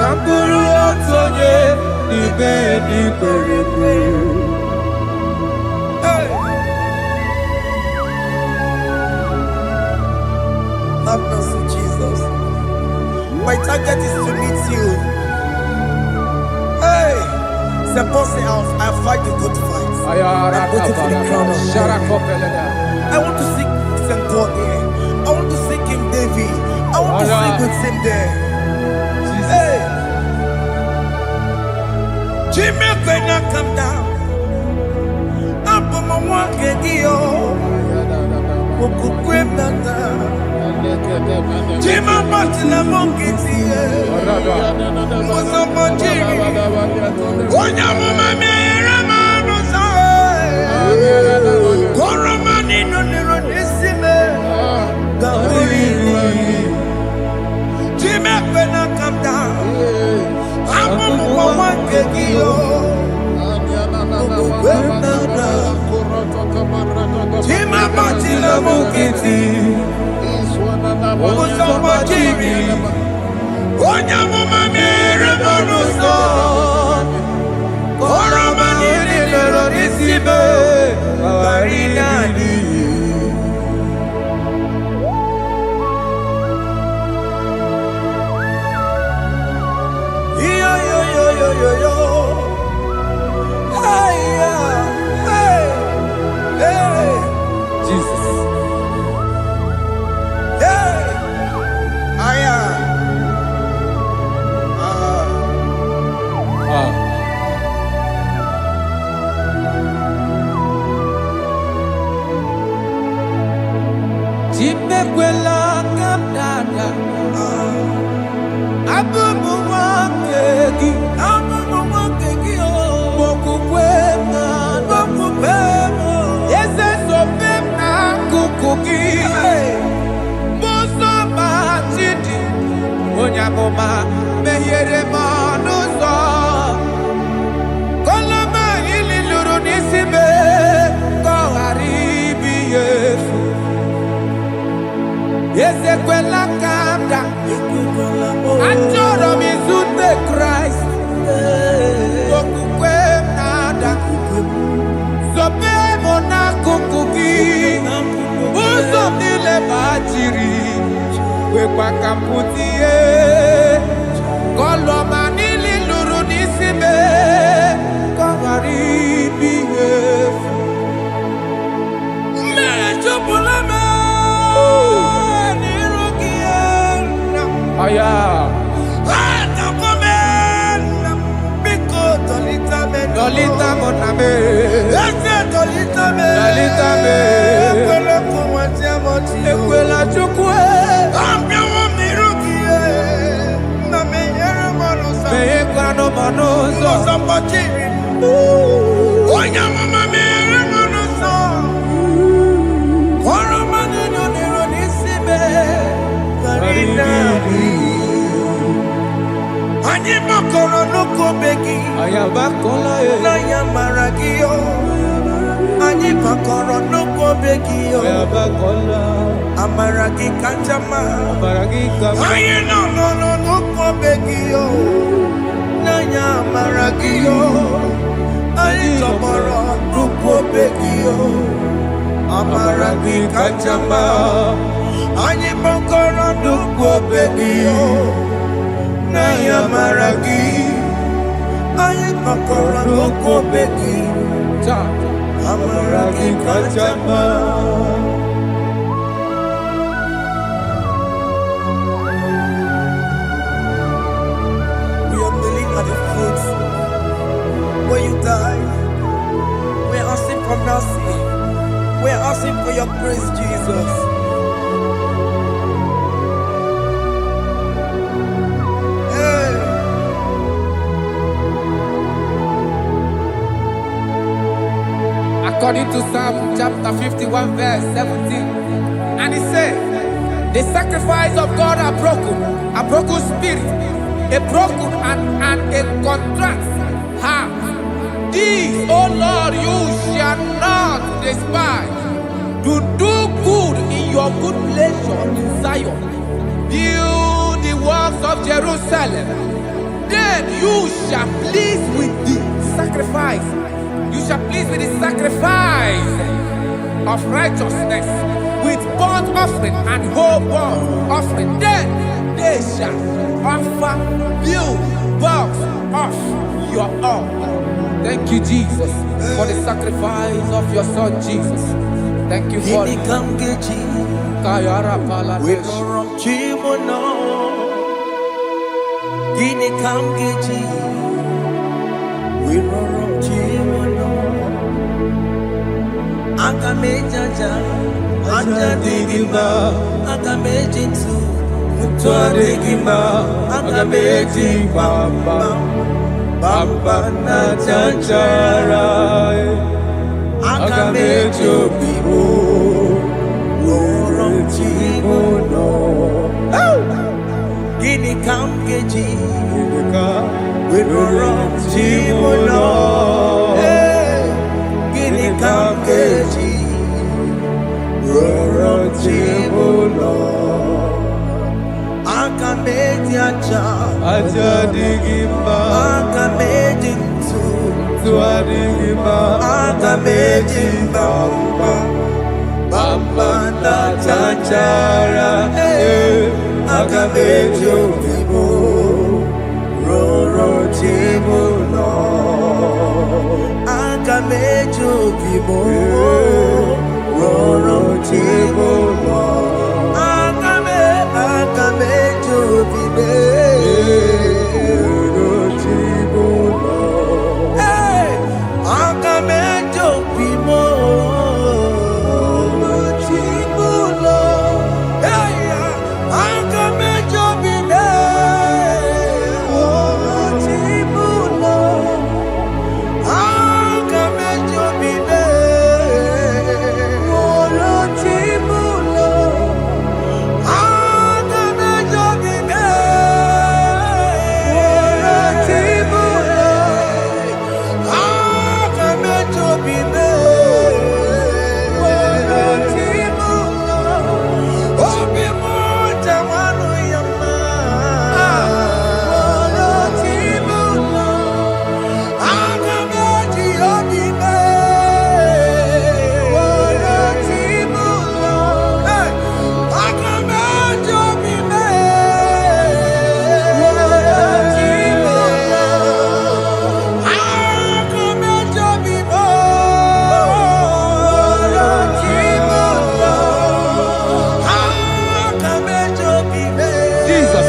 Hamburu nonso Umbedi kwere Have mercy, Jesus. My target is to meet you. Hey, c'est bon, c'est I fight the good fight. I'm waiting for the crown of heaven. I want to seek St. Paul here. I want to seek King David. I want to sing with him there. Hey, Jimmy, when I come down, I'm on my walk again. Jima Martina Monkiti, Mosamajiri, Onyamama Merama Rosa, Koromani no Neronisime, Jimmy, when I come down, I'm on my Nukiti. Musoma Jimmy. Onyamuma mere bonuso. Koromani lero nisibe. Barinani. Yo. Hey, hey, hey. Jesus. Hey. Aya. Jimekwela kamdada. Abubu wakegi. Onyamoma mehiere manuzo koloma ililuru nisibe koharibi Yesu Yesekwela kamda Achoro mizute Christ Kokukwe nada Sobe mona kukuki Uzo nile bachiri Wekwa kamputie Koloma nili luru nisibe Kongaribi Yesu Mechopulame Nirugiena Aya Atakomena Biko Dolita me Dolita moname Ese Dolita me Dolita me Ekwela kumwatia moti Ekwela chukwe Onyamama mere monuso Koromani noniro nisibe Barinani Anyibakoro nuko begi Ayabakola Nayamaragio Anyibakoro nuko begi Ayabakola Amaragi kanjama Amaragi kanjama Aye no nuko begi Nayamaragio Aye tomorrow nuko begi Amaragi kanjama Anyibakoro nuko begi Nayamaragi Anyibakoro nuko begi Amaragi kanjama When you die, we're asking for mercy. We're asking for your grace, Jesus. Hey. According to Psalm chapter 51, verse 17, and it says, the sacrifice of God are broken spirit, a broken and a contrite heart. This, O Lord, you shall not despise. To do good in your good pleasure in Zion. Build the walls of Jerusalem. Then you shall please with the sacrifice. You shall please with the sacrifice of righteousness, with burnt offering and whole burnt offering. Then they shall offer build works of your own. Thank you, Jesus, for the sacrifice of your son, Jesus. Thank you for it. Bamba na chanchara akamejo bibo worom chimono gini kamgeji worom chimono gini kamgeji worom acha Ajadigima akamejintu Tuadigima akamejimba Bamba na chachara akamejo vibo roro tibo no akamejo vibo roro tibo no akamejo vibe roro tibo no akamejo vibo Jesus.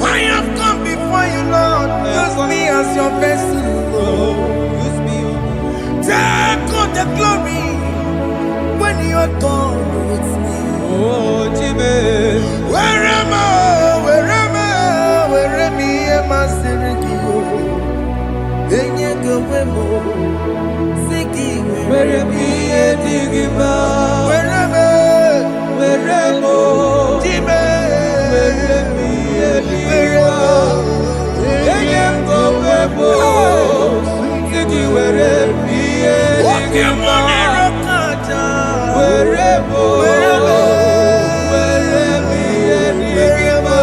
I have come before you, Lord. Use me as your vessel, Lord. Use me. Take all the glory when you're done with me. Oh, Jimmy. Where am I? Where me a digima? Where Jimmy. Where me a digima? Go Sigi where me a digima? Where me a digima?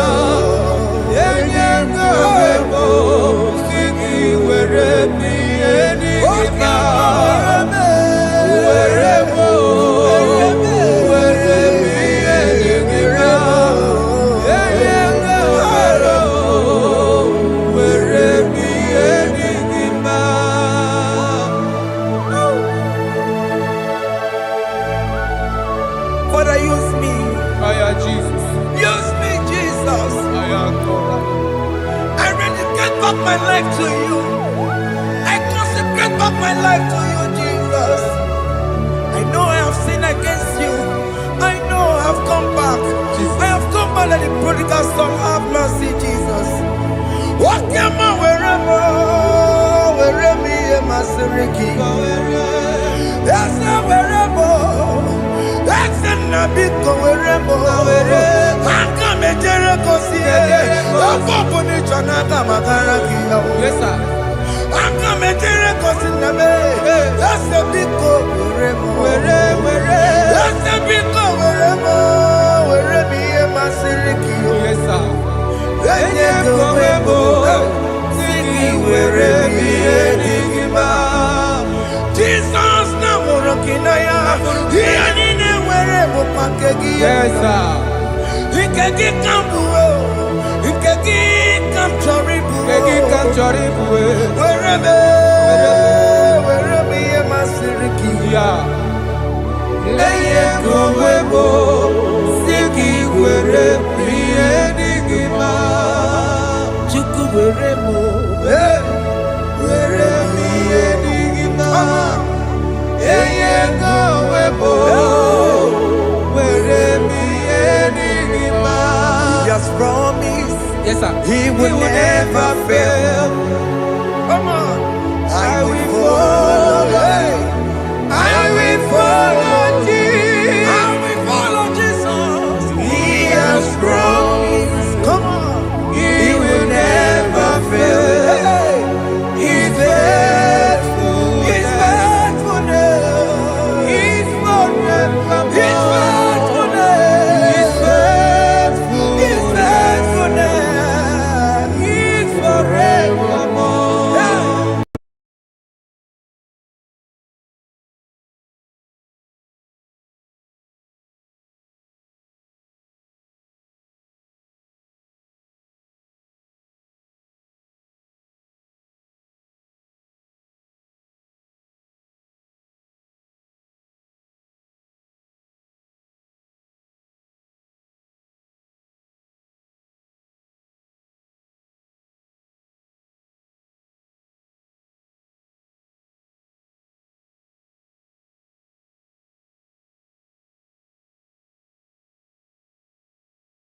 Go Sigi where me a digima? Father, use me. Jesus. Use me, Jesus. I dedicate back my life to you. I consecrate back my life to you, Jesus. I know I have sinned against you. I know I have come back. I have come back like the prodigal son. Have mercy, Jesus. What am I wherever me and my Siriki? That's not wherever. That's not big wherever. I come a Jericho see again. I'm going to Chanaka Makaraki. Yes, sir. I come a Jericho see the way. That's a big wherever. That's a big wherever me and my Siriki. Yes, sir. Jesus na morokinaya yani wherever pakegi Yes, sir. ikegi kambuo Wherever, yeah.